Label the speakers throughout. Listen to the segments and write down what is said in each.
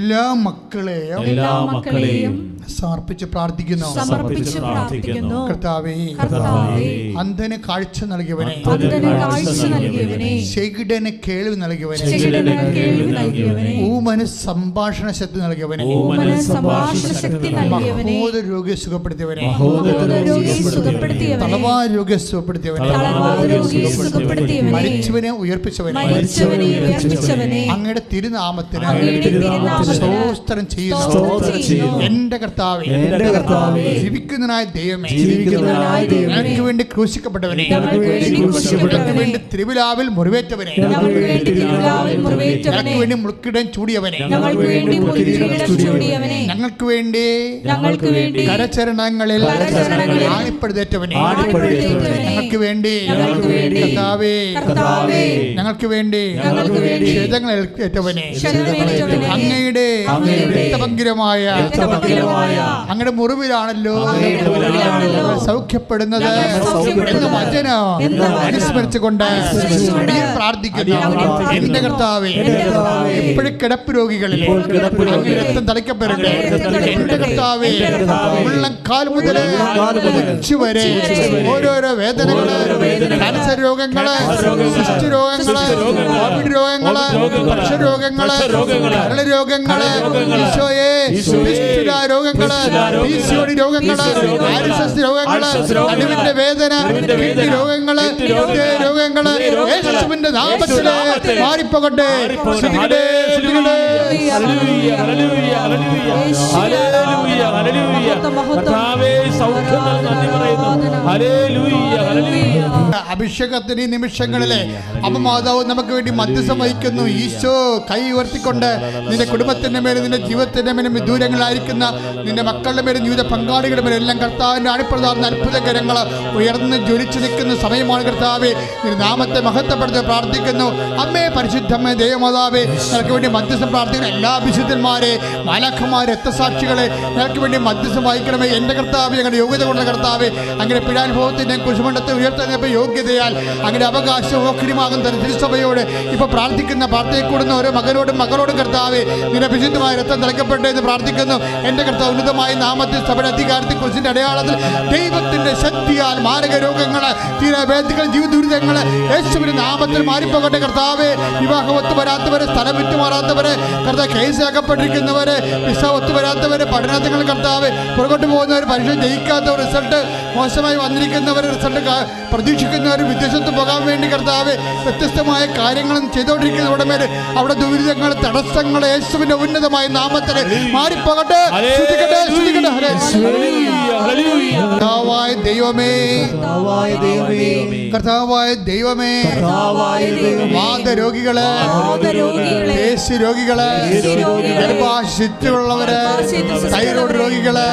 Speaker 1: എല്ലാ മക്കളെയും സമർപ്പിച്ച് പ്രാർത്ഥിക്കുന്നു. കർത്താവേ, അന്ധന് കാഴ്ച നൽകിയവനെ, ചെകിടന് കേൾവി നൽകിയവനെ, ഊമന് സംഭാഷണ ശക്തി നൽകിയവനെ, മഹോദര രോഗിയെ സുഖപ്പെടുത്തിയവനെ, തളവാ രോഗിയെ സുഖപ്പെടുത്തിയവനെ, മരിച്ചവനെ ഉയർപ്പിച്ചവനെ, അങ്ങയുടെ തിരുനാമത്തിന് സ്തോത്രം ചെയ്യുന്നു. എന്റെ കർത്താവേ, ജീവിക്കുന്നതിനായ ദൈവമേ, ഞങ്ങൾക്ക് വേണ്ടി ക്രൂശിക്കപ്പെട്ടവനെ, ഞങ്ങൾക്ക് വേണ്ടി തിരുവിലാവിൽ മുറിവേറ്റവനെ, ഞങ്ങൾക്ക് വേണ്ടി മുൾക്കിടം ചൂടിയവനെ, ഞങ്ങൾക്ക് വേണ്ടി കരചരണങ്ങളിൽ ആണിപ്പെടുത്തേറ്റവനെ, ഞങ്ങൾക്ക് വേണ്ടി കർത്താവേ, ഞങ്ങൾക്ക് വേണ്ടി ക്ഷതങ്ങൾ ഏറ്റവനെ, അങ്ങയുടെ രക്തപങ്കിരമായ അങ്ങയുടെ മുറിവിലാണല്ലോ സൗഖ്യപ്പെടുന്നത് എന്ന് വചനം അനുസ്മരിച്ചുകൊണ്ട് പ്രാർത്ഥിക്കുന്നു. എന്റെ കർത്താവേ, എപ്പോഴും കിടപ്പ് രോഗികളിൽ രക്തം തളിക്കപ്പെടട്ടെ. എന്റെ കർത്താവേ, ഉള്ളംകാൽ മുതൽ ഉച്ച വരെ ഓരോരോ വേദനകള്, ക്യാൻസർ രോഗങ്ങള്, സിസ്റ്റ് രോഗങ്ങള്, കോവിഡ് രോഗങ്ങള്, ഭക്ഷ്യരോഗങ്ങള്, കരള് രോഗങ്ങള്, ഈശോയെ, രോഗങ്ങള്, പിസിഒഡി രോഗങ്ങള്, ആർഎസ്എസ് രോഗങ്ങള്, നടുവിന്റെ വേദന, കിഡ്നി രോഗങ്ങള്, രോഗങ്ങള് യേശുവിന്റെ നാമത്തിൽ മാറിപ്പോകട്ടെ. അഭിഷേകത്തിന് ഈ നിമിഷങ്ങളിലെ അമ്മമാതാവ് നമുക്ക് വേണ്ടി മധ്യസ്ഥം വഹിക്കുന്നു. ഈശോ കൈ ഉയർത്തിക്കൊണ്ട് നിന്റെ കുടുംബത്തിന്റെ മേലും നിന്റെ ജീവിതത്തിന്റെ മേലും ദൂരങ്ങളായിരിക്കുന്ന നിന്റെ മക്കളുടെ മേലും ജീവിത പങ്കാളികളുടെ മേലും എല്ലാം കർത്താവിന്റെ അണിപ്രധാന അത്ഭുതകരങ്ങൾ ഉയർന്ന് ജ്വലിച്ചു നിൽക്കുന്ന സമയമാണ്. കർത്താവേ, നിന്റെ നാമത്തെ മഹത്വപ്പെടുത്തി പ്രാർത്ഥിക്കുന്നു. അമ്മേ, പരിശുദ്ധമ്മേ, ദൈവമാതാവേ, നിനക്ക് വേണ്ടി മധ്യസ്ഥം പ്രാർത്ഥിക്കുന്ന എല്ലാ വിശുദ്ധന്മാരെ, മാലാഖമാരെ, രക്തസാക്ഷികളെ നിനക്ക് വേണ്ടി മധ്യസ്ഥം വഹിക്കണമേ. എന്റെ കർത്താവേ, ഞങ്ങളുടെ യോഗ്യത കൊണ്ട കർത്താവേ, അങ്ങനെ പീഡാനുഭവത്തിന്റെ കുശുമണ്ഡത്തെ ഉയർത്തുന്ന യോഗ്യതയാൽ അങ്ങനെ അവകാശം ഓഹരിമാകുന്ന തിരുസഭയോട് ഇപ്പൊ പ്രാർത്ഥിക്കുന്ന പ്രാർത്ഥനയെക്കൂടുന്ന ഓരോ മകനോടും മകളോടും കർത്താവേ, നിന്റെ വിശുദ്ധമായ രക്തം തിളക്കപ്പെട്ടെ എന്ന് പ്രാർത്ഥിക്കുന്നു. എന്റെ കർത്താവ്, ഉന്നതമായ നാമത്തിൽ സഭയുടെ അധികാരത്തിൽ കുറിച്ചിന്റെ അടയാളത്തിൽ ദൈവത്തിന്റെ ശക്തിയാൽ മാരക രോഗങ്ങള്, തീരവേദികൾ, ജീവിത ദുരിതങ്ങള് യേശുവിന്റെ നാമത്തിൽ മാറിപ്പോകട്ടെ. കർത്താവേ, വിവാഹം ഒത്തുവരാത്തവരെ, സ്ഥലം വിറ്റുമാറാത്തവരെ, കർത്താവ് കേസ് ആക്കപ്പെട്ടിരിക്കുന്നവരെ, വിസ ഒത്തുവരാത്തവരെ, പഠനങ്ങൾ കർത്താവ് പുറകോട്ട് പോകുന്നവർ, പരീക്ഷ ജയിക്കാത്തവർ, റിസൾട്ട് മോശമായി വന്നിരിക്കുന്നവർ, റിസൾട്ട് പ്രതീക്ഷിക്കുന്നവർ, വിദേശത്ത് പോകാൻ വേണ്ടി കർത്താവ് വ്യത്യസ്തമായ കാര്യങ്ങളും ചെയ്തുകൊണ്ടിരിക്കുന്നവരുടെ മേൽ അവിടെ ദുരിതങ്ങൾ, തടസ്സങ്ങൾ യേശുവിന്റെ ഉന്നതമായ നാമത്തിൽ മാറിപ്പോകട്ടെ. കർത്താവായ ദൈവമേ, കർത്താവായ ദൈവമേ, വാദരോഗികള്, പേശി രോഗികള്, ഗർഭാശയത്തിലുള്ളവര്, തൈറോയ്ഡ് രോഗികള്,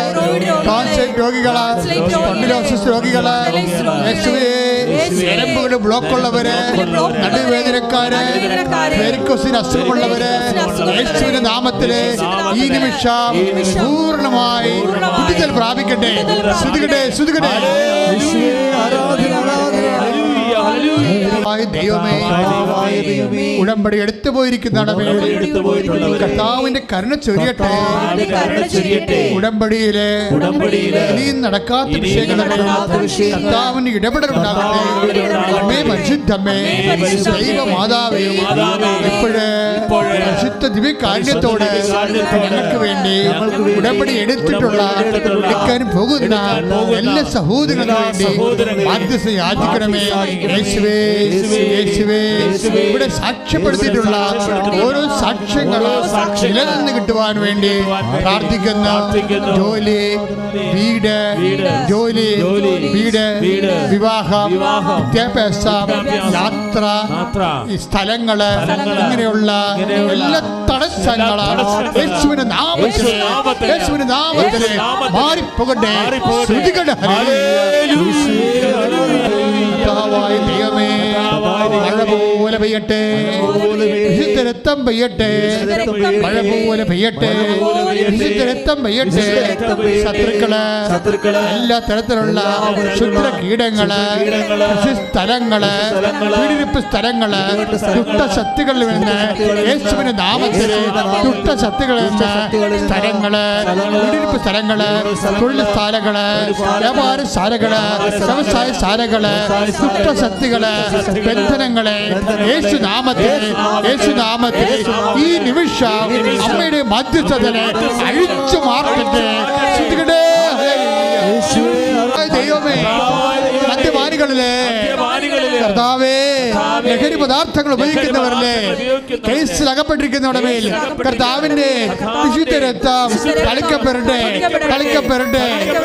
Speaker 1: കാൻസർ രോഗികള്, സ്പോണ്ടിലോസിസ് രോഗികള്, ഞരമ്പുകൾ ബ്ലോക്കുള്ളവര്, നടുവേദനക്കാര്, വെരിക്കോസിന് അസുഖമുള്ളവര് യേശുവിന്റെ നാമത്തില് ഈ നിമിഷം പൂർണ്ണമായി വിടുതൽ പ്രാപിക്കട്ടെ. ശ്രുതികട്ടെ. ദൈവമേ, ഉടമ്പടി എടുത്തു പോയിരിക്കുന്നതാണ്. കർത്താവിന്റെ കരുണ ചൊരിയട്ടെ. ഉടമ്പടിയിലെ ഇനിയും നടക്കാത്ത വിഷയങ്ങളുടെ കർത്താവിന്റെ ഇടപെടലുണ്ടാകട്ടെ. അമ്മേ, പരിശുദ്ധമ്മേ, ദൈവമാതാവേ, ഇപ്പോഴ് പരിശുദ്ധ ദിവ്യകാരുണ്യത്തോടെ ഞങ്ങൾക്ക് വേണ്ടി ഉടമ്പടി എടുത്തിട്ടുള്ള എടുക്കാൻ പോകുന്ന എല്ലാ സഹോദരങ്ങൾക്ക് വേണ്ടി മധ്യസ്ഥം യാചിക്കണമേ. യേശുവേ, ഇവിടെ സാക്ഷ്യപ്പെടുത്തിയിട്ടുള്ള ഓരോ സാക്ഷ്യങ്ങളും നിലനിന്ന് കിട്ടുവാൻ വേണ്ടി പ്രാർത്ഥിക്കുന്ന ജോലി, വീട്, വിവാഹം, വിദ്യാഭ്യാസം, യാത്ര, ഈ സ്ഥലങ്ങള്, ഇങ്ങനെയുള്ള എല്ലാ തടസ്സങ്ങളും യേശുവിന്റെ നാമത്തിൽ മാറിപ്പോകട്ടെ. ദൈവമേ, മഴ പോലെ പെയ്യട്ടെ. വിശുദ്ധ രക്തം പെയ്യട്ടെ, മഴ പോലെ പെയ്യട്ടെ, വിശുദ്ധ രക്തം പെയ്യട്ടെ. ശത്രുക്കള് എല്ലാ തരത്തിലുള്ള ക്ഷുദ്ര കീടങ്ങള്, സ്ഥലങ്ങള്, പീഡിപ്പിപ്പ് സ്ഥലങ്ങള്, ദുഷ്ടശക്തികളിൽ നിന്ന് യേശുവിന്റെ നാമത്തിൽ ദുഷ്ടശക്തികളിൽ നിന്ന് സ്ഥലങ്ങള്, പീഡിപ്പിപ്പ് സ്ഥലങ്ങള്, തൊഴിൽ ശാലകള്, വ്യാപാര ശാലകള്, വ്യവസായ ശാലകള്, ദുഷ്ടശക്തികള്, ബന്ധനങ്ങളെ യേശു നാമത്തിൽ ഈ നിമിഷം അമ്മയുടെ മധ്യസ്ഥതനെ അഴിച്ചു മാർക്കട്ടെ. ദൈവമേ, മദ്യപാനികളിലെ കർത്താവേ, ലഹരി പദാർത്ഥങ്ങൾ ഉപയോഗിക്കുന്നവരിലെ കേസിൽ അകപ്പെട്ടിരിക്കുന്നവരുടെ മേൽ കർത്താവിന്റെ വിശുദ്ധ രക്തം കളിക്കപ്പെടട്ടെ.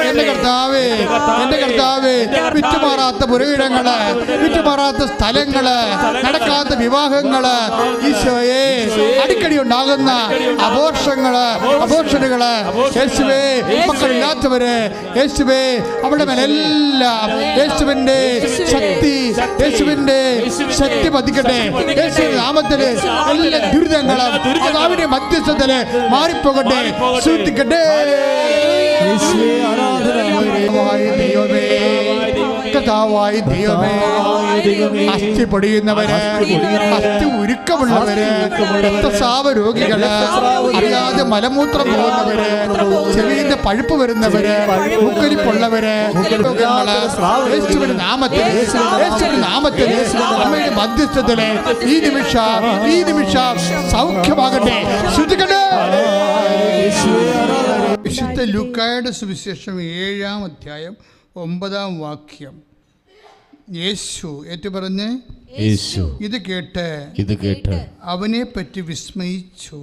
Speaker 1: എന്റെ കർത്താവേ, വിറ്റുമാറാത്ത പുരയിടങ്ങള്, വിറ്റുമാറാത്ത സ്ഥലങ്ങള്, നടക്കാത്ത വിവാഹങ്ങള്, ഈശോയെ, അടിക്കടി ഉണ്ടാകുന്ന അബോർഷനുകള്, യേശുവേ, മക്കളില്ലാത്തവര്, യേശുവേ, അവരുടെ മേലെല്ലാം യേശുവിന്റെ ശക്തി പതിക്കട്ടെ. യേശുവിന്റെ നാമത്തില് എല്ലാ ദുരിതങ്ങളും കർത്താവിന്റെ മധ്യസ്ഥതയില് മാറിപ്പോകട്ടെ, ശ്രദ്ധിക്കട്ടെ. കർത്താവായ ദൈവമേ, അസ്ഥി പൊടിയുന്നവര്, അസ്ഥി ഉരുക്കമുള്ളവര്, രക്തസ്രാവ രോഗികള്, അറിയാതെ മലമൂത്രം പോകുന്നവര്, ചെവിയുടെ പഴുപ്പ് വരുന്നവര്, മൂക്കൊലിപ്പുള്ളവര്, യേശുവിന്റെ നാമത്തിൽ അമ്മയുടെ മധ്യസ്ഥതയില് ഈ നിമിഷം സൗഖ്യമാകട്ടെ, ശ്രദ്ധിക്കട്ടെ. വിശുദ്ധ ലൂക്കായുടെ സുവിശേഷം 7-ാം അധ്യായം 9-ാം വാക്യം. യേശു ഏറ്റുപറഞ്ഞ് ഇത് കേട്ട് അവനെ പറ്റി വിസ്മയിച്ചു.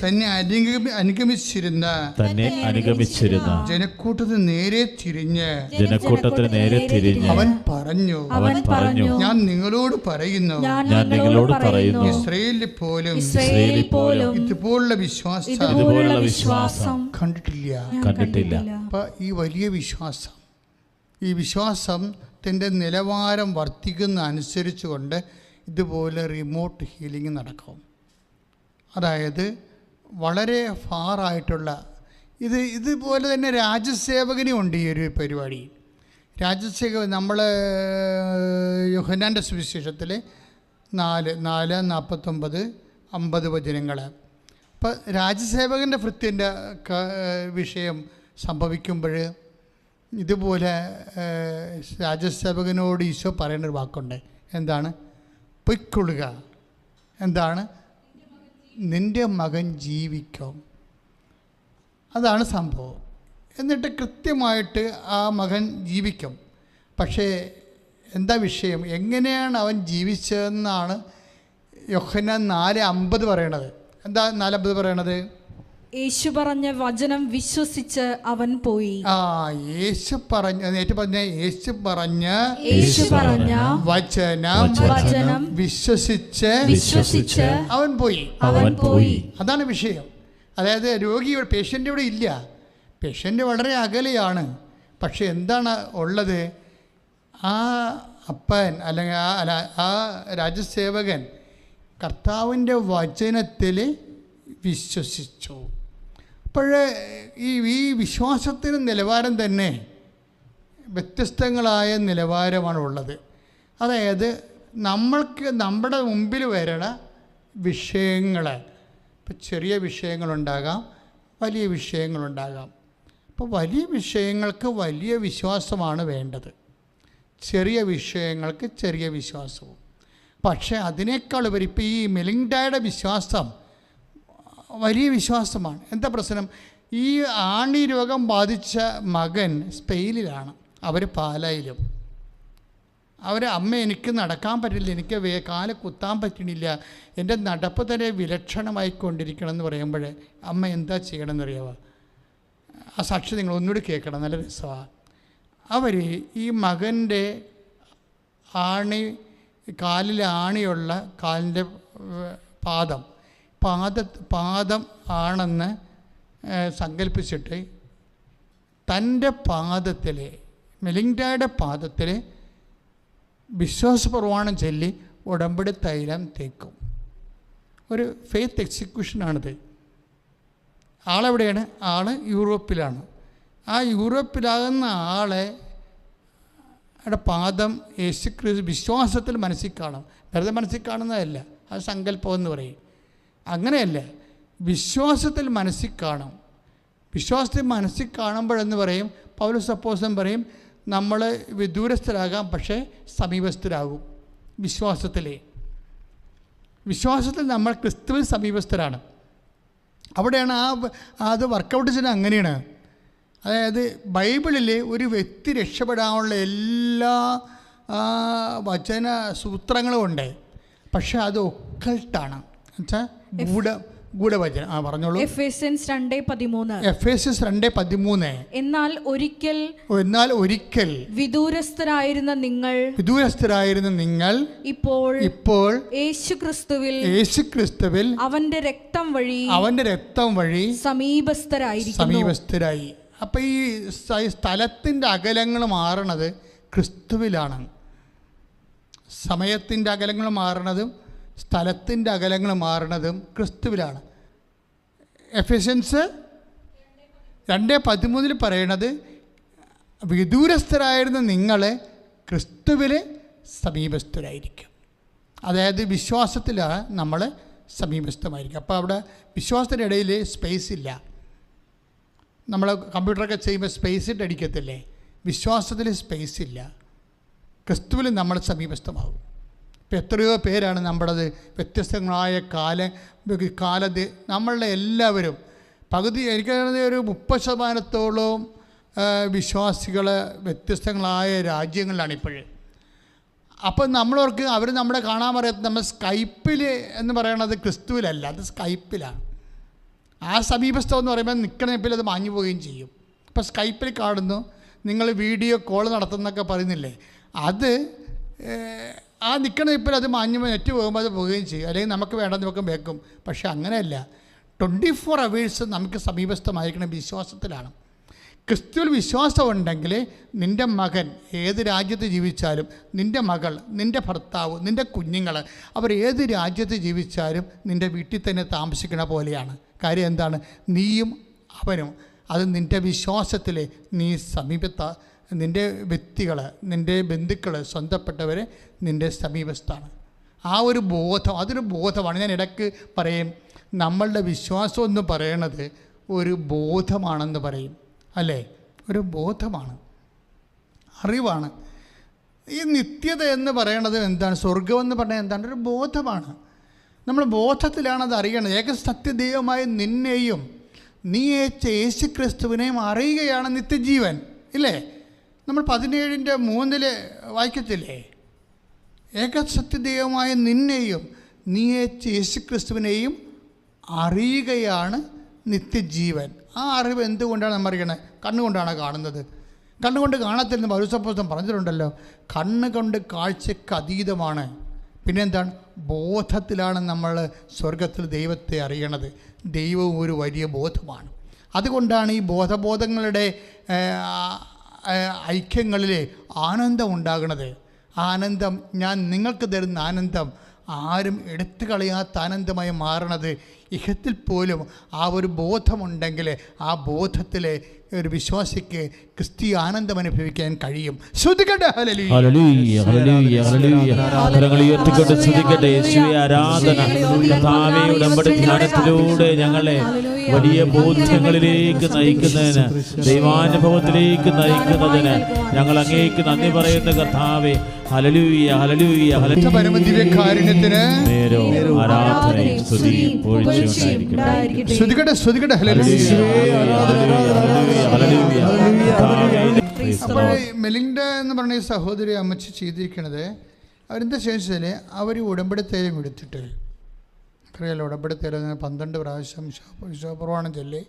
Speaker 1: തന്നെ അനുഗമിച്ചിരുന്ന ജനക്കൂട്ടത്തിന് നേരെ തിരിഞ്ഞ് അവൻ പറഞ്ഞു, ഞാൻ നിങ്ങളോട് പറയുന്നു, ഇസ്രായേലിൽ പോലും ഇതുപോലുള്ള വിശ്വാസം കണ്ടിട്ടില്ല. അപ്പൊ ഈ വലിയ വിശ്വാസത്തിൻ്റെ നിലവാരം വർദ്ധിക്കുന്ന അനുസരിച്ചുകൊണ്ട് ഇതുപോലെ റിമോട്ട് ഹീലിംഗ് നടക്കും. അതായത് വളരെ ഫാറായിട്ടുള്ള ഇതുപോലെ തന്നെ രാജ്യസേവകനും ഉണ്ട് ഈ ഒരു പരിപാടി. നമ്മൾ യോഹന്നാൻ്റെ സുവിശേഷത്തിൽ 4:49-50 വചനങ്ങൾ. അപ്പം രാജ്യസേവകൻ്റെ വൃത്തിൻ്റെ വിഷയം സംഭവിക്കുമ്പോൾ ഇതുപോലെ രാജ്യസേവകനോട് ഈശോ പറയുന്നൊരു വാക്കുണ്ട്. എന്താണ്? പൊയ്ക്കൊള്ളുക. എന്താണ്? നിൻ്റെ മകൻ ജീവിക്കും. അതാണ് സംഭവം. എന്നിട്ട് കൃത്യമായിട്ട് ആ മകൻ ജീവിക്കും. പക്ഷേ എന്താ വിഷയം? എങ്ങനെയാണ് അവൻ ജീവിച്ചതെന്നാണ് യോഹന്നാൻ 4:50 പറയണത്. എന്താ 4:50 പറയണത്?
Speaker 2: യേശു പറഞ്ഞ വചനം വിശ്വസിച്ച് അവൻ പോയി.
Speaker 1: യേശു പറഞ്ഞ വചനം വിശ്വസിച്ച് അവൻ പോയി. അതാണ് വിഷയം. അതായത് പേഷ്യൻ്റ് ഇവിടെ ഇല്ല, പേഷ്യൻ്റ് വളരെ അകലെയാണ്. പക്ഷെ എന്താണ് ഉള്ളത്? ആ അപ്പൻ അല്ലെങ്കിൽ ആ രാജ്യസേവകൻ കർത്താവിൻ്റെ വചനത്തിൽ വിശ്വസിച്ചു. അപ്പോഴേ ഈ വിശ്വാസത്തിന് നിലവാരം തന്നെ വ്യത്യസ്തങ്ങളായ നിലവാരമാണ് ഉള്ളത്. അതായത് നമ്മുടെ മുമ്പിൽ വരണ വിഷയങ്ങൾ, ഇപ്പം ചെറിയ വിഷയങ്ങളുണ്ടാകാം, വലിയ വിഷയങ്ങളുണ്ടാകാം. അപ്പോൾ വലിയ വിഷയങ്ങൾക്ക് വലിയ വിശ്വാസമാണ് വേണ്ടത്, ചെറിയ വിഷയങ്ങൾക്ക് ചെറിയ വിശ്വാസവും. പക്ഷേ അതിനേക്കാൾ ഉപരി ഇപ്പോൾ ഈ മെലിൻഡയുടെ വിശ്വാസം വലിയ വിശ്വാസമാണ്. എന്താ പ്രശ്നം? ഈ ആണി രോഗം ബാധിച്ച മകൻ സ്പെയിനിലാണ്, അവർ പാലായിലും. അമ്മ എനിക്ക് നടക്കാൻ പറ്റില്ല, എനിക്ക് കാല് കുത്താൻ പറ്റണില്ല, എൻ്റെ നടപ്പ് തന്നെ വിലക്ഷണമായിക്കൊണ്ടിരിക്കണം എന്ന് പറയുമ്പോൾ അമ്മ എന്താ ചെയ്യണമെന്നറിയാമോ? ആ സാക്ഷി നിങ്ങൾ ഒന്നുകൂടി കേൾക്കണം, നല്ല രസമാണ്. അവർ ഈ മകൻ്റെ കാലിൽ ആണിയുള്ള കാലിൻ്റെ പാദം ആണെന്ന് സങ്കല്പിച്ചിട്ട് തൻ്റെ പാദത്തിൽ, മെലിൻഡയുടെ പാദത്തിൽ വിശ്വാസപ്രമാണം ചൊല്ലി ഉടമ്പടി തൈലം തേക്കും. ഒരു ഫെയ്ത്ത് എക്സിക്യൂഷനാണിത്. ആളെവിടെയാണ്? ആൾ യൂറോപ്പിലാണ്. ആ യൂറോപ്പിലാകുന്ന ആളെ പാദം യേശുക്രിസ്തു വിശ്വാസത്തിൽ മനസ്സിൽ കാണും. വെറുതെ മനസ്സിൽ കാണുന്നതല്ല, അത് സങ്കല്പം എന്ന് പറയും. അങ്ങനെയല്ല, വിശ്വാസത്തിൽ മനസ്സിൽ കാണും. വിശ്വാസത്തിൽ മനസ്സിൽ കാണുമ്പോഴെന്ന് പറയും, പൗലോസ് അപ്പോസ്തലൻ പറയും, നമ്മൾ വിദൂരസ്ഥരാകാം പക്ഷേ സമീപസ്ഥരാകും. വിശ്വാസത്തിൽ നമ്മൾ ക്രിസ്തുവിൽ സമീപസ്ഥരാണ്. അവിടെയാണ് അത് വർക്കൗട്ട് ചെയ്യുന്നത്. അങ്ങനെയാണ്. അതായത് ബൈബിളിൽ ഒരു വ്യക്തി രക്ഷപ്പെടാനുള്ള എല്ലാ വചന സൂത്രങ്ങളും ഉണ്ട്. പക്ഷെ അത് ഒക്കൾട്ടാണ്, എന്നുവെച്ചാൽ ഗൂഢവചനം. പറഞ്ഞോളൂ.
Speaker 2: എഫേസ്യൻസ് 2:13.
Speaker 1: എഫേസ്യൻസ് 2:13.
Speaker 2: എന്നാൽ ഒരിക്കൽ വിദൂരസ്ഥരായിരുന്ന നിങ്ങൾ ഇപ്പോൾ യേശുക്രിസ്തുവിൽ അവന്റെ രക്തം വഴി സമീപസ്ഥരായി.
Speaker 1: അപ്പം ഈ സ്ഥലത്തിൻ്റെ അകലങ്ങൾ മാറണത് ക്രിസ്തുവിലാണ്. സമയത്തിൻ്റെ അകലങ്ങൾ മാറണതും സ്ഥലത്തിൻ്റെ അകലങ്ങൾ മാറണതും ക്രിസ്തുവിലാണ്. എഫേസ്യൻസ് 2:13 പറയണത് വിദൂരസ്ഥരായിരുന്ന നിങ്ങൾ ക്രിസ്തുവിൽ സമീപസ്ഥരായിരിക്കും. അതായത് വിശ്വാസത്തിലാണ് നമ്മൾ സമീപസ്ഥമായിരിക്കും. അപ്പോൾ അവിടെ വിശ്വാസത്തിൻ്റെ ഇടയിൽ സ്പേസ് ഇല്ല. നമ്മൾ കമ്പ്യൂട്ടറൊക്കെ ചെയ്യുമ്പോൾ സ്പേസ് ഇട്ട് അടിക്കത്തില്ലേ? വിശ്വാസത്തിൽ സ്പേസ് ഇല്ല. ക്രിസ്തുവിൽ നമ്മൾ സമീപസ്ഥമാകും. ഇപ്പോൾ എത്രയോ പേരാണ് നമ്മുടേത് വ്യത്യസ്തങ്ങളായ കാലത്ത് നമ്മളുടെ എല്ലാവരും പകുതി, എനിക്ക് ഒരു 30% വിശ്വാസികൾ വ്യത്യസ്തങ്ങളായ രാജ്യങ്ങളിലാണ് ഇപ്പോഴും. അപ്പം നമ്മളവർക്ക് അവർ നമ്മളെ കാണാൻ പറയാത്ത നമ്മൾ സ്കൈപ്പിൽ എന്ന് പറയണത് ക്രിസ്തുവിലല്ല, അത് സ്കൈപ്പിലാണ്. ആ സമീപസ്ഥം എന്ന് പറയുമ്പോൾ നിൽക്കണപ്പോൾ അത് മാഞ്ഞു പോവുകയും ചെയ്യും. ഇപ്പോൾ സ്കൈപ്പിൽ കാണുന്നു, നിങ്ങൾ വീഡിയോ കോൾ നടത്തുന്നൊക്കെ പറയുന്നില്ലേ, അത് ആ നിൽക്കണപ്പോൾ അത് മാഞ്ഞു നെറ്റ് പോകുമ്പോൾ അത് പോവുകയും ചെയ്യും. അല്ലെങ്കിൽ നമുക്ക് വേണ്ടെന്ന് വെക്കും വെക്കും. പക്ഷേ അങ്ങനെയല്ല. 24 hours നമുക്ക് സമീപസ്ഥമായിരിക്കണം വിശ്വാസത്തിലാണ്. ക്രിസ്തുവിൽ വിശ്വാസം ഉണ്ടെങ്കിൽ നിൻ്റെ മകൻ ഏത് രാജ്യത്ത് ജീവിച്ചാലും, നിൻ്റെ മകൾ, നിൻ്റെ ഭർത്താവ്, നിൻ്റെ കുഞ്ഞുങ്ങൾ, അവർ ഏത് രാജ്യത്ത് ജീവിച്ചാലും നിൻ്റെ വീട്ടിൽ തന്നെ താമസിക്കണ പോലെയാണ്. കാര്യം എന്താണ്? നീയും അവനും. അത് നിൻ്റെ വിശ്വാസത്തിൽ നീ നിൻ്റെ വ്യക്തികൾ, നിൻ്റെ ബന്ധുക്കൾ, സ്വന്തപ്പെട്ടവർ നിൻ്റെ സമീപത്താണ്. ആ ഒരു ബോധം, അതൊരു ബോധമാണ്. ഞാൻ ഇടയ്ക്ക് പറയും, നമ്മളുടെ വിശ്വാസം എന്ന് പറയണത് ഒരു ബോധമാണെന്ന് പറയും, അല്ലേ? ഒരു ബോധമാണ്, അറിവാണ്. ഈ നിത്യത എന്ന് പറയണത് എന്താണ്? സ്വർഗമെന്ന് പറഞ്ഞാൽ എന്താണ്? ഒരു ബോധമാണ്. നമ്മൾ ബോധത്തിലാണത് അറിയണത്. ഏക സത്യദൈവമായ നിന്നെയും നീ അയച്ച യേശുക്രിസ്തുവിനെയും അറിയുകയാണ് നിത്യജീവൻ, ഇല്ലേ? നമ്മൾ 17:3 വായിക്കത്തില്ലേ? ഏക സത്യദൈവമായ നിന്നെയും നീ അയച്ച യേശുക്രിസ്തുവിനെയും അറിയുകയാണ് നിത്യജീവൻ. ആ അറിവ് എന്തുകൊണ്ടാണ് നമ്മൾ അറിയണത്? കണ്ണുകൊണ്ടാണ് കാണുന്നത്. കണ്ണുകൊണ്ട് കാണത്തില്ലെന്ന് പൗലോസ് അപ്പോസ്തലൻ പറഞ്ഞിട്ടുണ്ടല്ലോ. കണ്ണുകൊണ്ട് കാഴ്ചയ്ക്ക് അതീതമാണ്. പിന്നെന്താണ്? ബോധത്തിലാണ് നമ്മൾ സ്വർഗത്തിൽ ദൈവത്തെ അറിയണത്. ദൈവവും ഒരു വലിയ ബോധമാണ്. അതുകൊണ്ടാണ് ഈ ബോധങ്ങളുടെ ഐക്യങ്ങളിൽ ആനന്ദം ഉണ്ടാകുന്നത്. ആനന്ദം, ഞാൻ നിങ്ങൾക്ക് തരുന്ന ആനന്ദം ആരും എടുത്തു കളയാത്ത ആനന്ദമായി മാറണത് ഇഹത്തിൽ പോലും ആ ഒരു ബോധമുണ്ടെങ്കിൽ ആ ബോധത്തിലെ ഒരു വിശ്വാസിക്ക് ക്രിസ്തീയ ആനന്ദം അനുഭവിക്കാൻ കഴിയും. ശ്രദ്ധിക്കട്ടെ.
Speaker 3: ധ്യാനത്തിലൂടെ ഞങ്ങളെ വലിയ ബോധ്യങ്ങളിലേക്ക് നയിക്കുന്നതിന്, ദൈവാനുഭവത്തിലേക്ക് നയിക്കുന്നതിന് ഞങ്ങൾ അങ്ങേക്ക് നന്ദി പറയുന്ന കർത്താവേ. ഹല്ലേലൂയ, ഹല്ലേലൂയ,
Speaker 1: ഹല്ലേലൂയ.
Speaker 3: ആരാധനയും സ്തുതിയും
Speaker 1: പൊഴിച്ചുകൊണ്ടായിരിക്കട്ടെ. ശ്രദ്ധിക്കട്ടെ, ശ്രദ്ധിക്കട്ടെ. മെലിൻഡ എന്ന് പറഞ്ഞ ഈ സഹോദരി അമ്മച്ചി ചെയ്തിരിക്കുന്നത്, അവരെന്താ ചോദിച്ചാൽ അവർ ഉടമ്പടി തൈലം എടുത്തിട്ട്, അറിയാലോ ഉടമ്പടി തൈലം 12 പ്രാവശ്യം ശോപ്രവാണം ചൊല്ലി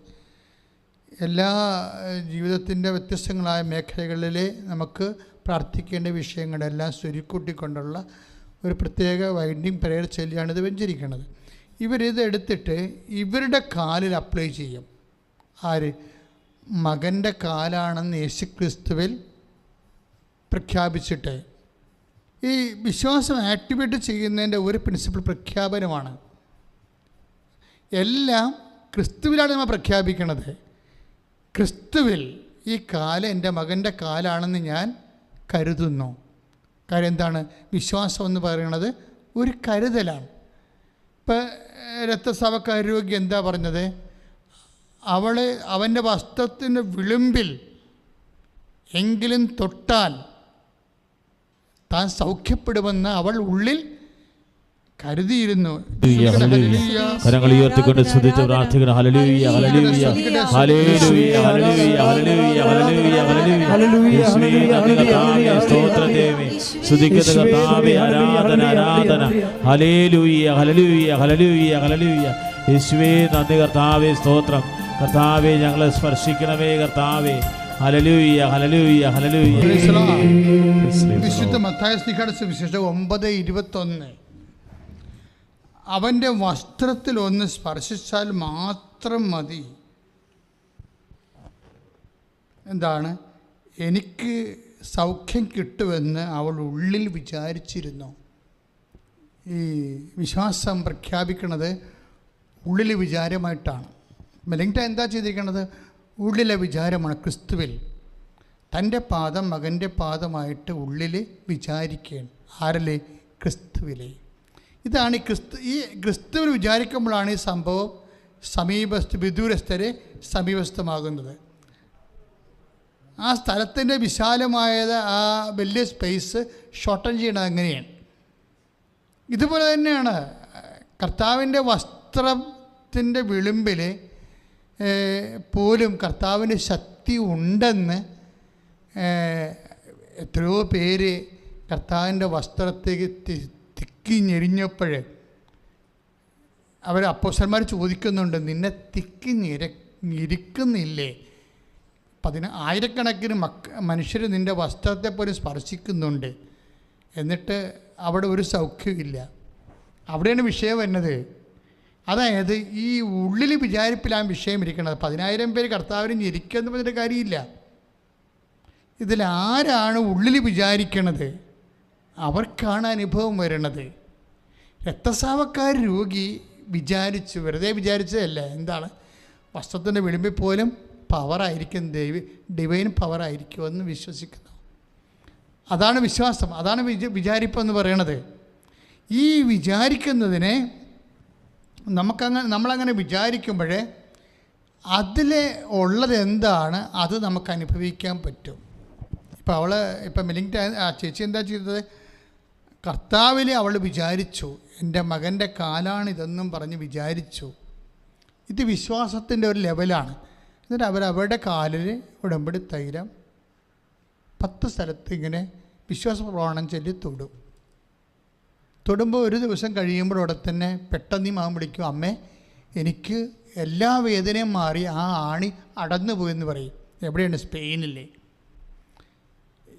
Speaker 1: എല്ലാ ജീവിതത്തിൻ്റെ വ്യത്യസ്തങ്ങളായ മേഖലകളിൽ നമുക്ക് പ്രാർത്ഥിക്കേണ്ട വിഷയങ്ങളെല്ലാം സ്വരുക്കൂട്ടിക്കൊണ്ടുള്ള ഒരു പ്രത്യേക വൈൻഡിങ് പ്രയർ ചൊല്ലിയാണിത് വെഞ്ചരിക്കുന്നത്. ഇവരിത് എടുത്തിട്ട് ഇവരുടെ കാലിൽ അപ്ലൈ ചെയ്യും. ആര്? മകൻ്റെ കാലാണെന്ന് യേശുക്രിസ്തുവിൽ പ്രഖ്യാപിച്ചിട്ട്. ഈ വിശ്വാസം ആക്ടിവേറ്റ് ചെയ്യുന്നതിൻ്റെ ഒരു പ്രിൻസിപ്പിൾ പ്രഖ്യാപനമാണ്. എല്ലാം ക്രിസ്തുവിലാണ് നമ്മൾ പ്രഖ്യാപിക്കുന്നത്. ക്രിസ്തുവിൽ ഈ കാല് എൻ്റെ മകൻ്റെ കാലാണെന്ന് ഞാൻ കരുതുന്നു. കാര്യം എന്താണ്? വിശ്വാസം എന്ന് പറയുന്നത് ഒരു കരുതലാണ്. ഇപ്പം രക്തസ്രാവക്കാരി രോഗി എന്താ പറഞ്ഞത്? അവൻ്റെ വസ്ത്രത്തിൻ്റെ വിളിമ്പിൽ എങ്കിലും തൊട്ടാൽ താൻ സൗഖ്യപ്പെടുമെന്ന് അവൾ ഉള്ളിൽ കരുതിയിരുന്നു.
Speaker 3: കരങ്ങൾ ഉയർത്തിക്കൊണ്ട് സ്തുതിച്ച് പ്രാർത്ഥിക്കണം. ഹല്ലേലൂയ ഹല്ലേലൂയ ഹല്ലേലൂയ ഹല്ലേലൂയ ഹല്ലേലൂയ ഹല്ലേലൂയ ഹല്ലേലൂയ ഹല്ലേലൂയ സ്തോത്രം ദേവി സ്തുതിക്കുന്ന കർത്താവേ, ആരാധന ആരാധന. ഹല്ലേലൂയ ഹല്ലേലൂയ ഹല്ലേലൂയ ഹല്ലേലൂയ യേശുവേ നന്ദി കർത്താവേ, സ്തോത്രം കർത്താവേ, ഞങ്ങളെ സ്പർശിക്കണമേ കർത്താവേ. ഹല്ലേലൂയ ഹല്ലേലൂയ ഹല്ലേലൂയ.
Speaker 1: വിശുദ്ധ മത്തായി ശ്ലീഹായുടെ സുവിശേഷം 9:21 അവൻ്റെ വസ്ത്രത്തിൽ ഒന്ന് സ്പർശിച്ചാൽ മാത്രം മതി. എന്താണ്? എനിക്ക് സൗഖ്യം കിട്ടുമെന്ന് അവൾ ഉള്ളിൽ വിചാരിച്ചിരുന്നു. ഈ വിശ്വാസം പ്രഖ്യാപിക്കുന്നത് ഉള്ളിലെ വിചാരമായിട്ടാണ്. മെലിങ്ട എന്താ ചെയ്തിരിക്കുന്നത്? ഉള്ളിലെ വിചാരമാണ്. ക്രിസ്തുവിൽ തൻ്റെ പാദം മകൻ്റെ പാദമായിട്ട് ഉള്ളിൽ വിചാരിക്കുകയാണ്. ആരല്ലേ? ക്രിസ്തുവിലെ. ഇതാണ് ഈ ക്രിസ്തുവിൽ വിചാരിക്കുമ്പോഴാണ് ഈ സംഭവം വിദൂരസ്ഥരെ സമീപസ്ഥമാകുന്നത്. ആ സ്ഥലത്തിൻ്റെ വിശാലമായത്, ആ വലിയ സ്പേസ് ഷോർട്ടൻ ചെയ്യണത് അങ്ങനെയാണ്. ഇതുപോലെ തന്നെയാണ് കർത്താവിൻ്റെ വസ്ത്രത്തിൻ്റെ വിളിമ്പിൽ പോലും കർത്താവിൻ്റെ ശക്തി ഉണ്ടെന്ന് എത്രയോ പേര് കർത്താവിൻ്റെ വസ്ത്രത്തേക്ക് തിക്കി ഞെരിഞ്ഞപ്പോൾ അവർ അപ്പോസ്തലന്മാർ ചോദിക്കുന്നുണ്ട്, നിന്നെ തിക്കി ഞെരിക്കുന്നില്ലേ? ആയിരക്കണക്കിന് മനുഷ്യർ നിൻ്റെ വസ്ത്രത്തെ പോലും സ്പർശിക്കുന്നുണ്ട്, എന്നിട്ട് അവിടെ ഒരു സൗഖ്യമില്ല. അവിടെയാണ് വിഷയം വരുന്നത്. അതായത് ഈ ഉള്ളിൽ വിചാരിപ്പിലാണ് വിഷയം ഇരിക്കുന്നത്. 10,000 പേര് കർത്താവിനെ ഞെരിക്കുമെന്ന് പറഞ്ഞിട്ട് കാര്യമില്ല. ഇതിലാരാണ് ഉള്ളിൽ വിചാരിക്കണത് അവർക്കാണ് അനുഭവം വരണത്. രക്തസ്രാവക്കാരി രോഗി വിചാരിച്ചു, വെറുതെ വിചാരിച്ചതല്ല. എന്താണ്? വസ്ത്രത്തിൻ്റെ വിളിമ്പിൽ പോലും പവറായിരിക്കും, ഡിവൈൻ പവറായിരിക്കുമെന്ന് വിശ്വസിക്കുന്നു. അതാണ് വിശ്വാസം, അതാണ് വിചാരിപ്പെന്ന് പറയണത്. ഈ വിചാരിക്കുന്നതിനെ നമ്മളങ്ങനെ വിചാരിക്കുമ്പോഴേ അതിൽ ഉള്ളത് എന്താണ് അത് നമുക്ക് അനുഭവിക്കാൻ പറ്റും. ഇപ്പം മെലിങ്ട ആ ചേച്ചി എന്താ ചെയ്തത്? കർത്താവിൽ അവൾ വിചാരിച്ചു, എൻ്റെ മകൻ്റെ കാലാണിതെന്നും പറഞ്ഞ് വിചാരിച്ചു. ഇത് വിശ്വാസത്തിൻ്റെ ഒരു ലെവലാണ്. എന്നിട്ട് അവരുടെ കാലിൽ ഉടമ്പടി തൈലം 10 സ്ഥലത്ത് ഇങ്ങനെ വിശ്വാസ പ്രമാണം ചൊല്ലി തൊടുമ്പോൾ ഒരു ദിവസം കഴിയുമ്പോഴവിടെ തന്നെ പെട്ടെന്ന് ഈ മകൻ വിളിക്കും, അമ്മേ എനിക്ക് എല്ലാ വേദനയും മാറി, ആ ആണി അടന്നു പോയെന്ന് പറയും. എവിടെയാണ്? സ്പെയിനില്ലേ.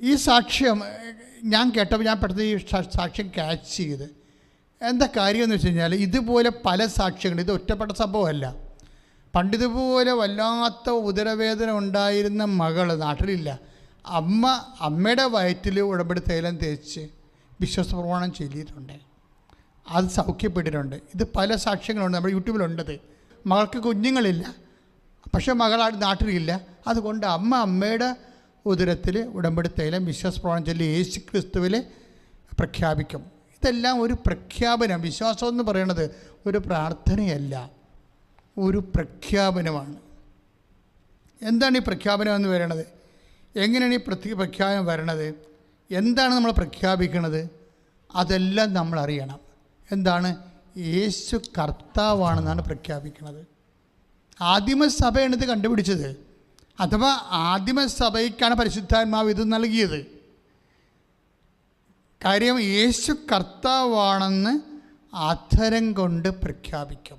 Speaker 1: ഈ സാക്ഷ്യം ഞാൻ കേട്ടപ്പോൾ ഞാൻ പെട്ടെന്ന് ഈ സാക്ഷ്യം ക്യാച്ച് ചെയ്ത്. എന്താ കാര്യമെന്ന് വെച്ച് കഴിഞ്ഞാൽ ഇതുപോലെ പല സാക്ഷ്യങ്ങൾ, ഇത് ഒറ്റപ്പെട്ട സംഭവമല്ല. പണ്ടിതുപോലെ വല്ലാത്ത ഉദരവേദന ഉണ്ടായിരുന്ന മകൾ നാട്ടിലില്ല. അമ്മയുടെ വയറ്റിൽ ഉടമ്പടി തൈലം തേച്ച് വിശ്വാസ പ്രമാണം ചൊല്ലിയിട്ടുണ്ട്, അത് സൗഖ്യപ്പെട്ടിട്ടുണ്ട്. ഇത് പല സാക്ഷ്യങ്ങളുണ്ട്, നമ്മുടെ യൂട്യൂബിലുണ്ടത്. മകൾക്ക് കുഞ്ഞുങ്ങളില്ല, പക്ഷേ മകൾ നാട്ടിലില്ല. അതുകൊണ്ട് അമ്മയുടെ ഉദരത്തിൽ ഉടമ്പടി തൈലം വിശ്വാസ പ്രമാണം ചൊല്ലി യേശു ക്രിസ്തുവിൽ പ്രഖ്യാപിക്കും. ഇതെല്ലാം ഒരു പ്രഖ്യാപനം. വിശ്വാസം എന്ന് പറയുന്നത് ഒരു പ്രാർത്ഥനയല്ല, ഒരു പ്രഖ്യാപനമാണ്. എന്താണ് ഈ പ്രഖ്യാപനം എന്ന് പറയുന്നത്? എങ്ങനെയാണ് ഈ പ്രഖ്യാപനം വരണത്? എന്താണ് നമ്മൾ പ്രഖ്യാപിക്കുന്നത്? അതെല്ലാം നമ്മൾ അറിയണം. എന്താണ്? യേശു കർത്താവാണെന്നാണ് പ്രഖ്യാപിക്കുന്നത്. ആദിമസഭയാണ് ഇത് കണ്ടുപിടിച്ചത്. അഥവാ ആദിമസഭയ്ക്കാണ് പരിശുദ്ധാത്മാവ് ഇത് നൽകിയത്. കാര്യം യേശു കർത്താവാണെന്ന് അധരം കൊണ്ട് പ്രഖ്യാപിക്കും.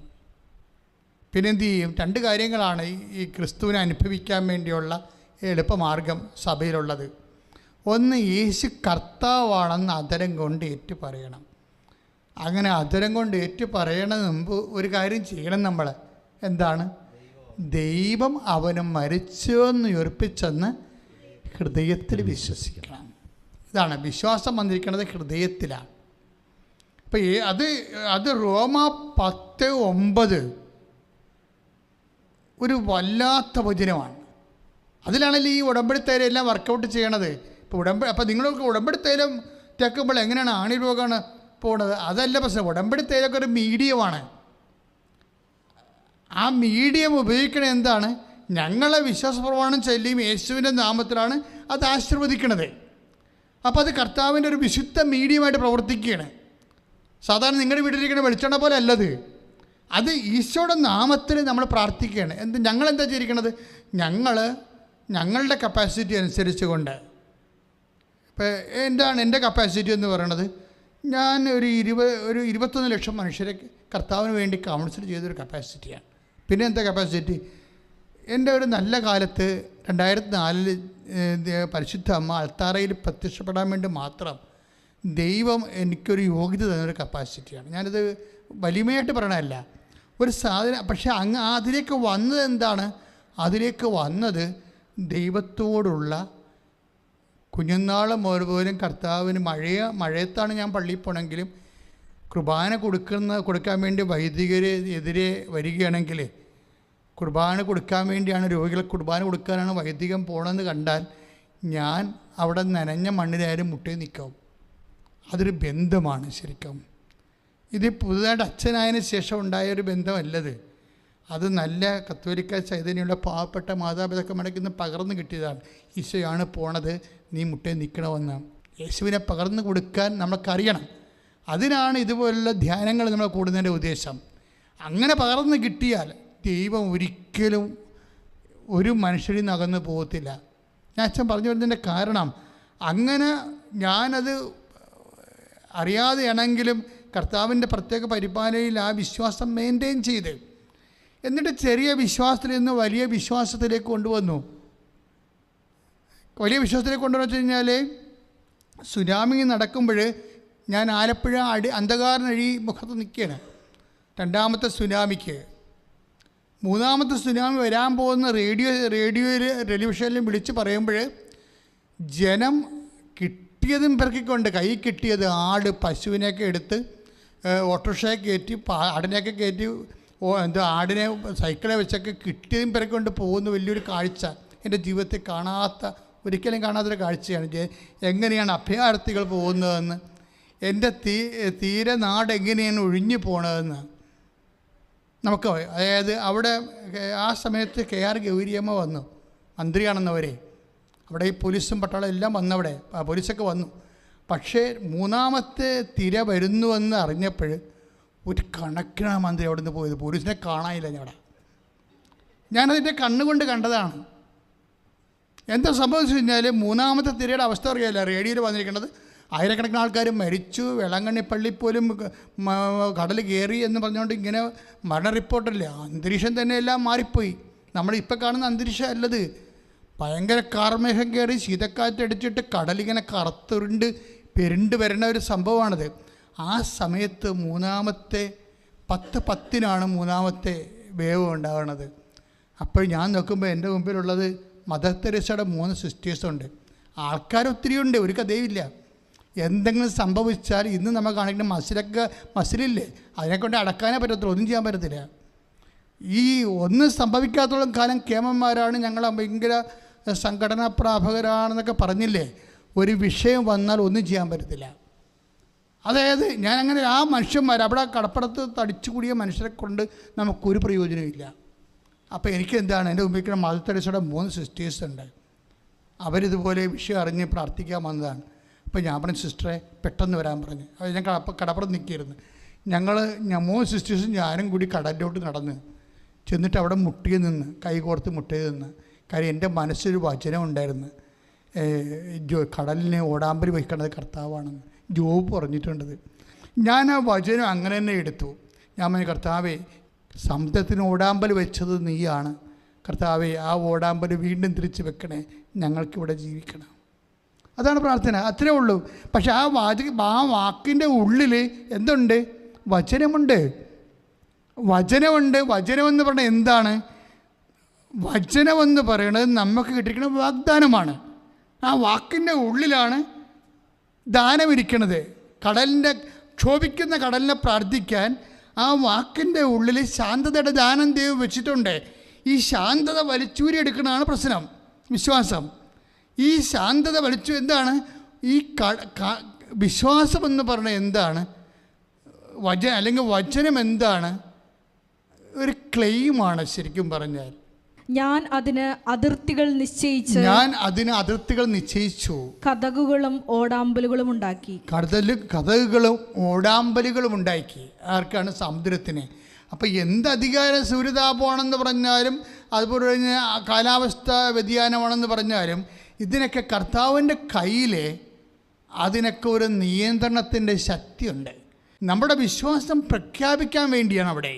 Speaker 1: പിന്നെ എന്തു ചെയ്യും? 2 കാര്യങ്ങളാണ് ഈ ക്രിസ്തുവിനെ അനുഭവിക്കാൻ വേണ്ടിയുള്ള എളുപ്പമാർഗം സഭയിലുള്ളത്. ഒന്ന്, യേശു കർത്താവാണെന്ന് അധരം കൊണ്ട് ഏറ്റു പറയണം. അങ്ങനെ അധരം കൊണ്ട് ഏറ്റു പറയണതിന് മുമ്പ് ഒരു കാര്യം ചെയ്യണം നമ്മൾ. എന്താണ്? ദൈവം അവന് മരിച്ചുവെന്ന് ഉയർപ്പിച്ചെന്ന് ഹൃദയത്തിൽ വിശ്വസിക്കണം. ഇതാണ് വിശ്വാസം വന്നിരിക്കുന്നത്, ഹൃദയത്തിലാണ്. അപ്പം അത് റോമ 10:9 ഒരു വല്ലാത്ത വചനമാണ്. അതിലാണല്ലോ ഈ ഉടമ്പടി തൈലം എല്ലാം വർക്കൗട്ട് ചെയ്യണത്. ഇപ്പോൾ അപ്പോൾ നിങ്ങൾക്ക് ഉടമ്പടി തൈലം തേക്കുമ്പോൾ എങ്ങനെയാണ് ആണി രോഗമാണ് പോണത്? അതല്ല പ്രശ്നം. ഉടമ്പടി തൈലമൊക്കെ ഒരു മീഡിയമാണ്. ആ മീഡിയം ഉപയോഗിക്കണത് എന്താണ്? ഞങ്ങളെ വിശ്വാസപ്രമാണം ചൊല്ലിയും യേശുവിൻ്റെ നാമത്തിലാണ് അത് ആശീർവദിക്കണത്. അപ്പോൾ അത് കർത്താവിൻ്റെ ഒരു വിശുദ്ധ മീഡിയമായിട്ട് പ്രവർത്തിക്കുകയാണ്. സാധാരണ നിങ്ങളുടെ വീട്ടിലിരിക്കുന്ന വെളിച്ചെണ്ണ പോലെ അല്ലത്. അത് ഈശോയുടെ നാമത്തിൽ നമ്മൾ പ്രാർത്ഥിക്കുകയാണ്. ഞങ്ങളെന്താ ചെയ്തിരിക്കണത്? ഞങ്ങളുടെ കപ്പാസിറ്റി അനുസരിച്ച് കൊണ്ട്, ഇപ്പോൾ എന്താണ് എൻ്റെ കപ്പാസിറ്റി എന്ന് പറയണത്? ഞാൻ ഒരു 21 ലക്ഷം മനുഷ്യരെ കർത്താവിന് വേണ്ടി കൗൺസിൽ ചെയ്തൊരു കപ്പാസിറ്റിയാണ്. പിന്നെ എന്താ കപ്പാസിറ്റി? എൻ്റെ ഒരു നല്ല കാലത്ത് 2004 പരിശുദ്ധ അമ്മ അൾത്താരയിൽ പ്രത്യക്ഷപ്പെടാൻ വേണ്ടി മാത്രം ദൈവം എനിക്കൊരു യോഗ്യത തന്നൊരു കപ്പാസിറ്റിയാണ്. ഞാനിത് വലിമയായിട്ട് പറയണതല്ല, ഒരു സാധനം. പക്ഷേ അതിലേക്ക് വന്നത് എന്താണ്? അതിലേക്ക് വന്നത് ദൈവത്തോടുള്ള കുഞ്ഞുനാള് പോലും കർത്താവിന് മഴയത്താണ് ഞാൻ പള്ളിയിൽ പോകണമെങ്കിലും കുർബാന കൊടുക്കാൻ വേണ്ടി വൈദികരെതിരെ വരികയാണെങ്കിൽ, കുർബാന കൊടുക്കാൻ വേണ്ടിയാണ്, രോഗികളെ കുർബാന കൊടുക്കാനാണ് വൈദികം പോകണമെന്ന് കണ്ടാൽ ഞാൻ അവിടെ നനഞ്ഞ മണ്ണിലായാലും മുട്ടയിൽ നിൽക്കും. അതൊരു ബന്ധമാണ് ശരിക്കും. ഇത് പുതുതായിട്ട് അച്ഛനായതിനു ശേഷം ഉണ്ടായൊരു ബന്ധമല്ലത്. അത് നല്ല കത്തോലിക്ക ചൈതന്യമുള്ള പാവപ്പെട്ട മാതാപിതാക്കന്മാർക്ക് ഇന്ന് പകർന്നു കിട്ടിയതാണ്. ഈശോയാണ് പോണത്, നീ മുട്ടയിൽ നിൽക്കണമെന്ന്. യേശുവിനെ പകർന്നു കൊടുക്കാൻ നമ്മൾക്കറിയണം. അതിനാണ് ഇതുപോലുള്ള ധ്യാനങ്ങൾ നമ്മൾ കൂടുന്നതിൻ്റെ ഉദ്ദേശം. അങ്ങനെ പകർന്നു കിട്ടിയാൽ ദൈവം ഒരിക്കലും ഒരു മനുഷ്യരിൽ നിന്ന് അകന്നു പോകത്തില്ല. ഞാൻ അച്ഛൻ പറഞ്ഞു വരുന്നതിൻ്റെ കാരണം, അങ്ങനെ ഞാനത് അറിയാതെയാണെങ്കിലും കർത്താവിൻ്റെ പ്രത്യേക പരിപാലനയിൽ ആ വിശ്വാസം മെയിൻറ്റെയിൻ ചെയ്ത്, എന്നിട്ട് ചെറിയ വിശ്വാസത്തിൽ നിന്ന് വലിയ വിശ്വാസത്തിലേക്ക് കൊണ്ടുവന്നു. വലിയ വിശ്വാസത്തിലേക്ക് കൊണ്ടുവന്നു വെച്ച് കഴിഞ്ഞാൽ, സുനാമി നടക്കുമ്പോൾ ഞാൻ ആലപ്പുഴ അന്ധകാരനഴി മുഖത്ത് നിൽക്കുകയാണ്. 2ാമത്തെ സുനാമിക്ക്. 3ാമത്തെ സുനാമി വരാൻ പോകുന്ന റേഡിയോയിൽ ടെലിവിഷനിലും വിളിച്ച് പറയുമ്പോൾ ജനം കിട്ടിയതും പെറുക്കിക്കൊണ്ട്, കൈ കിട്ടിയത് ആട് പശുവിനെയൊക്കെ എടുത്ത് ഓട്ടോറിക്ഷയെ കയറ്റി, ആടിനെയൊക്കെ കയറ്റി, ആടിനെ സൈക്കിളെ വെച്ചൊക്കെ കിട്ടിയതും പെറുക്കൊണ്ട് പോകുന്ന വലിയൊരു കാഴ്ച എൻ്റെ ജീവിതത്തിൽ ഒരിക്കലും കാണാത്തൊരു കാഴ്ചയാണ്. എങ്ങനെയാണ് അഭയാർത്ഥികൾ പോകുന്നതെന്ന്, എൻ്റെ തീരെ നാട് എങ്ങനെയാണ് ഒഴിഞ്ഞു പോണതെന്ന് നമുക്ക്. അതായത് അവിടെ ആ സമയത്ത് KR ഗൗരിയമ്മ വന്നു, മന്ത്രിയാണെന്നവരെ. അവിടെ ഈ പോലീസും പട്ടാളം എല്ലാം വന്നവിടെ, പോലീസൊക്കെ വന്നു. പക്ഷേ 3ാമത്തെ തിര വരുന്നുവെന്ന് അറിഞ്ഞപ്പോൾ ഒരു കണക്കിനാണ് മന്ത്രി അവിടെ നിന്ന് പോയത്. പോലീസിനെ കാണാനില്ല. ഞാനതിൻ്റെ കണ്ണുകൊണ്ട് കണ്ടതാണ്. എന്താ സംഭവിച്ചു കഴിഞ്ഞാൽ, 3ാമത്തെ തിരയുടെ അവസ്ഥ അറിയാമല്ല, റേഡിയോയിൽ വന്നിരിക്കുന്നത് ആയിരക്കണക്കിന് ആൾക്കാർ മരിച്ചു, വേളാങ്കണ്ണി പോലും കടൽ കയറി എന്ന് പറഞ്ഞുകൊണ്ട് ഇങ്ങനെ മരണ റിപ്പോർട്ടല്ലേ. അന്തരീക്ഷം തന്നെ എല്ലാം മാറിപ്പോയി. നമ്മളിപ്പോൾ കാണുന്ന അന്തരീക്ഷം അല്ലത്. ഭയങ്കര കാർമേഘം കയറി ശീതക്കാറ്റടിച്ചിട്ട് കടലിങ്ങനെ പെരുണ്ട് വരുന്ന ഒരു സംഭവമാണത്. ആ സമയത്ത് 3ാമത്തെ 10:10 3ാമത്തെ വേവ് ഉണ്ടാകുന്നത്. അപ്പോൾ ഞാൻ നോക്കുമ്പോൾ എൻ്റെ മുമ്പിലുള്ളത് മദർ തെരേസയുടെ 3 സിസ്റ്റേഴ്സുണ്ട്. ആൾക്കാരൊത്തിരിയുണ്ട്, ഒരു കഥയുമില്ല. എന്തെങ്കിലും സംഭവിച്ചാൽ ഇന്ന് നമ്മൾ കാണിക്കുന്ന മസിലില്ലേ, അതിനെക്കൊണ്ട് അടക്കാനേ പറ്റത്തില്ല, ഒന്നും ചെയ്യാൻ പറ്റത്തില്ല. ഈ ഒന്നും സംഭവിക്കാത്തോളം കാലം കേമന്മാരാണ്, ഞങ്ങൾ ഭയങ്കര സംഘടനാ പ്രാപകരാണെന്നൊക്കെ പറഞ്ഞില്ലേ. ഒരു വിഷയം വന്നാൽ ഒന്നും ചെയ്യാൻ പറ്റത്തില്ല. അതായത് ഞാനങ്ങനെ ആ മനുഷ്യന്മാർ അവിടെ കടപ്പുറത്ത് തടിച്ചു കൂടിയ മനുഷ്യരെ കൊണ്ട് നമുക്കൊരു പ്രയോജനമില്ല. അപ്പോൾ എനിക്ക് എന്താണ്, എൻ്റെ മുമ്പിൽ മദർ തെരേസയുടെ 3 സിസ്റ്റേഴ്സ് ഉണ്ട്. അവരിതുപോലെ വിഷയം അറിഞ്ഞ് പ്രാർത്ഥിക്കാൻ വന്നതാണ്. അപ്പോൾ ഞാൻ പറഞ്ഞു, സിസ്റ്ററെ പെട്ടെന്ന് വരാൻ പറഞ്ഞു. അത് ഞാൻ കടപ്പുറത്ത് നിൽക്കിയിരുന്നു. ഞങ്ങൾ 3 സിസ്റ്റേഴ്സും ഞാനും കൂടി കടലിലോട്ട് നടന്ന് ചെന്നിട്ട് അവിടെ മുട്ടിയിൽ നിന്ന്, കൈ കോർത്ത് മുട്ടിയിൽ നിന്ന്. കാര്യം എൻ്റെ മനസ്സിലൊരു വചനം ഉണ്ടായിരുന്നു, കടലിനെ ഓടാമ്പൽ വഹിക്കേണ്ടത് കർത്താവാണെന്ന് ജോബ് പറഞ്ഞിട്ടുണ്ടത്. ഞാൻ ആ വചനം അങ്ങനെ തന്നെ എടുത്തു. ഞാൻ പറഞ്ഞു, കർത്താവേ, സമുദ്രത്തിന് ഓടാമ്പൽ വെച്ചത് നീയാണ്. കർത്താവേ, ആ ഓടാമ്പൽ വീണ്ടും തിരിച്ച് വെക്കണേ, ഞങ്ങൾക്കിവിടെ ജീവിക്കണം. അതാണ് പ്രാർത്ഥന, അത്രേ ഉള്ളൂ. പക്ഷെ ആ വാക്കിൻ്റെ ഉള്ളിൽ എന്തുണ്ട്? വചനമുണ്ട്. വചനമെന്ന് പറഞ്ഞാൽ എന്താണ്? വചനമെന്ന് പറയുന്നത് നമുക്ക് കിട്ടിയിരിക്കുന്ന വാഗ്ദാനമാണ്. ആ വാക്കിൻ്റെ ഉള്ളിലാണ് ദാനമിരിക്കുന്നത്. ക്ഷോഭിക്കുന്ന കടലിനെ പ്രാർത്ഥിക്കാൻ ആ വാക്കിൻ്റെ ഉള്ളിൽ ശാന്തതയുടെ ദാനം ദൈവം വെച്ചിട്ടുണ്ട്. ഈ ശാന്തത വലിച്ചൂരിയെടുക്കുന്നതാണ് പ്രശ്നം. വിശ്വാസം ഈ ശാന്തത വലിച്ചു എന്താണ് ഈ വിശ്വാസം എന്ന് പറഞ്ഞാൽ എന്താണ്? അല്ലെങ്കിൽ വചനം എന്താണ്? ഒരു ക്ലെയിമാണ് ശരിക്കും പറഞ്ഞാൽ.
Speaker 2: ഞാൻ അതിന് അതിർത്തികൾ നിശ്ചയിച്ചു കതകുകളും ഓടാമ്പലുകളും ഉണ്ടാക്കി.
Speaker 1: കതകുകളും ഓടാമ്പലുകളും ഉണ്ടാക്കി. ആർക്കാണ്? സമുദ്രത്തിന്. അപ്പം എന്ത് അധികാര സൂര്യതാപമാണെന്ന് പറഞ്ഞാലും അതുപോലെ തന്നെ കാലാവസ്ഥ വ്യതിയാനമാണെന്ന് പറഞ്ഞാലും ഇതിനൊക്കെ കർത്താവിൻ്റെ കയ്യിൽ അതിനൊക്കെ ഒരു നിയന്ത്രണത്തിൻ്റെ ശക്തിയുണ്ട്. നമ്മുടെ വിശ്വാസം പ്രഖ്യാപിക്കാൻ വേണ്ടിയാണ് അവിടെ.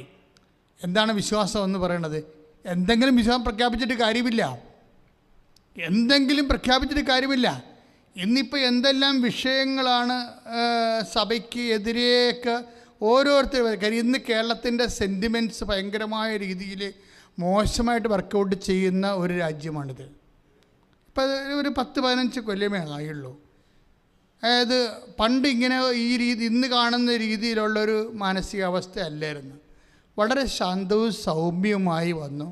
Speaker 1: എന്താണ് വിശ്വാസം എന്ന് പറയുന്നത്? എന്തെങ്കിലും വിശ്വാസം പ്രഖ്യാപിച്ചിട്ട് കാര്യമില്ല. ഇന്നിപ്പോൾ എന്തെല്ലാം വിഷയങ്ങളാണ് സഭയ്ക്ക് എതിരെയൊക്കെ ഓരോരുത്തർ. കാര്യം ഇന്ന് കേരളത്തിൻ്റെ സെൻറ്റിമെൻറ്റ്സ് ഭയങ്കരമായ രീതിയിൽ മോശമായിട്ട് വർക്കൗട്ട് ചെയ്യുന്ന ഒരു രാജ്യമാണിത്. ഇപ്പം ഒരു 10-15 കൊല്ലമേ ആയുള്ളൂ. അതായത് പണ്ട് ഇങ്ങനെ ഇന്ന് കാണുന്ന രീതിയിലുള്ളൊരു മാനസികാവസ്ഥ അല്ലായിരുന്നു. വളരെ ശാന്തവും സൗമ്യവുമായി വന്നു.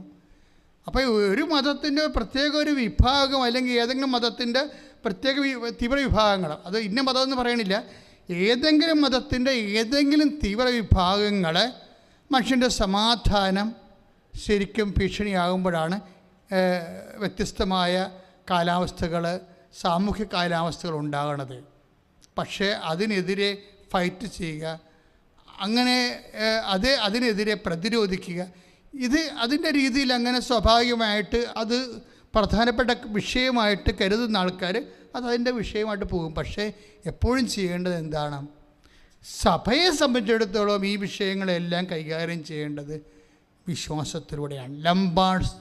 Speaker 1: അപ്പോൾ ഒരു മതത്തിൻ്റെ പ്രത്യേക ഒരു വിഭാഗം അല്ലെങ്കിൽ ഏതെങ്കിലും മതത്തിൻ്റെ പ്രത്യേക തീവ്ര വിഭാഗങ്ങൾ, അത് ഇന്ന മതമെന്ന് പറയണില്ല, ഏതെങ്കിലും മതത്തിൻ്റെ ഏതെങ്കിലും തീവ്ര വിഭാഗങ്ങൾ മനുഷ്യൻ്റെ സമാധാനം ശരിക്കും ഭീഷണിയാകുമ്പോഴാണ് വ്യത്യസ്തമായ കാലാവസ്ഥകൾ, സാമൂഹ്യ കാലാവസ്ഥകൾ ഉണ്ടാകുന്നത്. പക്ഷേ അതിനെതിരെ ഫൈറ്റ് ചെയ്യുക, അങ്ങനെ അതിനെതിരെ പ്രതിരോധിക്കുക, അതിൻ്റെ രീതിയിൽ അങ്ങനെ സ്വാഭാവികമായിട്ട് അത് പ്രധാനപ്പെട്ട വിഷയമായിട്ട് കരുതുന്ന ആൾക്കാർ അതിൻ്റെ വിഷയമായിട്ട് പോകും. പക്ഷേ എപ്പോഴും ചെയ്യേണ്ടത് എന്താണ്? സഭയെ സംബന്ധിച്ചിടത്തോളം ഈ വിഷയങ്ങളെല്ലാം കൈകാര്യം ചെയ്യേണ്ടത് വിശ്വാസത്തിലൂടെയാണ്. ലംബാർഡ്സ്,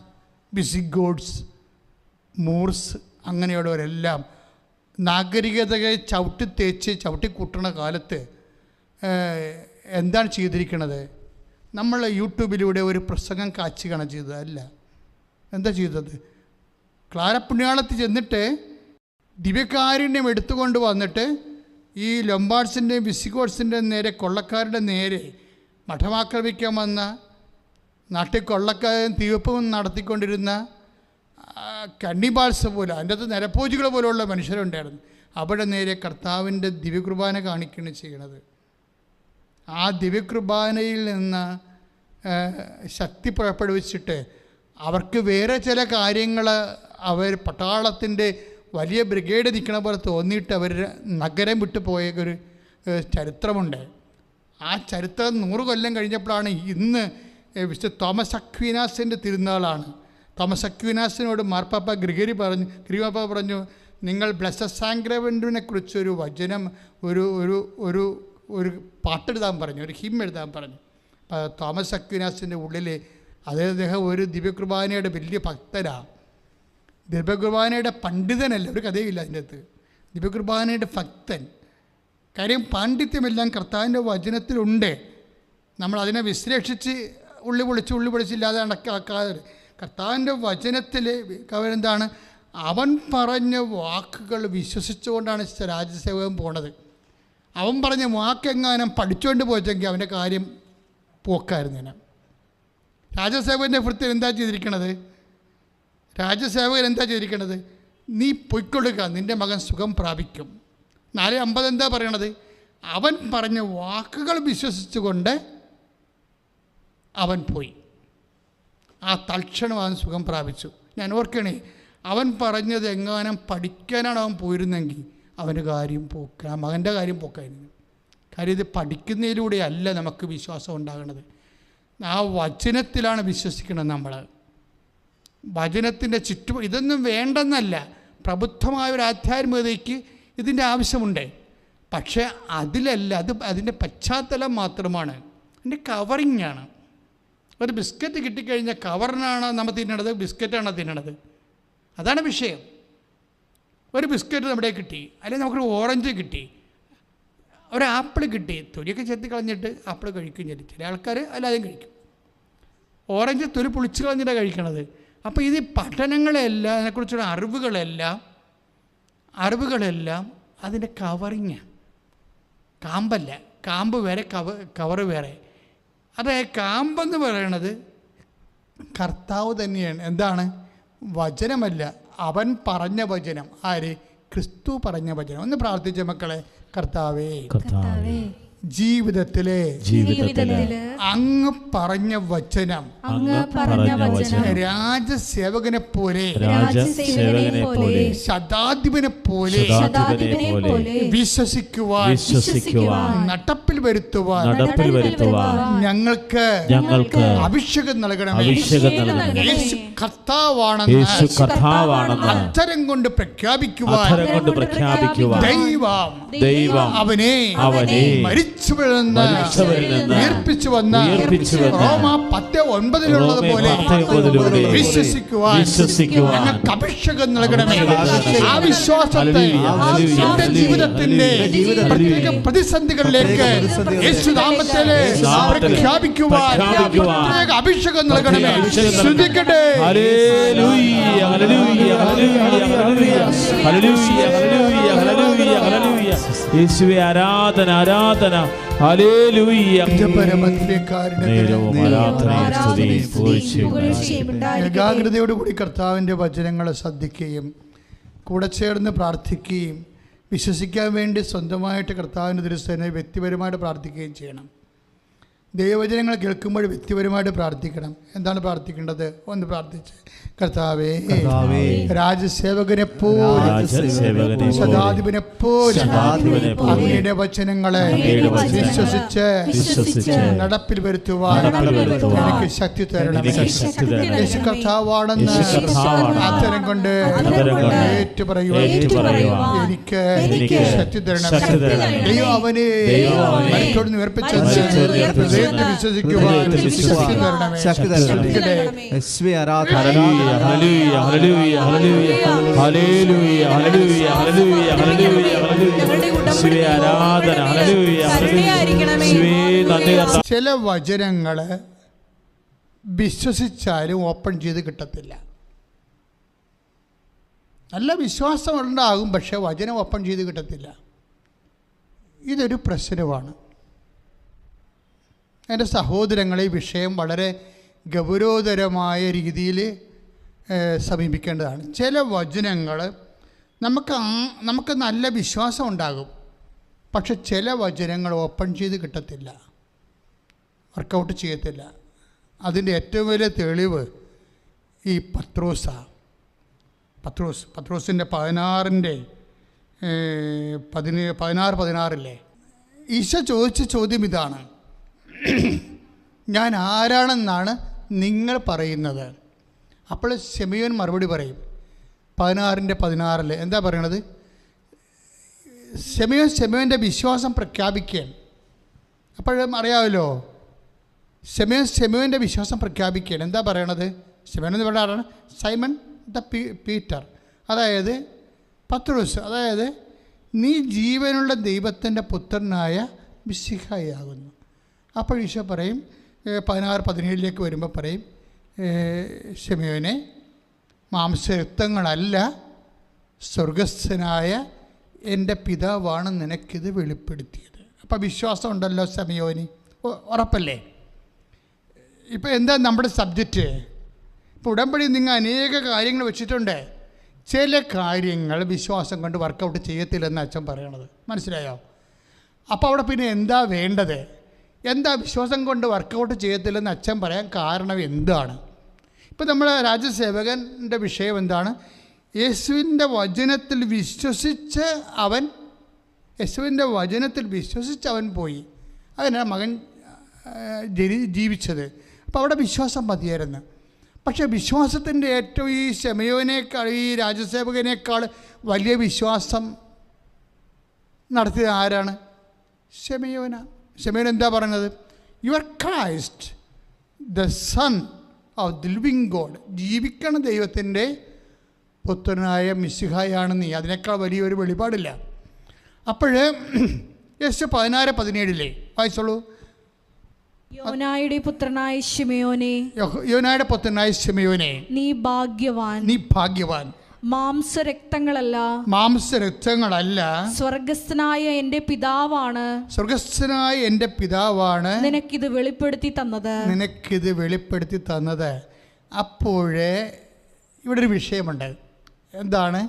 Speaker 1: വിസിഗോഡ്സ്, മൂർസ് അങ്ങനെയുള്ളവരെല്ലാം നാഗരികതയെ ചവിട്ടിക്കൂട്ടുന്ന കാലത്ത് എന്താണ് ചെയ്തിരിക്കുന്നത്? നമ്മൾ യൂട്യൂബിലൂടെ ഒരു പ്രസംഗം കാച്ചുകയാണ് ചെയ്തത്. അല്ല, എന്താ ചെയ്തത്? ക്ലാരപ്പുണ്യാളത്തിൽ ചെന്നിട്ട് ദിവ്യകാരുണ്യം എടുത്തുകൊണ്ട് വന്നിട്ട് ഈ ലംബാർഡ്സിൻ്റെയും വിസിഗോഡ്സിൻ്റെയും നേരെ, കൊള്ളക്കാരുടെ നേരെ മഠമാക്രമിക്കാൻ വന്ന, നാട്ടിൽ കൊള്ളക്കാരും തീവപ്പും നടത്തിക്കൊണ്ടിരുന്ന കന്നിബാൾസ് പോലെ, അതിൻ്റെ അകത്ത് നരഭോജികൾ പോലെയുള്ള മനുഷ്യരുണ്ടായിരുന്നു. അവിടെ നേരെ കർത്താവിൻ്റെ ദിവ്യകുർബാന കാണിക്കുകയാണ് ചെയ്യണത്. ആ ദിവ്യകുർബാനയിൽ നിന്ന് ശക്തി പുറപ്പെടുവിച്ചിട്ട് അവർക്ക് വേറെ ചില കാര്യങ്ങൾ, അവർ പട്ടാളത്തിൻ്റെ വലിയ ബ്രിഗേഡ് നിൽക്കണ പോലെ തോന്നിയിട്ട് അവർ നഗരം വിട്ടു പോയ ഒരു ചരിത്രമുണ്ട്. ആ ചരിത്രം 100 കൊല്ലം കഴിഞ്ഞപ്പോഴാണ് ഇന്ന് വിശുദ്ധ തോമസ് അക്വീനാസിൻ്റെ തിരുനാളാണ്. തോമസ് അക്വീനാസിനോട് മാർപ്പാപ്പ ഗ്രിഗറി പറഞ്ഞു, നിങ്ങൾ ബ്ലെസ്സഡ് സാക്രമെന്റിനെ കുറിച്ചൊരു വചനം, ഒരു പാട്ടെഴുതാൻ പറഞ്ഞു, ഒരു ഹിം എഴുതാൻ പറഞ്ഞു. തോമസ് അക്വീനാസിൻ്റെ ഉള്ളിൽ അദ്ദേഹം ഒരു ദിവ്യകുർബാനയുടെ വലിയ ഭക്തനാണ്. ദിവ്യകുർബാനയുടെ പണ്ഡിതനല്ല, ഒരു കഥയില്ല അതിൻ്റെ അകത്ത്. ദിവ്യകുർബാനയുടെ ഭക്തൻ. കാര്യം പാണ്ഡിത്യമെല്ലാം കർത്താവിൻ്റെ വചനത്തിലുണ്ട്. നമ്മളതിനെ വിശ്ലേഷിച്ച് ഉള്ളി പൊളിച്ചില്ലാതെ അടക്കാതെ കർത്താവിൻ്റെ വചനത്തിൽ എന്താണ്? അവൻ പറഞ്ഞ വാക്കുകൾ വിശ്വസിച്ചുകൊണ്ടാണ് രാജസേവകൻ പോണത്. അവൻ പറഞ്ഞ വാക്കെങ്ങാനും പഠിച്ചുകൊണ്ട് പോയെങ്കിൽ അവൻ്റെ കാര്യം പോക്കായിരുന്നു. രാജസേവകൻ്റെ വൃത്തിയിൽ എന്താ ചെയ്തിരിക്കണത്? രാജസേവകൻ എന്താ ചെയ്തിരിക്കണത്? നീ പൊയ്ക്കൊള്ളുക, നിൻ്റെ മകൻ സുഖം പ്രാപിക്കും. 4:50 എന്താ പറയണത്? അവൻ പറഞ്ഞ വാക്കുകൾ വിശ്വസിച്ചുകൊണ്ട് അവൻ പോയി. ആ തൽക്ഷണം അവൻ സുഖം പ്രാപിച്ചു. ഞാൻ ഓർക്കണേ, അവൻ പറഞ്ഞത് എങ്ങാനും പഠിക്കാനാണ് അവൻ പോയിരുന്നെങ്കിൽ അവൻ്റെ കാര്യം മകൻ്റെ കാര്യം പോക്കായിരുന്നു. കാര്യം ഇത് പഠിക്കുന്നതിലൂടെ അല്ല നമുക്ക് വിശ്വാസം ഉണ്ടാകുന്നത്. ആ വചനത്തിലാണ് വിശ്വസിക്കണം നമ്മൾ. വചനത്തിൻ്റെ ഇതൊന്നും വേണ്ടെന്നല്ല, പ്രബുദ്ധമായ ഒരു ആധ്യാത്മികതയ്ക്ക് ഇതിൻ്റെ ആവശ്യമുണ്ട്. പക്ഷേ അതിലല്ല, അതിൻ്റെ പശ്ചാത്തലം മാത്രമാണ്, അതിൻ്റെ കവറിങ്ങാണ്. ഒരു ബിസ്ക്കറ്റ് കിട്ടിക്കഴിഞ്ഞാൽ കവറിനാണ് നമ്മൾ തിന്നണത്, ബിസ്ക്കറ്റാണോ തിന്നണത്? അതാണ് വിഷയം. ഒരു ബിസ്ക്കറ്റ് നമ്മുടെ കിട്ടി, അല്ലെങ്കിൽ നമുക്കൊരു ഓറഞ്ച് കിട്ടി, ഒരു ആപ്പിൾ കിട്ടി, തൊലിയൊക്കെ ചെത്തി കളഞ്ഞിട്ട് ആപ്പിൾ കഴിക്കും. ചില ആൾക്കാർ അല്ലാതെയും കഴിക്കും. ഓറഞ്ച് തൊലി പൊളിച്ച് കളഞ്ഞിട്ടാണ് കഴിക്കണത്. അപ്പോൾ ഇത് പഠനങ്ങളെല്ലാം, അതിനെക്കുറിച്ചുള്ള അറിവുകളെല്ലാം അതിൻ്റെ കവറിങ്ങാണ്. കാമ്പല്ല, കാമ്പ് വേറെ, കവറ് വേറെ. അതായത് കാമ്പെന്ന് പറയണത് കർത്താവ് തന്നെയാണ്. എന്താണ്? വചനമല്ല, അവൻ പറഞ്ഞ വചനം. ആര്? ക്രിസ്തു പറഞ്ഞ വചനം. ഒന്ന് പ്രാർത്ഥിച്ച മക്കളെ. കർത്താവേ,
Speaker 3: കർത്താവേ,
Speaker 1: ജീവിതത്തിലെ അങ്ങ് പറഞ്ഞ വചനം
Speaker 2: അങ്ങ് പറഞ്ഞ വചനം
Speaker 1: രാജസേവകനെ പോലെ
Speaker 3: ശതാധിപനെ
Speaker 1: പോലെ വിശ്വസിക്കുവാൻ നടപ്പിൽ വരുത്തുവാൻ ഞങ്ങൾക്ക് അഭിഷേകം നൽകണമേ. യേശു കർത്താവാണെന്ന് അക്ഷരം കൊണ്ട് പ്രഖ്യാപിക്കുവാൻ ദൈവം അവനെ മരിച്ചവരിൽ നിന്ന് ഉയർപ്പിച്ചു വന്ന റോമ 10:9 വിശ്വസിക്കുവാൻ ഞങ്ങൾക്ക് അഭിഷേകം നൽകണമേ. ആ വിശ്വാസത്തെ എന്റെ ജീവിതത്തിന്റെ പ്രത്യേക പ്രതിസന്ധികളിലേക്ക് യേശുനാമത്തിലെ പ്രഖ്യാപിക്കുവാൻ പ്രത്യേക അഭിഷേകം നൽകണമേ. ശ്രദ്ധിക്കട്ടെ.
Speaker 3: യേശുവേ, ആരാധന, ആരാധന.
Speaker 1: ഏകാഗ്രതയോടുകൂടി കർത്താവിൻ്റെ വചനങ്ങളെ ശ്രദ്ധിക്കുകയും കൂടെ ചേർന്ന് പ്രാർത്ഥിക്കുകയും വിശ്വസിക്കാൻ വേണ്ടി സ്വന്തമായിട്ട് കർത്താവിൻ്റെ ദൃശ്യനെ വ്യക്തിപരമായിട്ട് പ്രാർത്ഥിക്കുകയും ചെയ്യണം. ദൈവവചനങ്ങൾ കേൾക്കുമ്പോൾ വ്യക്തിപരമായിട്ട് പ്രാർത്ഥിക്കണം. എന്താണ് പ്രാർത്ഥിക്കേണ്ടത്? ഒന്ന് പ്രാർത്ഥിച്ച്, കർത്താവേ, രാജസേവകനെ പോലെ ശതാധിപനെ പോലെ അങ്ങയുടെ വചനങ്ങളെ വിശ്വസിച്ച് നടപ്പിൽ വരുത്തുവാൻ എനിക്ക് ശക്തി തരണം. യേശു കർത്താവാണെന്ന് അത്തരം കൊണ്ട് ഏറ്റുപറയുവാൻ എനിക്ക് ശക്തി തരണം. ദൈവം അവനെ മരിച്ചോട് ഉയർപ്പിച്ചത് വിശ്വസിക്കുവാൻ ശക്തി തരണമേ. ചില വചനങ്ങള് വിശ്വസിച്ചാലും ഓപ്പൺ ചെയ്ത് കിട്ടത്തില്ല. നല്ല വിശ്വാസം ഉണ്ടാകും, പക്ഷെ വചനം ഓപ്പൺ ചെയ്ത് കിട്ടത്തില്ല. ഇതൊരു പ്രശ്നമാണ്. എൻ്റെ സഹോദരങ്ങളെ, ഈ വിഷയം വളരെ ഗൗരവതരമായ രീതിയിൽ സമീപിക്കേണ്ടതാണ്. ചില വചനങ്ങൾ നമുക്ക് നല്ല വിശ്വാസം ഉണ്ടാകും, പക്ഷെ ചില വചനങ്ങൾ ഓപ്പൺ ചെയ്ത് കിട്ടത്തില്ല, വർക്കൗട്ട് ചെയ്യത്തില്ല. അതിൻ്റെ ഏറ്റവും വലിയ തെളിവ് ഈ പത്രോസിൻ്റെ 16:16 ഈശോ ചോദിച്ച ചോദ്യം ഇതാണ്: ഞാൻ ആരാണെന്നാണ് നിങ്ങൾ പറയുന്നത്? അപ്പോൾ ശിമയോൻ മറുപടി പറയും. 16:16 എന്താ പറയണത്? ശിമയോൻ്റെ വിശ്വാസം പ്രഖ്യാപിക്കാൻ. അപ്പോഴും അറിയാമല്ലോ, ശിമയോൻ്റെ വിശ്വാസം പ്രഖ്യാപിക്കാൻ എന്താ പറയണത്? ശിമയോൻ എന്ന് പറഞ്ഞ ആരാണ്? സൈമൺ ദ പീറ്റർ, അതായത് പത്രോസ്, അതായത് നീ ജീവനുള്ള ദൈവത്തിൻ്റെ പുത്രനായ മിശിഹായാകുന്നു. അപ്പോൾ ഈശോ പറയും, 16:17 വരുമ്പോൾ പറയും, ശിമയോനെ, മാംസരക്തങ്ങളല്ല, സ്വർഗസ്ഥനായ എൻ്റെ പിതാവാണ് നിനക്കിത് വെളിപ്പെടുത്തിയത്. അപ്പോൾ വിശ്വാസം ഉണ്ടല്ലോ ശിമയോന്, ഉറപ്പല്ലേ? ഇപ്പോൾ എന്താ നമ്മുടെ സബ്ജക്റ്റ്? ഇപ്പോൾ ഉടമ്പടി നിങ്ങൾ അനേക കാര്യങ്ങൾ വെച്ചിട്ടുണ്ട്. ചില കാര്യങ്ങൾ വിശ്വാസം കൊണ്ട് വർക്കൗട്ട് ചെയ്യത്തില്ലെന്ന് അച്ഛൻ പറയണത് മനസ്സിലായോ? അപ്പോൾ അവിടെ പിന്നെ എന്താ വേണ്ടത്? എന്താ വിശ്വാസം കൊണ്ട് വർക്കൗട്ട് ചെയ്യത്തില്ലെന്ന് അച്ഛൻ പറയാൻ കാരണം എന്താണ്? ഇപ്പോൾ നമ്മുടെ രാജസേവകൻ്റെ വിഷയം എന്താണ്? യേശുവിൻ്റെ വചനത്തിൽ വിശ്വസിച്ച് അവൻ പോയി. അതിനാണ് മകൻ ജീവിച്ചത്. അപ്പോൾ അവിടെ വിശ്വാസം മതിയായിരുന്നു. പക്ഷേ വിശ്വാസത്തിൻ്റെ ഏറ്റവും ഈ ശിമയോനേക്കാൾ, ഈ രാജസേവകനേക്കാൾ വലിയ വിശ്വാസം നടത്തിയത് ആരാണ്? ശിമയോനാണ്. ശിമയോൻ എന്താ പറയുന്നത്? You are Christ the son of the living God. ജീവിക്കണ ദൈവത്തിൻ്റെ പുത്രനായ മിശിഹായാണ് നീ. അതിനേക്കാൾ വലിയൊരു വെളിപാടില്ല. അപ്പോൾ യേശു 16:17 വായിച്ചോളൂ.
Speaker 2: യോനായുടെ പുത്രനായ ശിമയോനെ, നീ ഭാഗ്യവാൻ. മാംസരക്തങ്ങളല്ല സ്വർഗസ്ഥനായ എൻ്റെ പിതാവാണ് നിനക്കിത് വെളിപ്പെടുത്തി തന്നത്.
Speaker 1: അപ്പോഴേ ഇവിടെ ഒരു വിഷയമുണ്ട്. എന്താണ്?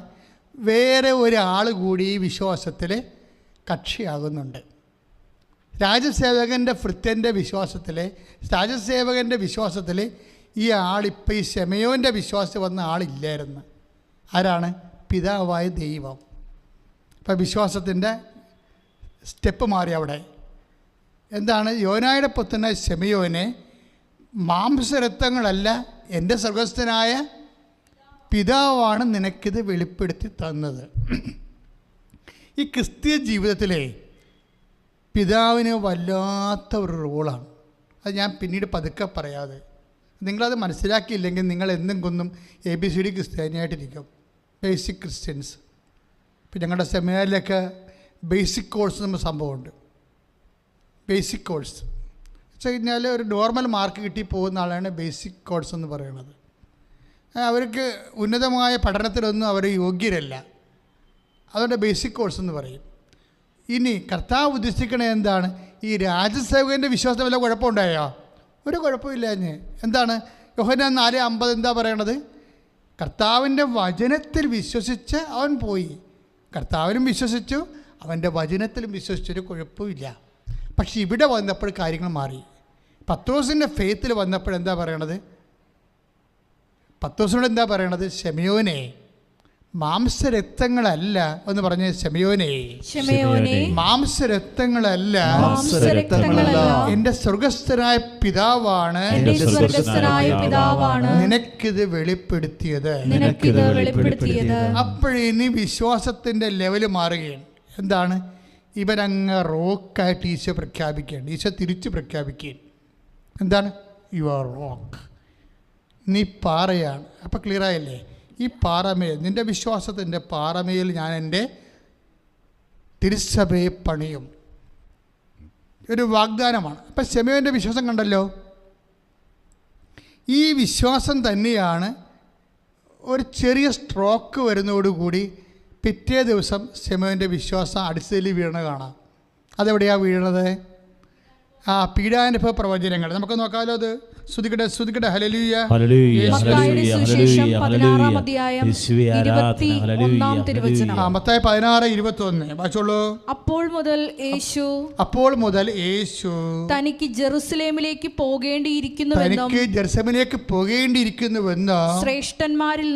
Speaker 1: വേറെ ഒരാൾ കൂടി ഈ വിശ്വാസത്തിൽ കക്ഷിയാകുന്നുണ്ട്. രാജസേവകൻ്റെ ഭൃത്യൻ്റെ വിശ്വാസത്തിൽ, രാജസേവകൻ്റെ വിശ്വാസത്തിൽ ഈ ആളിപ്പോൾ ഈ ശെമയോൻ്റെ വിശ്വാസത്തിൽ വന്ന ആളില്ലായിരുന്നു. ആരാണ്? പിതാവായ ദൈവം. ഇപ്പം വിശ്വാസത്തിൻ്റെ സ്റ്റെപ്പ് മാറി അവിടെ. എന്താണ്? യോനായുടെ പുത്രനായ ശെമയോനെ മാംസരക്തങ്ങളല്ല, എൻ്റെ സ്വർഗസ്ഥനായ പിതാവാണ് നിനക്കിത് വെളിപ്പെടുത്തി തന്നത്. ഈ ക്രിസ്തീയ ജീവിതത്തിലെ പിതാവിന് വല്ലാത്ത ഒരു റോളാണ്. അത് ഞാൻ പിന്നീട് പതുക്കെ പറയാതെ, നിങ്ങളത് മനസ്സിലാക്കിയില്ലെങ്കിൽ നിങ്ങൾ എന്നും കൊന്നും ABCD ക്രിസ്ത്യാനിയായിട്ടിരിക്കും. Basic Christians. ഇപ്പം ഞങ്ങളുടെ സെമിനാറിലൊക്കെ ബേസിക് കോഴ്സ് എന്ന സംഭവമുണ്ട്. ബേസിക് കോഴ്സ് വെച്ച് കഴിഞ്ഞാൽ ഒരു നോർമൽ മാർക്ക് കിട്ടി പോകുന്ന ആളാണ് ബേസിക് കോഴ്സ് എന്ന് പറയുന്നത്. അവർക്ക് ഉന്നതമായ പഠനത്തിലൊന്നും അവർ യോഗ്യരല്ല. അതുകൊണ്ട് ബേസിക് കോഴ്സ് എന്ന് പറയും. ഇനി കർത്താവ് ഉദ്ദേശിക്കണത് എന്താണ്? ഈ രാജസേവകൻ്റെ വിശ്വാസം വല്ല കുഴപ്പമുണ്ടായോ? ഒരു കുഴപ്പമില്ല. എന്താണ്? യോഹന്നാൻ 4:50 എന്താ പറയണത്? കർത്താവിൻ്റെ വചനത്തിൽ വിശ്വസിച്ച് അവൻ പോയി. കർത്താവിനും വിശ്വസിച്ചു, അവൻ്റെ വചനത്തിലും വിശ്വസിച്ചൊരു കുഴപ്പമില്ല. പക്ഷെ ഇവിടെ വന്നപ്പോൾ കാര്യങ്ങൾ മാറി. പത്രോസിൻ്റെ ഫെയ്ത്തിൽ വന്നപ്പോൾ എന്താ പറയണത്? പത്രോസിനോട് എന്താ പറയണത്? ശെമയോനെ, മാംസരക്തങ്ങളല്ല എന്ന് പറഞ്ഞ ശെമയോനെ, മാംസരക്തങ്ങളല്ല, എൻ്റെ സ്വർഗസ്ഥനായ പിതാവാണ് നിനക്കിത് വെളിപ്പെടുത്തിയത്. അപ്പോഴിനി വിശ്വാസത്തിൻ്റെ ലെവല് മാറുകയാണ്. എന്താണ്? ഇവരങ്ങ് റോക്കായിട്ട് ഈശോ പ്രഖ്യാപിക്കുകയാണ്. ഈശോ തിരിച്ച് പ്രഖ്യാപിക്കുകയാണ്. എന്താണ്? യു ആർ റോക്ക്, നീ പാറയാണ്. അപ്പം ക്ലിയറായല്ലേ? ഈ പാറമേൽ, നിൻ്റെ വിശ്വാസത്തിൻ്റെ പാറമേൽ ഞാൻ എൻ്റെ തിരുസഭയെ പണിയും. ഒരു വാഗ്ദാനമാണ്. അപ്പം ശെമയോൻ്റെ വിശ്വാസം കണ്ടല്ലോ. ഈ വിശ്വാസം തന്നെയാണ് ഒരു ചെറിയ സ്ട്രോക്ക് വരുന്നതോടുകൂടി പിറ്റേ ദിവസം ശെമയോൻ്റെ വിശ്വാസം അടിസ്ഥിതിൽ വീണ കാണാം. അതെവിടെയാണ് വീണത്? പീഡാനുഭവ പ്രവചനങ്ങൾ നമുക്ക് നോക്കാമല്ലോ. അത് സ്തുതിക്കട്ടെ, സ്തുതിക്കട്ടെ. ഹല്ലേലൂയ,
Speaker 3: ഹല്ലേലൂയ,
Speaker 2: മത്തായിയുടെ സുവിശേഷം 16-ാം അധ്യായം 21-ാം തിരുവചനം.
Speaker 1: മത്തായി 16:21 വായിച്ചോളൂ.
Speaker 2: അപ്പോൾ മുതൽ യേശു തനിക്ക് ജെറുസലേമിലേക്ക് പോകേണ്ടിയിരിക്കുന്നുവെന്നും ശ്രേഷ്ഠന്മാരിൽ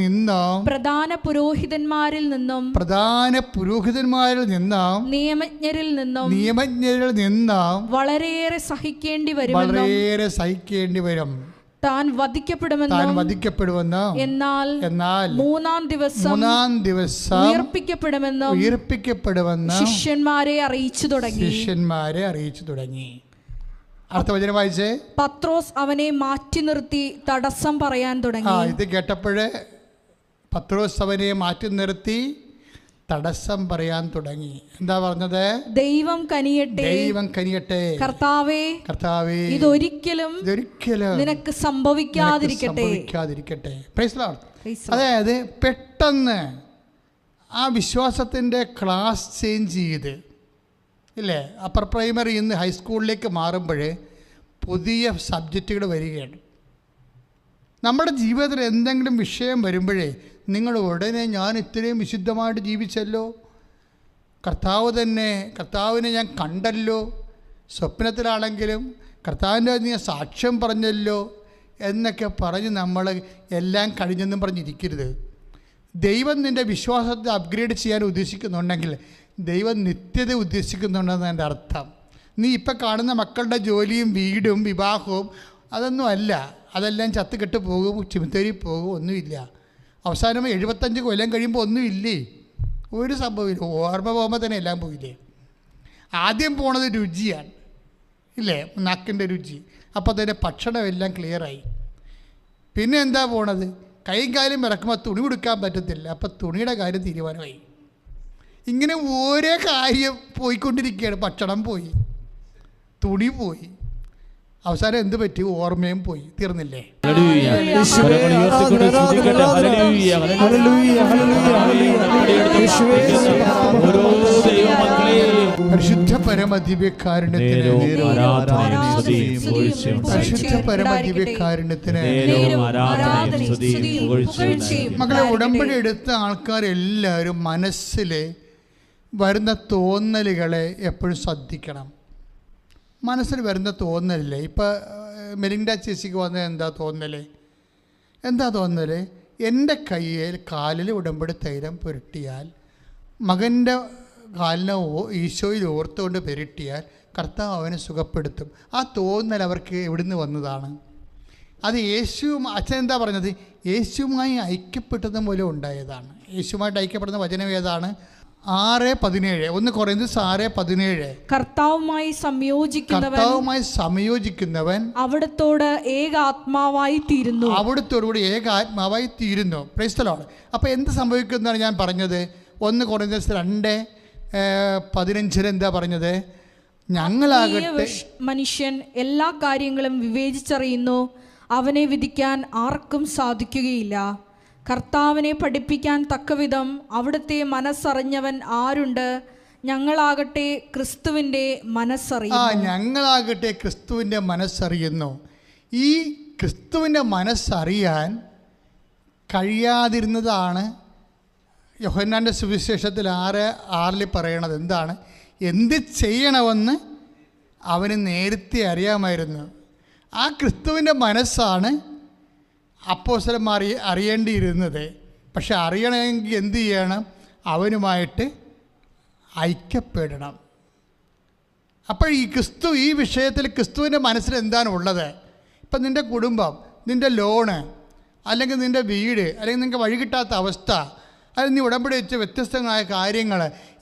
Speaker 2: നിന്നും പ്രധാന പുരോഹിതന്മാരിൽ നിന്നും നിയമജ്ഞരിൽ നിന്നും വളരെയേറെ സഹിക്കേണ്ടി വരും. താൻ വധിക്കപ്പെടുമെന്നും എന്നാൽ മൂന്നാം ദിവസം ഉയർപ്പിക്കപ്പെടുമെന്നും ശിഷ്യന്മാരെ അറിയിച്ചു തുടങ്ങി.
Speaker 1: അടുത്ത വചനം വായിച്ചേ.
Speaker 2: പത്രോസ് അവനെ മാറ്റി നിർത്തി തടസ്സം പറയാൻ തുടങ്ങി.
Speaker 1: ഇത് കേട്ടപ്പോഴേ പത്രോസ് അവനെ മാറ്റി നിർത്തി തടസ്സം പറയാൻ തുടങ്ങി. എന്താ പറഞ്ഞത്? ദൈവം കനിയട്ടെ, കർത്താവേ ഇതൊരിക്കലും നിനക്ക് സംഭവിക്കാതിരിക്കട്ടെ. അതായത് പെട്ടെന്ന് ആ വിശ്വാസത്തിൻ്റെ ക്ലാസ് ചേഞ്ച് ചെയ്ത്, ഇല്ലേ, അപ്പർ പ്രൈമറി നിന്ന് ഹൈസ്കൂളിലേക്ക് മാറുമ്പോൾ പുതിയ സബ്ജക്റ്റുകൾ വരികയാണ്. നമ്മുടെ ജീവിതത്തിൽ എന്തെങ്കിലും വിഷയം വരുമ്പോഴേ നിങ്ങൾ ഉടനെ ഞാൻ ഇത്രയും വിശുദ്ധമായിട്ട് ജീവിച്ചല്ലോ, കർത്താവിനെ ഞാൻ കണ്ടല്ലോ, സ്വപ്നത്തിലാണെങ്കിലും കർത്താവിൻ്റെ ഞാൻ സാക്ഷ്യം പറഞ്ഞല്ലോ എന്നൊക്കെ പറഞ്ഞ് നമ്മൾ എല്ലാം കഴിഞ്ഞെന്നും പറഞ്ഞിരിക്കരുത്. ദൈവം നിൻ്റെ വിശ്വാസത്തെ അപ്ഗ്രേഡ് ചെയ്യാൻ ഉദ്ദേശിക്കുന്നുണ്ടെങ്കിൽ ദൈവം നിത്യത ഉദ്ദേശിക്കുന്നുണ്ടെന്ന് എൻ്റെ അർത്ഥം. നീ ഇപ്പം കാണുന്ന മക്കളുടെ ജോലിയും വീടും വിവാഹവും അതൊന്നും അല്ല. അതെല്ലാം ചത്തുകെട്ട് പോകും, ചിമിത്തേരി പോകും, ഒന്നുമില്ല. അവസാനം 75 കൊല്ലം കഴിയുമ്പോൾ ഒന്നുമില്ലേ, ഒരു സംഭവമില്ല. ഓർമ്മ പോകുമ്പോൾ തന്നെ എല്ലാം പോയില്ലേ. ആദ്യം പോണത് രുചിയാണ്, ഇല്ലേ, നാക്കിൻ്റെ രുചി. അപ്പോൾ തന്നെ ഭക്ഷണമെല്ലാം ക്ലിയറായി. പിന്നെ എന്താ പോണത്? കൈയും കാലും ഇറക്കുമ്പോൾ തുണി കൊടുക്കാൻ പറ്റത്തില്ല, അപ്പോൾ തുണിയുടെ കാര്യം തീരുമാനമായി. ഇങ്ങനെ ഓരോ കാര്യം പോയിക്കൊണ്ടിരിക്കുകയാണ്. ഭക്ഷണം പോയി, തുണി പോയി, അവസാനം എന്ത് പറ്റി? ഓർമ്മയും പോയി. തീർന്നില്ലേ?
Speaker 3: ഓരോ ദൈവമക്കളെയും
Speaker 1: പരിശുദ്ധ പരമദിവ്യകാരുണ്യത്തിന്
Speaker 3: നേരവും ആരാധനയും സ്തുതിയും പുകഴ്ചയും
Speaker 1: പരിശുദ്ധ പരമദിവ്യകാരുണ്യത്തിന്
Speaker 3: ആരാധനയും സ്തുതിയും പുകഴ്ചയും.
Speaker 1: മക്കളെ, ഉടമ്പടി എടുത്ത ആൾക്കാരെല്ലാവരും മനസ്സിൽ വരുന്ന തോന്നലുകളെ എപ്പോഴും ശ്രദ്ധിക്കണം. മനസ്സിൽ വരുന്ന തോന്നലില്ലേ, ഇപ്പോൾ മെലിൻഡ ചേച്ചിക്ക് വന്ന എന്താ തോന്നൽ? എൻ്റെ കയ്യിൽ കാലിൽ ഉടമ്പടി തൈലം പുരട്ടിയാൽ, മകൻ്റെ കാലിനെ ഈശോയിൽ ഓർത്തുകൊണ്ട് പുരട്ടിയാൽ കർത്താവ് അവനെ സുഖപ്പെടുത്തും. ആ തോന്നൽ അവർക്ക് എവിടുന്ന് വന്നതാണ്? അത് അച്ഛൻ എന്താ പറഞ്ഞത്? യേശുവുമായി ഐക്യപ്പെട്ടത് മൂലം ഉണ്ടായതാണ്. യേശുവുമായിട്ട് ഐക്യപ്പെടുന്ന വചനം ഏതാണ്? 6:17. 1 കൊറിന്ത്യസ് 6:17.
Speaker 2: കർത്താവുമായി
Speaker 1: സംയോജിക്കുന്നവൻ
Speaker 2: അവിടത്തോട് ഏകാത്മാവായി തീരുന്നു.
Speaker 1: അവിടത്തോടുകൂടി ഏകാത്മാവായി തീരുന്നു. Praise the Lord. അപ്പോൾ എന്ത് സംഭവിക്കുന്നതാണ് ഞാൻ പറഞ്ഞത്? 1 കൊറിന്ത്യസ് 2:15 എന്താ പറഞ്ഞത്? ഞങ്ങളാകട്ടെ
Speaker 2: മനുഷ്യൻ എല്ലാ കാര്യങ്ങളും വിവേചിച്ചറിയുന്നു, അവനെ വിധിക്കാൻ ആർക്കും സാധിക്കുകയില്ല. കർത്താവിനെ പഠിപ്പിക്കാൻ തക്കവിധം അവിടുത്തെ മനസ്സറിഞ്ഞവൻ ആരുണ്ട്? ഞങ്ങളാകട്ടെ ക്രിസ്തുവിൻ്റെ
Speaker 1: മനസ്സറിയുന്നു. ഈ ക്രിസ്തുവിൻ്റെ മനസ്സറിയാൻ കഴിയാതിരുന്നതാണ് യോഹന്നാൻ്റെ സുവിശേഷത്തിൽ 6:6 പറയണത്. എന്താണ്? എന്ത് ചെയ്യണമെന്ന് അവന് നേരത്തെ അറിയാമായിരുന്നു. ആ ക്രിസ്തുവിൻ്റെ മനസ്സാണ് അപ്പോസ്തലന്മാർ അറിയേണ്ടിയിരുന്നത്. പക്ഷെ അറിയണമെങ്കിൽ എന്ത് ചെയ്യണം? അവനുമായിട്ട് ഐക്യപ്പെടണം. അപ്പോൾ ഈ വിഷയത്തിൽ ക്രിസ്തുവിൻ്റെ മനസ്സിൽ എന്താണ് ഉള്ളത്? ഇപ്പം നിൻ്റെ കുടുംബം, നിൻ്റെ ലോണ്, അല്ലെങ്കിൽ നിൻ്റെ വീട്, അല്ലെങ്കിൽ നിങ്ങൾക്ക് വഴി കിട്ടാത്ത അവസ്ഥ, അല്ലെങ്കിൽ നീ ഉടമ്പടി വെച്ച വ്യത്യസ്തങ്ങളായ കാര്യങ്ങൾ,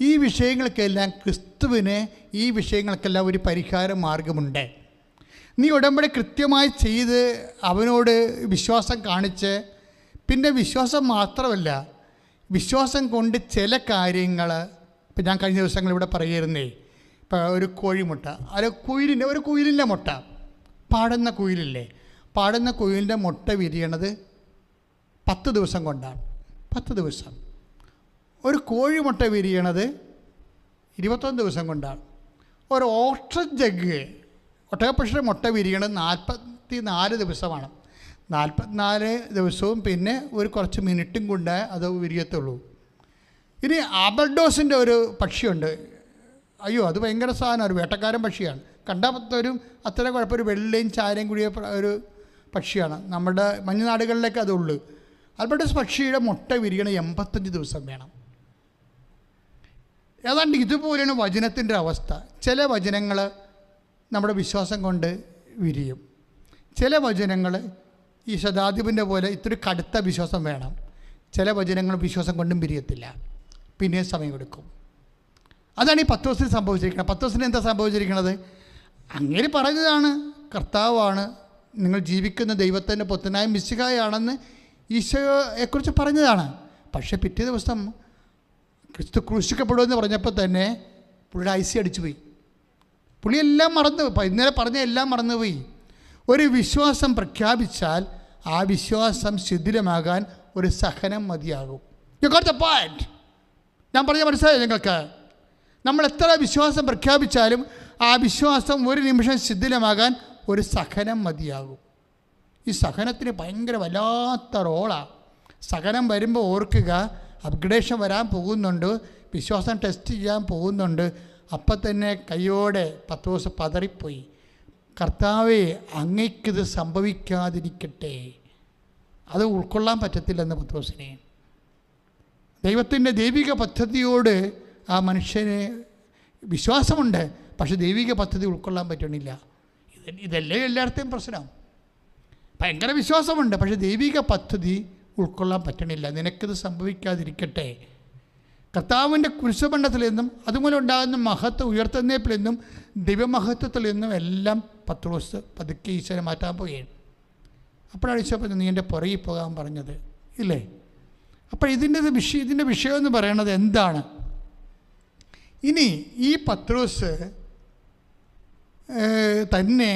Speaker 1: ഈ വിഷയങ്ങൾക്കെല്ലാം ക്രിസ്തുവിന് ഈ വിഷയങ്ങൾക്കെല്ലാം ഒരു പരിഹാര മാർഗമുണ്ട്. നീ ഉടമ്പടി കൃത്യമായി ചെയ്ത് അവനോട് വിശ്വാസം കാണിച്ച്, പിന്നെ വിശ്വാസം മാത്രമല്ല, വിശ്വാസം കൊണ്ട് ചില കാര്യങ്ങൾ, ഇപ്പം ഞാൻ കഴിഞ്ഞ ദിവസങ്ങളിവിടെ പറയുന്നേ, ഇപ്പോൾ ഒരു കോഴിമുട്ട, ഒരു കുയിലിൻ്റെ മുട്ട, പാടുന്ന കുയിലിൻ്റെ മുട്ട വിരിയണത് 10 ദിവസം കൊണ്ടാണ്. 10 ദിവസം. ഒരു കോഴിമുട്ട വിരിയണത് 21 ദിവസം കൊണ്ടാണ്. ഒരു ഒട്ടകപ്പക്ഷിയുടെ മുട്ട വിരിയണത് 44 ദിവസമാണ്. 44 ദിവസവും പിന്നെ ഒരു കുറച്ച് മിനിറ്റും കൊണ്ട് അത് വിരിയത്തുള്ളൂ. ഇനി ആബർഡോസിൻ്റെ ഒരു പക്ഷിയുണ്ട്. അയ്യോ, അത് ഭയങ്കര സാധനം, ഒരു വേട്ടക്കാരൻ പക്ഷിയാണ്. കണ്ടാൽ അത്ര കുഴപ്പം, ഒരു വെള്ളയും ചാരയും കൂടിയ ഒരു പക്ഷിയാണ്. നമ്മുടെ മഞ്ഞുനാടുകളിലേക്ക് അതുള്ളൂ. ആൽബർട്ടോസ് പക്ഷിയുടെ മുട്ട വിരിയണ 85 ദിവസം വേണം. ഏതാണ്ട് ഇതുപോലെയാണ് വചനത്തിൻ്റെ അവസ്ഥ. ചില വചനങ്ങൾ നമ്മുടെ വിശ്വാസം കൊണ്ട് വിരിയും. ചില വചനങ്ങൾ ഈ ശതാധിപൻ്റെ പോലെ ഇത്തിരി കടുത്ത വിശ്വാസം വേണം. ചില വചനങ്ങൾ വിശ്വാസം കൊണ്ടും വിരിയത്തില്ല, പിന്നെയും സമയമെടുക്കും. അതാണ് ഈ 10 ദിവസത്തിൽ സംഭവിച്ചിരിക്കുന്നത്. 10 ദിവസത്തിന് എന്താ സംഭവിച്ചിരിക്കുന്നത്? അങ്ങനെ പറഞ്ഞതാണ്, കർത്താവാണ്, നിങ്ങൾ ജീവിക്കുന്ന ദൈവത്തിൻ്റെ പുത്രനായ മിശിഹായാണെന്ന് ഈശോയെക്കുറിച്ച് പറഞ്ഞതാണ്. പക്ഷേ പിറ്റേ ദിവസം ക്രിസ്തു ക്രൂശിക്കപ്പെടുമെന്ന് പറഞ്ഞപ്പോൾ തന്നെ പുള്ളിയുടെ ഐസി അടിച്ചുപോയി. പുള്ളി എല്ലാം മറന്നുപോയി. ഇന്നലെ പറഞ്ഞ എല്ലാം മറന്നുപോയി. ഒരു വിശ്വാസം പ്രഖ്യാപിച്ചാൽ ആ വിശ്വാസം ശിഥിലമാകാൻ ഒരു സഹനം മതിയാകും. U got the point. ഞാൻ പറഞ്ഞ മനസ്സിലായോ നിങ്ങൾക്ക്? നമ്മൾ എത്ര വിശ്വാസം പ്രഖ്യാപിച്ചാലും ആ വിശ്വാസം ഒരു നിമിഷം ശിഥിലമാകാൻ ഒരു സഹനം മതിയാകും. ഈ സഹനത്തിന് ഭയങ്കര വല്ലാത്ത റോളാണ്. സഹനം വരുമ്പോൾ ഓർക്കുക, അപ്ഗ്രഡേഷൻ വരാൻ പോകുന്നുണ്ട്, വിശ്വാസം ടെസ്റ്റ് ചെയ്യാൻ പോകുന്നുണ്ട്. അപ്പം തന്നെ കയ്യോടെ 10 ദിവസം പതറിപ്പോയി. കർത്താവേ, അങ്ങയ്ക്കിത് സംഭവിക്കാതിരിക്കട്ടെ. അത് ഉൾക്കൊള്ളാൻ പറ്റത്തില്ലെന്ന് പത്രോസിനെ. ദൈവത്തിൻ്റെ ദൈവിക പദ്ധതിയോട് ആ മനുഷ്യന് വിശ്വാസമുണ്ട്, പക്ഷെ ദൈവിക പദ്ധതി ഉൾക്കൊള്ളാൻ പറ്റണില്ല. ഇതല്ലേ എല്ലായിടത്തെയും പ്രശ്നം. ഭയങ്കര വിശ്വാസമുണ്ട്, പക്ഷെ ദൈവിക പദ്ധതി ഉൾക്കൊള്ളാൻ പറ്റണില്ല. നിനക്കിത് സംഭവിക്കാതിരിക്കട്ടെ. കർത്താവിൻ്റെ കുരിശുബന്ധത്തിൽ നിന്നും അതുപോലെ ഉണ്ടാകുന്ന മഹത്വം ഉയർത്തുന്നതിൽ നിന്നും ദൈവമഹത്വത്തിൽ നിന്നും എല്ലാം പത്രോസ് പതുക്കെ ഈശ്വരനെ മാറ്റാൻ പോവുകയാണ്. അപ്പോഴാണ് ഈശോ പറഞ്ഞത്, നീ എൻ്റെ പുറകിൽ പോകാൻ പറഞ്ഞത് ഇല്ലേ? അപ്പോൾ ഇതിൻ്റെ വിഷയം എന്ന് പറയണത് എന്താണ്? ഇനി ഈ പത്രോസ് തന്നെ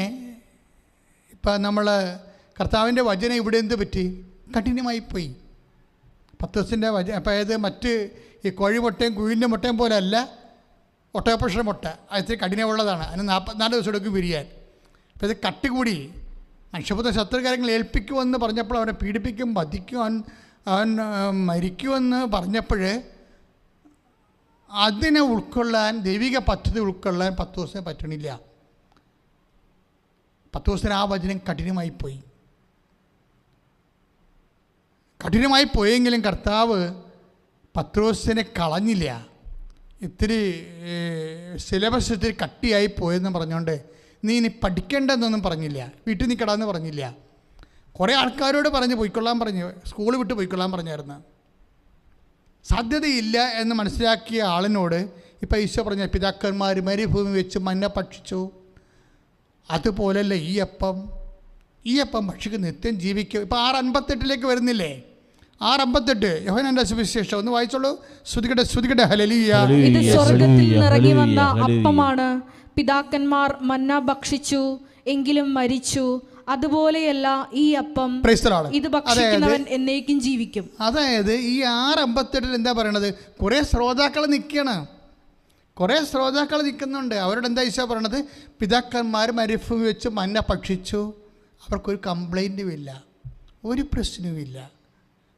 Speaker 1: ഇപ്പം നമ്മൾ കർത്താവിൻ്റെ വചനം ഇവിടെ എന്ത് പറ്റി? കഠിനമായിപ്പോയി. പത്രോസിൻ്റെ വചനം അപ്പം അതായത് മറ്റ് ഈ കോഴിമുട്ടയും കുയിലിൻ്റെ മുട്ടയും പോലെ അല്ല. ഒട്ടകപ്പക്ഷിയുടെ മുട്ട അതിന് കഠിനമുള്ളതാണ്, അതിന് 44 ദിവസം എടുക്കും വിരിയാൻ. അപ്പോൾ ഇത് കട്ടി കൂടി മനുഷ്യപുത്ര ശത്രുകാര്യങ്ങൾ ഏൽപ്പിക്കുമെന്ന് പറഞ്ഞപ്പോൾ അവനെ പീഡിപ്പിക്കും, വധിക്കും, അവൻ മരിക്കുമെന്ന് പറഞ്ഞപ്പോൾ അതിനെ ഉൾക്കൊള്ളാൻ, ദൈവിക പദ്ധതി ഉൾക്കൊള്ളാൻ 10 ദിവസം പറ്റണില്ല. 10 ദിവസത്തിന് ആ വചനം കഠിനമായിപ്പോയി. കഠിനമായി പോയെങ്കിലും കർത്താവ് പത്രോസിനെ കളഞ്ഞില്ല. ഇത്തിരി സിലബസ് ഇത്തിരി കട്ടിയായി പോയെന്ന് പറഞ്ഞുകൊണ്ട് നീ ഇനി പഠിക്കേണ്ടതെന്നൊന്നും പറഞ്ഞില്ല, വീട്ടിൽ നിൽക്കടാന്ന് പറഞ്ഞില്ല. കുറേ ആൾക്കാരോട് പറഞ്ഞ് പോയിക്കൊള്ളാൻ പറഞ്ഞു, സ്കൂൾ വിട്ട് പോയിക്കൊള്ളാൻ പറഞ്ഞായിരുന്നു. സാധ്യതയില്ല എന്ന് മനസ്സിലാക്കിയ ആളിനോട് ഇപ്പം ഈശോ പറഞ്ഞ പിതാക്കന്മാർ മരുഭൂമി വെച്ച് മന്ന ഭക്ഷിച്ചു, അതുപോലല്ല ഈ അപ്പം ഭക്ഷിക്ക് നിത്യം ജീവിക്കും. ഇപ്പം 6:58 വരുന്നില്ലേ? 6:58 യോഹന്നാന്റെ സുവിശേഷം ഒന്ന് വായിച്ചോളൂ. സ്തുതിക്കട്ടെ ഹല്ലേലൂയ.
Speaker 2: ഇത് സ്വർഗ്ഗത്തിൽ നിറങ്ങി വന്ന അപ്പമാണ്. പിതാക്കന്മാർ മന്ന ഭക്ഷിച്ചു എങ്കിലും മരിച്ചു, അതുപോലെയല്ല ഈ അപ്പം. ഇത് ഭക്ഷിക്കുന്നവൻ എന്നേക്കും ജീവിക്കും.
Speaker 1: അതായത് ഈ 6:58 എന്താ പറയണത്? കുറേ ശ്രോതാക്കൾ നിൽക്കുന്നുണ്ട്. അവരോട് എന്താ ഈശോ പറയണത്? പിതാക്കന്മാർ മരുഭൂമി വെച്ച് മന്ന ഭക്ഷിച്ചു, അവർക്കൊരു കംപ്ലൈൻറ്റും ഇല്ല, ഒരു പ്രശ്നവുമില്ല,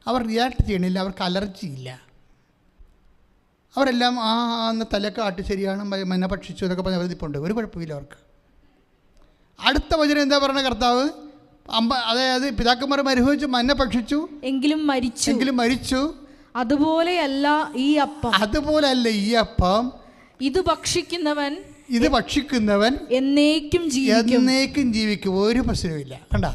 Speaker 1: അവർ റിയാക്ട് ചെയ്യണില്ല, അവർക്ക് അലർജിയില്ല, അവരെല്ലാം അന്ന് തലയൊക്കെ ആട്ടി ശരിയാണ് മന്ന ഭക്ഷിച്ചു എന്നൊക്കെ പറഞ്ഞ് അവരിപ്പുണ്ട്, ഒരു കുഴപ്പമില്ല അവർക്ക്. അടുത്ത വചനം എന്താ പറയുന്നത് കർത്താവ്? അതായത് പിതാക്കന്മാർ മരുഭൂമിച്ച് മന്ന ഭക്ഷിച്ചു എങ്കിലും മരിച്ചു, അതുപോലെയല്ല ഈ അപ്പം. ഇത് ഭക്ഷിക്കുന്നവൻ എന്നേക്കും ജീവിക്കും, ഒരു പ്രശ്നവുമില്ല. കണ്ട,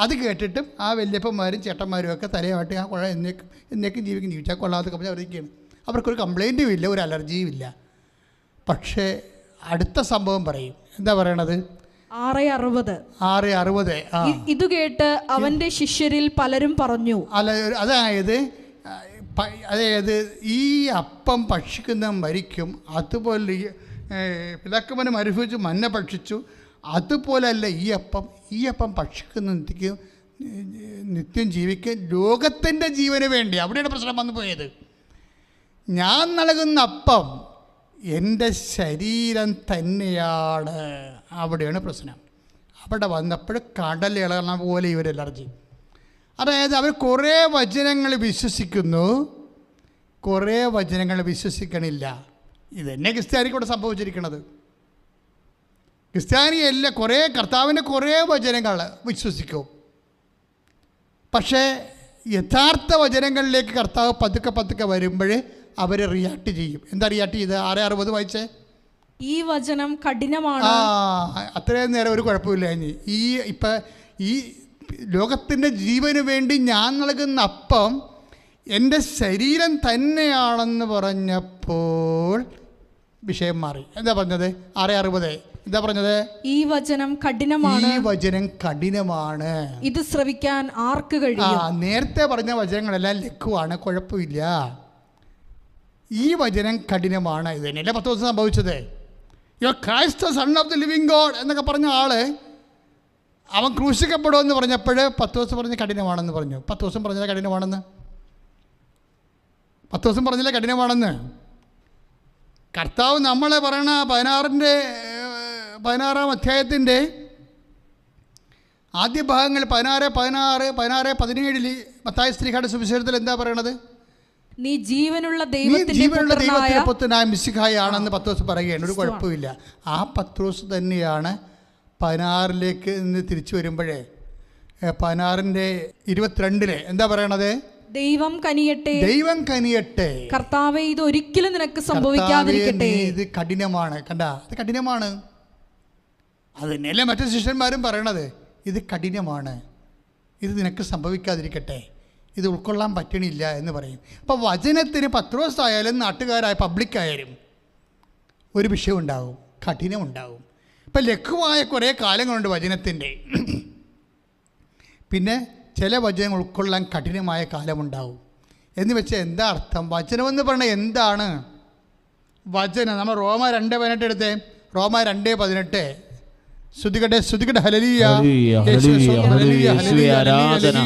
Speaker 1: അത് കേട്ടിട്ടും ആ വല്യപ്പന്മാരും ചേട്ടന്മാരും ഒക്കെ തലയാട്ടി ആ കുഴ എന്നേക്കും ജീവിച്ചാൽ കൊള്ളാതൊക്കെ പറഞ്ഞാൽ അവരൊക്കെയാണ്. അവർക്കൊരു കംപ്ലൈൻറ്റും ഇല്ല, ഒരു അലർജിയും ഇല്ല. പക്ഷേ അടുത്ത സംഭവം പറയും. എന്താ പറയണത്? 6:60
Speaker 2: ഇത് കേട്ട് അവന്റെ ശിഷ്യരിൽ പലരും പറഞ്ഞു.
Speaker 1: അതായത് ഈ അപ്പം ഭക്ഷിക്കുന്ന മരിക്കും, അതുപോലെ പിതാക്കന്മാർ മരുഭൂമിച്ച് മന്ന ഭക്ഷിച്ചു, അതുപോലല്ല ഈ അപ്പം ഭക്ഷിക്കുന്ന നിത്യം ജീവിക്കും, ലോകത്തിൻ്റെ ജീവന് വേണ്ടി. അവിടെയാണ് പ്രശ്നം വന്നു പോയത്. ഞാൻ നൽകുന്ന അപ്പം എൻ്റെ ശരീരം തന്നെയാണ്. അവിടെയാണ് പ്രശ്നം. അവിടെ വന്നപ്പോൾ കടൽ ഇളകണ പോലെ ഇവരെലർജി. അതായത് അവർ കുറേ വചനങ്ങൾ വിശ്വസിക്കുന്നു, കുറേ വചനങ്ങൾ വിശ്വസിക്കണില്ല. ഇതന്നെ ക്രിസ്ത്യാനിക്കൂടെ സംഭവിച്ചിരിക്കുന്നത്. ക്രിസ്ത്യാനിയല്ല, കുറേ കർത്താവിൻ്റെ കുറേ വചനങ്ങൾ വിശ്വസിക്കും, പക്ഷേ യഥാർത്ഥ വചനങ്ങളിലേക്ക് കർത്താവ് പതുക്കെ വരുമ്പോൾ അവർ റിയാക്ട് ചെയ്യും. എന്താ റിയാക്ട് ചെയ്ത്? 6:60 വായിച്ചേ.
Speaker 2: ഈ വചനം കഠിനമാണ്.
Speaker 1: അത്രയും നേരം ഒരു കുഴപ്പമില്ല. ഈ ലോകത്തിൻ്റെ ജീവന് വേണ്ടി ഞാൻ നൽകുന്ന അപ്പം എൻ്റെ ശരീരം തന്നെയാണെന്ന് പറഞ്ഞപ്പോൾ വിഷയം മാറി. എന്താ പറഞ്ഞത്? 6:60 എന്താ പറഞ്ഞത്? ഈ വചനം കഠിനമാണ്.
Speaker 2: ഇത് ശ്രവിക്കാൻ ആർക്ക് കഴിയും?
Speaker 1: നേരത്തെ പറഞ്ഞ വചനങ്ങളെല്ലാം ലഘുവാണ്, കുഴപ്പമില്ല. ഈ വചനം കഠിനമാണ്. ഇത് തന്നെയല്ലേ 10 ദിവസം സംഭവിച്ചത്? You Christ the son of the living God എന്നൊക്കെ പറഞ്ഞ ആള് അവൻ ക്രൂശിക്കപ്പെടുമെന്ന് പറഞ്ഞപ്പോൾ 10 ദിവസം പറഞ്ഞ് കഠിനമാണെന്ന് പറഞ്ഞു. 10 ദിവസം പറഞ്ഞാൽ കഠിനമാണെന്ന് കർത്താവ് നമ്മളെ പറയണ 16-ാം അധ്യായത്തിൻ്റെ ആദ്യ ഭാഗങ്ങൾ 16-17 മത്തായി ശ്ലീഹായുടെ സുവിശേഷത്തിൽ എന്താ പറയണത്?
Speaker 2: നീ ജീവനുള്ള ദൈവത്തിന്റെ
Speaker 1: പുത്രനായ മിശിഹായാണെന്ന് പത്രോസ് പറയുകയാണ്. ഒരു കുഴപ്പമില്ല. ആ പത്രോസ് തന്നെയാണ് 16-ലേക്ക് നിന്ന് തിരിച്ചു വരുമ്പോഴേ 16-22 എന്താ പറയണത്? ദൈവം കനിയട്ടെ
Speaker 2: കർത്താവേ, ഇത് ഒരിക്കലും നിനക്ക് സംഭവിക്കാതിരിക്കട്ടെ.
Speaker 1: ഇത് കഠിനമാണ്. കണ്ട, ഇത് കഠിനമാണ്. അത് തന്നെയല്ലേ മറ്റു ശിഷ്യന്മാരും പറയണത്. ഇത് കഠിനമാണ്, ഇത് നിനക്ക് സംഭവിക്കാതിരിക്കട്ടെ, ഇത് ഉൾക്കൊള്ളാൻ പറ്റണില്ല എന്ന് പറയും. അപ്പോൾ വചനത്തിന് പത്രോസ് ആയാലും നാട്ടുകാരായ പബ്ലിക്കായാലും ഒരു വിഷയം ഉണ്ടാവും, കഠിനമുണ്ടാവും. ഇപ്പം ലഘുവായ കുറേ കാലങ്ങളുണ്ട് വചനത്തിൻ്റെ. പിന്നെ ചില വചനങ്ങൾ ഉൾക്കൊള്ളാൻ കഠിനമായ കാലമുണ്ടാവും. എന്ന് വെച്ചാൽ എന്താ അർത്ഥം? വചനമെന്ന് പറഞ്ഞാൽ എന്താണ് വചനം? നമ്മൾ റോമ 2:18 എടുത്തേ. റോമ 2:18 സ്തുതിക്കട്ടെ, സ്തുതിക്കട്ടെ. ഹല്ലേലൂയ,
Speaker 3: ഹല്ലേലൂയ,
Speaker 1: യേശുവേ,
Speaker 3: ഹല്ലേലൂയ,
Speaker 1: ഹല്ലേലൂയ,
Speaker 3: യേശുവേ, ആരാധന.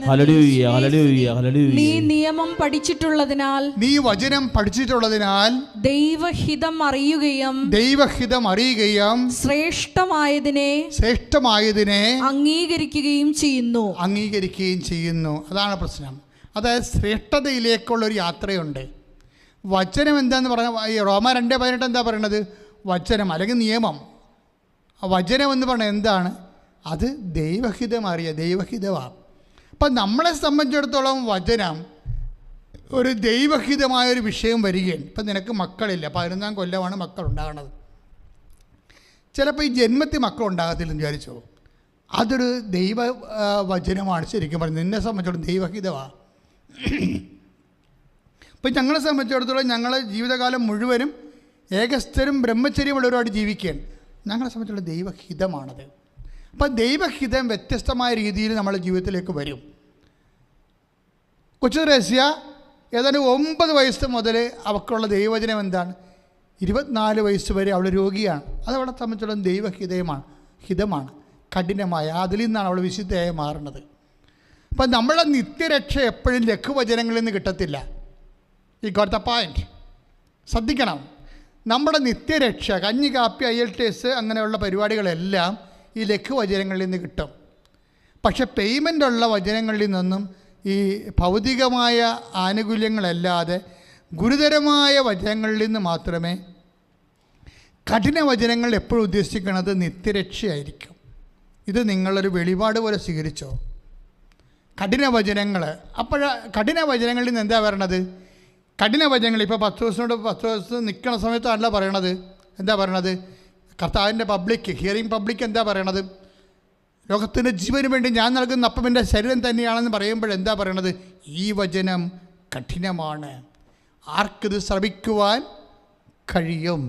Speaker 3: ഹല്ലേലൂയ, ഹല്ലേലൂയ, ഹല്ലേലൂയ.
Speaker 2: നീ നിയമം പഠിച്ചിട്ടുള്ളതിനാൽ,
Speaker 1: നീ വചനം പഠിച്ചിട്ടുള്ളതിനാൽ
Speaker 2: ദൈവഹിതം അറിയുകയും
Speaker 1: ദൈവഹിതം അറിയുകയും ശ്രേഷ്ഠമായതിനെ
Speaker 2: അംഗീകരിക്കുകയും
Speaker 1: ചെയ്യുന്നു. അതാണ് പ്രശ്നം. അതായത് ശ്രേഷ്ഠതയിലേക്കുള്ള ഒരു യാത്രയുണ്ട്. വചനം എന്താന്ന് പറഞ്ഞാൽ റോമ 2:18 എന്താ പറയണത്? വചനം അല്ലെങ്കിൽ നിയമം. വചനം എന്ന് പറഞ്ഞാൽ എന്താണ്? അത് ദൈവഹിതമാണ്. അപ്പം നമ്മളെ സംബന്ധിച്ചിടത്തോളം വചനം ഒരു ദൈവഹിതമായൊരു വിഷയം വരികയാണ്. ഇപ്പം നിനക്ക് മക്കളില്ല, 11-ാം കൊല്ലമാണ് മക്കൾ ഉണ്ടാകണത്. ചിലപ്പോൾ ഈ ജന്മത്തിൽ മക്കൾ ഉണ്ടാകത്തില്ലെന്ന് വിചാരിച്ചോ, അതൊരു ദൈവ വചനമാണ്. ശരിക്കും പറഞ്ഞത് നിന്നെ സംബന്ധിച്ചിടത്തോളം ദൈവഹിതമാണ്. ഇപ്പം ഞങ്ങളെ സംബന്ധിച്ചിടത്തോളം ഞങ്ങളെ ജീവിതകാലം മുഴുവനും ഏകസ്ഥരും ബ്രഹ്മചര്യമുള്ളവരുമായിട്ട് ജീവിക്കുകയാണ്. ഞങ്ങളെ സംബന്ധിച്ചുള്ള ദൈവഹിതമാണത്. അപ്പം ദൈവഹിതം വ്യത്യസ്തമായ രീതിയിൽ നമ്മുടെ ജീവിതത്തിലേക്ക് വരും. കൊച്ചു ത്രേസ്യ ഏതാണ്ട് 9 വയസ്സ് മുതൽ അവൾക്കുള്ള ദൈവവചനം എന്താണ്? 24 വയസ്സ് വരെ അവൾ രോഗിയാണ്. അത് അവളെ സംബന്ധിച്ചുള്ള ഹിതമാണ്, കഠിനമായ. അതിൽ നിന്നാണ് അവൾ വിശുദ്ധയായി മാറുന്നത്. അപ്പം നമ്മളെ നിത്യരക്ഷ എപ്പോഴും ലഘുവചനങ്ങളിൽ നിന്ന് കിട്ടത്തില്ല. ഈ ഗോട്ട് ദ പോയിന്റ്. ശ്രദ്ധിക്കണം. നമ്മുടെ നിത്യരക്ഷ കഞ്ഞി, കാപ്പി, IELTS അങ്ങനെയുള്ള പരിപാടികളെല്ലാം ഈ ലഘുവചനങ്ങളിൽ നിന്ന് കിട്ടും. പക്ഷെ പേയ്മെൻ്റുള്ള വചനങ്ങളിൽ നിന്നും ഈ ഭൗതികമായ ആനുകൂല്യങ്ങളല്ലാതെ ഗുരുതരമായ വചനങ്ങളിൽ നിന്ന് മാത്രമേ. കഠിന വചനങ്ങൾ എപ്പോഴും ഉദ്ദേശിക്കുന്നത് നിത്യരക്ഷയായിരിക്കും. ഇത് നിങ്ങളൊരു വെളിപാട് പോലെ സ്വീകരിച്ചോ. കഠിന വചനങ്ങൾ. കഠിന വചനങ്ങളിൽ നിന്ന് എന്താ പറയണത്? കഠിന വചനങ്ങൾ ഇപ്പോൾ 10 ദിവസം നിൽക്കുന്ന സമയത്തല്ല പറയണത്. എന്താ പറയണത്? കർത്താവിൻ്റെ ഹിയറിംഗ് പബ്ലിക് എന്താ പറയണത്? ലോകത്തിൻ്റെ ജീവന് വേണ്ടി ഞാൻ നൽകുന്ന അപ്പം എൻ്റെ ശരീരം തന്നെയാണെന്ന് പറയുമ്പോഴെന്താ പറയണത്? ഈ വചനം കഠിനമാണ്, ആർക്കിത് ശ്രവിക്കുവാൻ കഴിയും?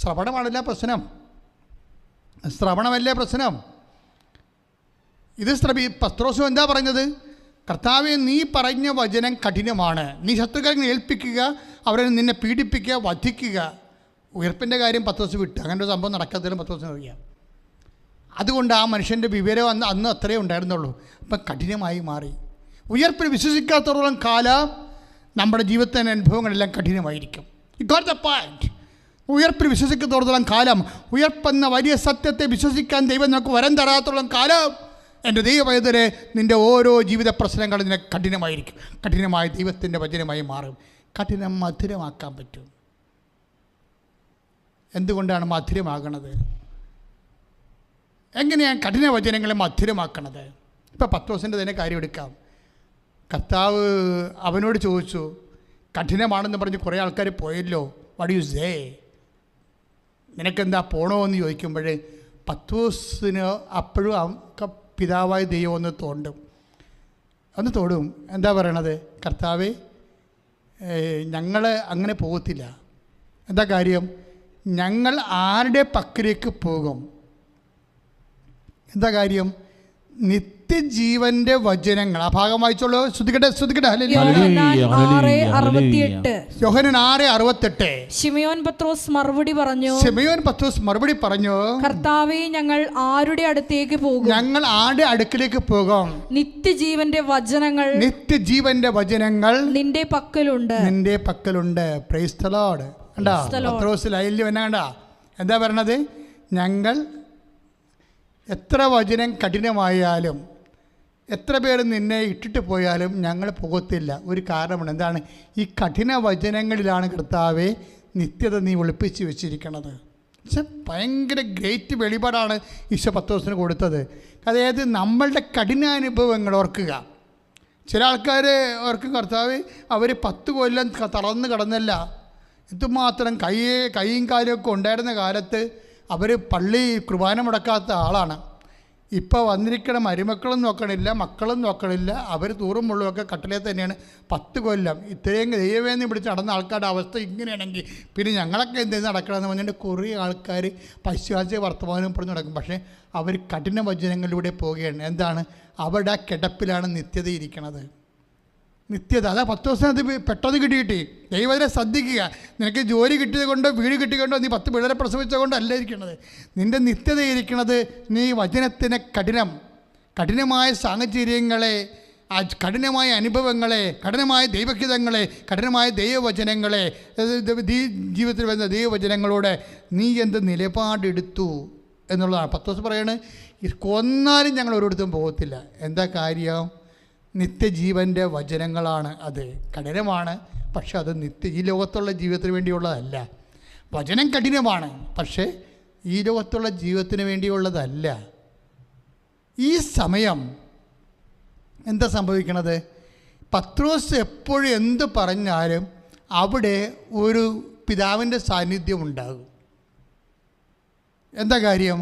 Speaker 1: ശ്രവണമാണല്ലേ പ്രശ്നം. ഇത് പത്രോസും എന്താ പറഞ്ഞത്? കർത്താവെ, നീ പറഞ്ഞ വചനം കഠിനമാണ്. നീ ശത്രുക്കളെ ഏൽപ്പിക്കുക, അവരെ നിന്നെ പീഡിപ്പിക്കുക, വധിക്കുക. ഉയർപ്പിൻ്റെ കാര്യം പത്രോസ് വിട്ടു. അങ്ങനെ ഒരു സംഭവം നടക്കത്തിലും പത്രോസിന് അറിയാം. അതുകൊണ്ട് ആ മനുഷ്യൻ്റെ വിവരം അന്ന് അത്രയേ ഉണ്ടായിരുന്നുള്ളൂ. അപ്പം കഠിനമായി മാറി. ഉയർപ്പിൽ വിശ്വസിക്കാത്തോളം കാലം നമ്മുടെ ജീവിതത്തിൻ്റെ അനുഭവങ്ങളെല്ലാം കഠിനമായിരിക്കും. You got the point. ഉയർപ്പിൽ വിശ്വസിക്കാത്തോളം കാലം, ഉയർപ്പെന്ന വലിയ സത്യത്തെ വിശ്വസിക്കാൻ ദൈവം നമുക്ക് വരം തരാത്തോളം കാലം എൻ്റെ ദൈവപൈതരെ നിൻ്റെ ഓരോ ജീവിത പ്രശ്നങ്ങളും നിനക്ക് കഠിനമായിരിക്കും. കഠിനമായ ദൈവത്തിൻ്റെ വചനമായി മാറും. കഠിനം മധുരമാക്കാൻ പറ്റും. എന്തുകൊണ്ടാണ് മധുരമാകണത്? എങ്ങനെയാണ് കഠിന വചനങ്ങളെ മധുരമാക്കണത്? ഇപ്പോൾ പത്രോസിൻ്റെ തന്നെ കാര്യം എടുക്കാം. കർത്താവ് അവനോട് ചോദിച്ചു, കഠിനമാണെന്ന് പറഞ്ഞ് കുറേ ആൾക്കാർ പോയല്ലോ, വാട്ട് യു സേ? നിനക്കെന്താ പോണോ എന്ന് ചോദിക്കുമ്പോൾ പത്രോസിന് അപ്പോഴും പിതാവായ ദൈവം ഒന്ന് തോടും. എന്താ പറയണത്? കർത്താവേ, ഞങ്ങൾ അങ്ങനെ പോകത്തില്ല. എന്താ കാര്യം? ഞങ്ങൾ ആരുടെ പക്കലേക്ക് പോകും? എന്താ കാര്യം? നിത്യജീവന്റെ വചനങ്ങൾ. ആ ഭാഗം വായിച്ചോളൂ. ശ്രദ്ധിക്കട്ടെ. യോഹന്നാൻ 6:68.
Speaker 2: ശിമയോൻ പത്രോസ് മറുപടി പറഞ്ഞു, കർത്താവേ, ഞങ്ങൾ ആരുടെ അടുത്തേക്ക് പോകും?
Speaker 1: ഞങ്ങൾ ആരുടെ അടുക്കിലേക്ക് പോകും?
Speaker 2: നിത്യജീവന്റെ വചനങ്ങൾ നിന്റെ പക്കലുണ്ട്.
Speaker 1: Praise the Lord. കണ്ടാ പത്രോസ് ലൈനിൽ വന്ന കണ്ടാ എന്താ പറയണത്? ഞങ്ങൾ എത്ര വചനം കഠിനമായാലും, എത്ര പേര് നിന്നെ ഇട്ടിട്ട് പോയാലും ഞങ്ങൾ പോകത്തില്ല. ഒരു കാരണമാണ്. എന്താണ്? ഈ കഠിന വചനങ്ങളിലാണ് കർത്താവെ നിത്യത നീ ഒളിപ്പിച്ച് വെച്ചിരിക്കണത്. പക്ഷെ ഭയങ്കര ഗ്രേറ്റ് വെളിപാടാണ് ഈശോ പത്രോസിന് കൊടുത്തത്. അതായത് നമ്മളുടെ കഠിനാനുഭവങ്ങൾ ഓർക്കുക. ചില ആൾക്കാർ ഓർക്കും, കർത്താവ് അവർ 10 കൊല്ലം തളർന്ന് കിടന്നല്ല. എന്തുമാത്രം കൈയും കാലുമൊക്കെ ഉണ്ടായിരുന്ന കാലത്ത് അവർ പള്ളി കുർബാന മുടക്കാത്ത ആളാണ്. ഇപ്പോൾ വന്നിരിക്കണ മരുമക്കളും നോക്കണില്ല, മക്കളും നോക്കണില്ല. അവർ തൂറും മുള്ളുമൊക്കെ കട്ടിലേ തന്നെയാണ്. 10 കൊല്ലം ഇത്രയും ദൈവവേദന പിടിച്ച് നടന്ന ആൾക്കാരുടെ അവസ്ഥ ഇങ്ങനെയാണെങ്കിൽ പിന്നെ ഞങ്ങളൊക്കെ എന്തെങ്കിലും നടക്കണമെന്ന് പറഞ്ഞിട്ട് കുറേ ആൾക്കാർ പശ്ചാത്തല വർത്തമാനം പറഞ്ഞ് നടക്കും. പക്ഷേ അവർ കഠിന വചനങ്ങളിലൂടെ പോവുകയാണ്. എന്താണ്? അവരുടെ ആ കിടപ്പിലാണ് നിത്യത ഇരിക്കണത്. നിത്യത. അതാ 10 ദിവസം അത് പെട്ടെന്ന് കിട്ടി. ദൈവത്തിനെ ശ്രദ്ധിക്കുക. നിനക്ക് ജോലി കിട്ടിയത് കൊണ്ടോ വീട് കിട്ടിയതുകൊണ്ടോ നീ 10 പിള്ളേരെ പ്രസവിച്ചത് കൊണ്ടോ അല്ല ഇരിക്കുന്നത്. നിൻ്റെ നിത്യത ഇരിക്കുന്നത് നീ വചനത്തിനെ കഠിനമായ സാഹചര്യങ്ങളെ, കഠിനമായ അനുഭവങ്ങളെ, കഠിനമായ ദൈവഹിതങ്ങളെ, കഠിനമായ ദൈവവചനങ്ങളെ, ജീവിതത്തിൽ വരുന്ന ദൈവവചനങ്ങളോട് നീ എന്ത് നിലപാടെടുത്തു എന്നുള്ളതാണ്. 10 ദിവസം പറയണേ, കൊന്നാലും ഞങ്ങൾ ഒരിടത്തും പോകത്തില്ല. എന്താ കാര്യം? നിത്യജീവൻ്റെ വചനങ്ങളാണ്. അത് കഠിനമാണ്, പക്ഷെ അത് ഈ ലോകത്തുള്ള ജീവിതത്തിന് വേണ്ടിയുള്ളതല്ല. വചനം കഠിനമാണ്, പക്ഷേ ഈ ലോകത്തുള്ള ജീവിതത്തിന് വേണ്ടിയുള്ളതല്ല. ഈ സമയം എന്താ സംഭവിക്കണത്? പത്രോസ് എപ്പോഴും എന്ത് പറഞ്ഞാലും അവിടെ ഒരു പിതാവിൻ്റെ സാന്നിധ്യം ഉണ്ടാകും. എന്താ കാര്യം?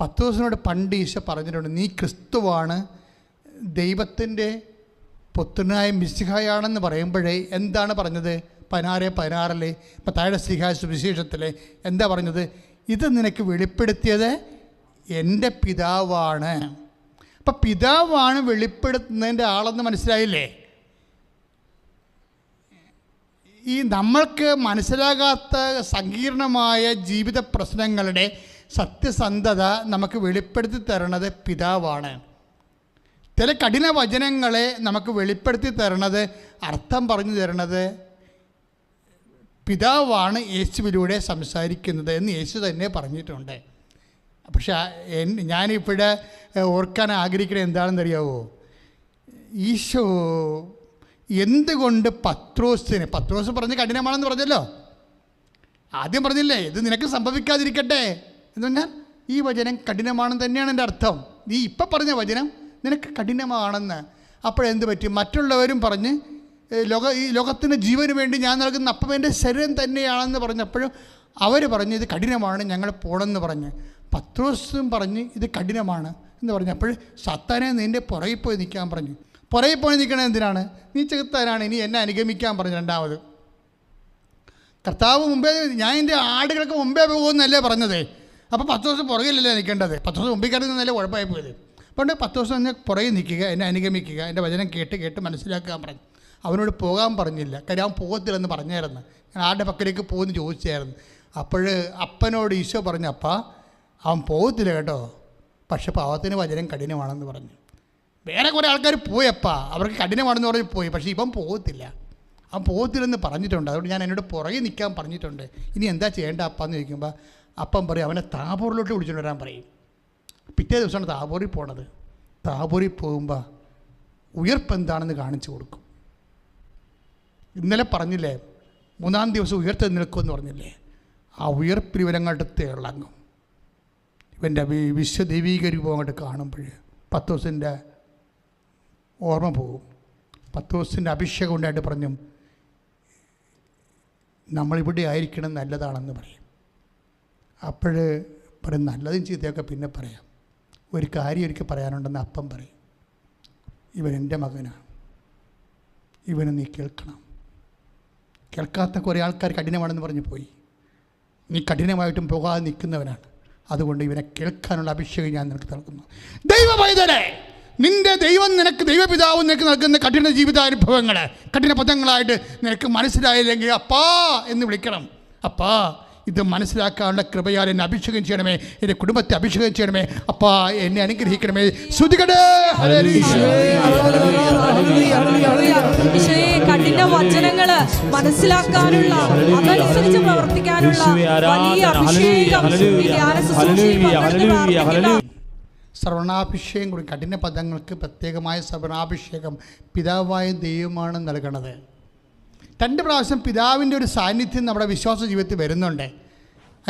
Speaker 1: പത്രോസിനോട് പണ്ട് ഈശോ പറഞ്ഞിട്ടുണ്ട്, നീ ക്രിസ്തുവാണ്, ദൈവത്തിൻ്റെ പുത്രനായ മിശിഹായാണെന്ന് പറയുമ്പോഴേ എന്താണ് പറഞ്ഞത്? 16:16 താഴെ സുവിശേഷത്തിൽ എന്താ പറഞ്ഞത്? ഇത് നിനക്ക് വെളിപ്പെടുത്തിയത് എൻ്റെ പിതാവാണ്. അപ്പം പിതാവാണ് വെളിപ്പെടുത്തുന്നതിൻ്റെ ആളെന്ന് മനസ്സിലായില്ലേ? ഈ നമ്മൾക്ക് മനസ്സിലാകാത്ത സങ്കീർണമായ ജീവിത പ്രശ്നങ്ങളുടെ സത്യസന്ധത നമുക്ക് വെളിപ്പെടുത്തി തരണത് പിതാവാണ്. ചില കഠിന വചനങ്ങളെ നമുക്ക് വെളിപ്പെടുത്തി തരണത്, അർത്ഥം പറഞ്ഞു തരണത് പിതാവാണ് യേശുവിലൂടെ സംസാരിക്കുന്നത് എന്ന് യേശു തന്നെ പറഞ്ഞിട്ടുണ്ട്. പക്ഷേ ഞാനിവിടെ ഓർക്കാൻ ആഗ്രഹിക്കുന്നത് എന്താണെന്നറിയാവോ? ഈശോ എന്തുകൊണ്ട് പത്രോസ് പറഞ്ഞ് കഠിനമാണെന്ന് പറഞ്ഞല്ലോ. ആദ്യം പറഞ്ഞില്ലേ, ഇത് നിനക്ക് സംഭവിക്കാതിരിക്കട്ടെ എന്ന് പറഞ്ഞാൽ ഈ വചനം കഠിനമാണെന്ന് തന്നെയാണ് എൻ്റെ അർത്ഥം. നീ ഇപ്പം പറഞ്ഞ വചനം നിനക്ക് കഠിനമാണെന്ന്. അപ്പോഴെന്ത് പറ്റി? മറ്റുള്ളവരും പറഞ്ഞ് ഈ ലോകത്തിന് ജീവന് വേണ്ടി ഞാൻ നൽകുന്ന അപ്പം എൻ്റെ ശരീരം തന്നെയാണെന്ന് പറഞ്ഞപ്പോഴും അവർ പറഞ്ഞ് ഇത് കഠിനമാണ്, ഞങ്ങൾ പോകണമെന്ന് പറഞ്ഞ്. പത്രോസും പറഞ്ഞ് ഇത് കഠിനമാണ് എന്ന് പറഞ്ഞപ്പോൾ സത്താനെ നിൻ്റെ പുറകിൽ പോയി നിൽക്കാൻ പറഞ്ഞു. പുറകിൽ പോയി നിൽക്കണത് എന്തിനാണ്? നീ ചെകുത്താനാണ്, ഇനി എന്നെ അനുഗമിക്കാൻ പറഞ്ഞു. രണ്ടാമത് കർത്താവ് മുമ്പേ, ഞാൻ എൻ്റെ ആടുകൾക്ക് മുമ്പേ പോകുമെന്നല്ലേ പറഞ്ഞത്. അപ്പോൾ 10 ദിവസം പുറകിലല്ലേ നിൽക്കേണ്ടത്? 10 ദിവസം മുമ്പിൽ കയറി നിന്നല്ലേ കുഴപ്പമായി പോയത്. അതുകൊണ്ട് 10 ദിവസം എന്നെ പുറകിൽ നിൽക്കുക, എന്നെ അനുഗമിക്കുക, എൻ്റെ വചനം കേട്ട് മനസ്സിലാക്കാൻ പറഞ്ഞു. അവനോട് പോകാൻ പറഞ്ഞില്ല, കാര്യം അവൻ പോകത്തില്ലെന്ന് പറഞ്ഞായിരുന്നു. ഞാൻ ആരുടെ പക്കലേക്ക് പോകുമെന്ന് ചോദിച്ചായിരുന്നു. അപ്പോൾ അപ്പനോട് ഈശോ പറഞ്ഞു, അപ്പാ അവൻ പോകത്തില്ല കേട്ടോ, പക്ഷെ പാവത്തിന് വചനം കഠിനമാണെന്ന് പറഞ്ഞു. വേറെ കുറേ ആൾക്കാർ പോയപ്പാ, അവർക്ക് കഠിനമാണെന്ന് പറഞ്ഞ് പോയി, പക്ഷേ ഇപ്പം പോകത്തില്ല, അവൻ പോകത്തില്ലെന്ന് പറഞ്ഞിട്ടുണ്ട്. അതുകൊണ്ട് ഞാൻ എന്നോട് പുറകെ നിൽക്കാൻ പറഞ്ഞിട്ടുണ്ട്. ഇനി എന്താ ചെയ്യേണ്ട അപ്പാന്ന് ചോദിക്കുമ്പോൾ അപ്പം പറയും, അവനെ താബോറിലോട്ട് വിളിച്ചുകൊണ്ട് വരാൻ പറയും. പിറ്റേ ദിവസമാണ് താബോറിൽ പോണത്. താബോറിൽ പോകുമ്പോൾ ഉയർപ്പ് എന്താണെന്ന് കാണിച്ചു കൊടുക്കും. ഇന്നലെ പറഞ്ഞില്ലേ, 3-ാം ദിവസം ഉയർത്ത് നിൽക്കുമെന്ന് പറഞ്ഞില്ലേ? ആ ഉയർപ്പിൽ ഇവരങ്ങോട്ട് തിളങ്ങും. ഇവൻ്റെ വിശ്വദൈവീക രൂപം അങ്ങോട്ട് കാണുമ്പോൾ 10 ദിവസത്തിൻ്റെ ഓർമ്മ പോകും. 10 ദിവസത്തിൻ്റെ അഭിഷേകം ഉണ്ടായിട്ട് പറഞ്ഞു, നമ്മളിവിടെ ആയിരിക്കണം, നല്ലതാണെന്ന് പറയും. അപ്പോൾ പറയും, നല്ലതും ചീത്തയൊക്കെ പിന്നെ പറയാം, ഒരു കാര്യം ഒരിക്കൽ പറയാനുണ്ടെന്ന് അപ്പം പറയും. ഇവൻ എൻ്റെ മകനാണ്, ഇവനെ നീ കേൾക്കണം. കേൾക്കാത്ത കുറേ ആൾക്കാർ കഠിനമാണെന്ന് പറഞ്ഞ് പോയി. നീ കഠിനമായിട്ടും പോകാതെ നിൽക്കുന്നവനാണ്. അതുകൊണ്ട് ഇവനെ കേൾക്കാനുള്ള അഭിഷേകം ഞാൻ നിനക്ക് നൽകുന്നു. ദൈവപൈതലേ, നിൻ്റെ ദൈവം നിനക്ക്, ദൈവപിതാവ് നിനക്ക് നൽകുന്ന കഠിന ജീവിതാനുഭവങ്ങൾ കഠിന പദങ്ങളായിട്ട് നിനക്ക് മനസ്സിലായില്ലെങ്കിൽ അപ്പാ എന്ന് വിളിക്കണം. അപ്പാ, ഇത് മനസ്സിലാക്കാനുള്ള കൃപയാൽ എന്നെ അഭിഷേകം ചെയ്യണമേ, എൻ്റെ കുടുംബത്തെ അഭിഷേകം ചെയ്യണമേ. അപ്പാ, എന്നെ അനുഗ്രഹിക്കണമേ. ശ്രുതികടേ
Speaker 2: കഠിന വചനങ്ങള് മനസ്സിലാക്കാനുള്ള, അതനുസരിച്ച് പ്രവർത്തിക്കാനുള്ള വലിയ അഭിഷേകം
Speaker 1: ശ്രവണാഭിഷേകം കൂടി. കഠിന പദങ്ങൾക്ക് പ്രത്യേകമായ ശ്രവണാഭിഷേകം പിതാവായ ദൈവമാണ് നൽകണത്. 2 പ്രാവശ്യം പിതാവിൻ്റെ ഒരു സാന്നിധ്യം നമ്മുടെ വിശ്വാസ ജീവിതത്തിൽ വരുന്നുണ്ട്,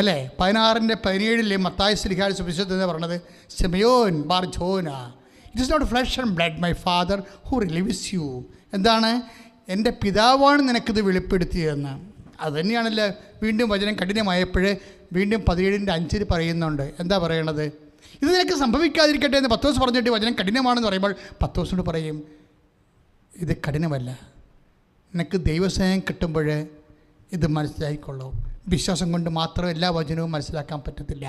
Speaker 1: അല്ലേ? 16:17 മത്തായി ശ്ലീഹായുടെ സുവിശേഷത്തിൽ എന്ന് പറഞ്ഞത്, Simeon Bar Jona, it is not flesh and blood, my father who lives you. എന്താണ്? എൻ്റെ പിതാവാണ് നിനക്കിത് വെളിപ്പെടുത്തിയതെന്ന്. അതുതന്നെയാണല്ലോ വീണ്ടും വചനം കഠിനമായപ്പോൾ വീണ്ടും 17:5 പറയുന്നുണ്ട്. എന്താ പറയണത്? ഇത് നിനക്ക് സംഭവിക്കാതിരിക്കട്ടെ എന്ന് 10 ദിവസം പറഞ്ഞിട്ട് വചനം കഠിനമാണെന്ന് പറയുമ്പോൾ 10 ദിവസം പറയും, ഇത് കഠിനമല്ല, നിനക്ക് ദൈവസ്നേഹം കിട്ടുമ്പോൾ ഇത് മനസ്സിലായിക്കൊള്ളൂ. വിശ്വാസം കൊണ്ട് മാത്രം എല്ലാ വചനവും മനസ്സിലാക്കാൻ പറ്റത്തില്ല.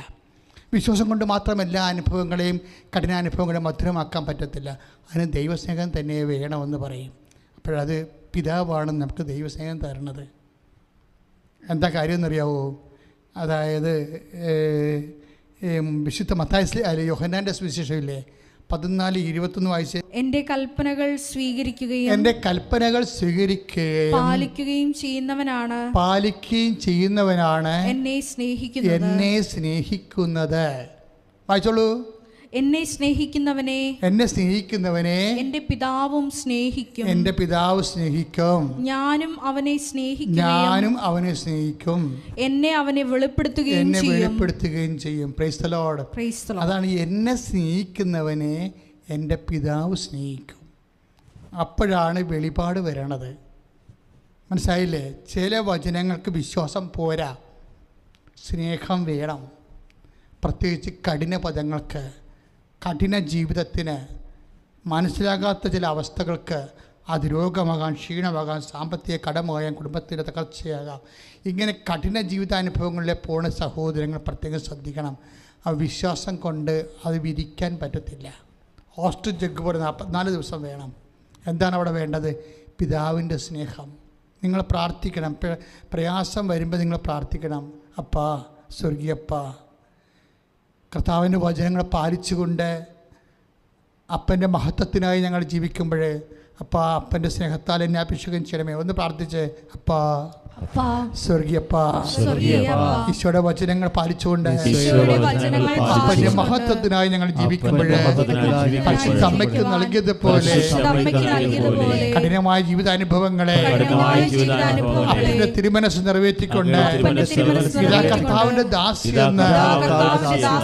Speaker 1: വിശ്വാസം കൊണ്ട് മാത്രം എല്ലാ അനുഭവങ്ങളെയും കഠിനാനുഭവങ്ങളെയും മധുരമാക്കാൻ പറ്റത്തില്ല. അതിന് ദൈവസ്നേഹം തന്നെ വേണമെന്ന് പറയും. അപ്പോഴത് പിതാവാണ് നമുക്ക് ദൈവസ്നേഹം തരുന്നത്. എന്താ കാര്യം എന്നറിയാവോ? അതായത് വിശുദ്ധ മത്തായി യോഹന്നാൻ്റെ സുവിശേഷമില്ലേ 14:21 വായിച്ച്,
Speaker 2: എന്റെ കൽപ്പനകൾ സ്വീകരിക്കുകയും പാലിക്കുകയും ചെയ്യുന്നവനാണ് എന്നെ
Speaker 1: സ്നേഹിക്കുന്നത്. വായിച്ചോളൂ.
Speaker 2: എന്നെ സ്നേഹിക്കുന്നവനെ
Speaker 1: എന്റെ
Speaker 2: പിതാവും സ്നേഹിക്കും. ഞാനും അവനെ സ്നേഹിക്കും. എന്നെ അവനെ വെളിപ്പെടുത്തുകയും
Speaker 1: ചെയ്യും. Praise the Lord. അതാണ്, എന്നെ സ്നേഹിക്കുന്നവനെ എൻ്റെ പിതാവ് സ്നേഹിക്കും. അപ്പോഴാണ് വെളിപാട് വരണത്. മനസ്സിലായില്ലേ? ചില വചനങ്ങൾക്ക് വിശ്വാസം പോരാ, സ്നേഹം വേണം. പ്രത്യേകിച്ച് കഠിന പദങ്ങൾക്ക്, കഠിന ജീവിതത്തിന്, മനസ്സിലാകാത്ത ചില അവസ്ഥകൾക്ക്, അത് രോഗമാകാം, ക്ഷീണമാകാം, സാമ്പത്തിക കടമാകാം, കുടുംബത്തിൻ്റെ തകർച്ചയാകാം. ഇങ്ങനെ കഠിന ജീവിതാനുഭവങ്ങളിലെ പോണ സഹോദരങ്ങൾ പ്രത്യേകം ശ്രദ്ധിക്കണം. ആ വിശ്വാസം കൊണ്ട് അത് വിരിക്കാൻ പറ്റത്തില്ല. ഓസ്ട്രിച്ച് ജഗ് പോലെ 44 ദിവസം വേണം. എന്താണ് അവിടെ വേണ്ടത്? പിതാവിൻ്റെ സ്നേഹം. നിങ്ങൾ പ്രാർത്ഥിക്കണം. പ്രയാസം വരുമ്പോൾ നിങ്ങൾ പ്രാർത്ഥിക്കണം. അപ്പാ, സ്വർഗീയപ്പാ, കർത്താവിൻ്റെ വചനങ്ങൾ പാലിച്ചുകൊണ്ട് അപ്പൻ്റെ മഹത്വത്തിനായി ഞങ്ങൾ ജീവിക്കുമ്പോൾ, അപ്പാ, അപ്പൻ്റെ സ്നേഹത്താൽ എന്നെ അഭിഷേകം ചെയ്യണമേ. ഒന്ന് പ്രാർത്ഥിച്ച്, അപ്പാ, സ്വർഗീയപ്പാ, ഈശോയുടെ വചനങ്ങൾ പാലിച്ചുകൊണ്ട് അപ്പൻ്റെ മഹത്വത്തിനായി ഞങ്ങൾ ജീവിക്കുമ്പോൾ പരിശുദ്ധ അമ്മയ്ക്ക് നൽകിയതുപോലെ കഠിനമായ ജീവിതാനുഭവങ്ങളെ അപ്പൻ്റെ തിരുമനസ് നിറവേറ്റിക്കൊണ്ട് ഇതാ കർത്താവിൻ്റെ ദാസി എന്ന്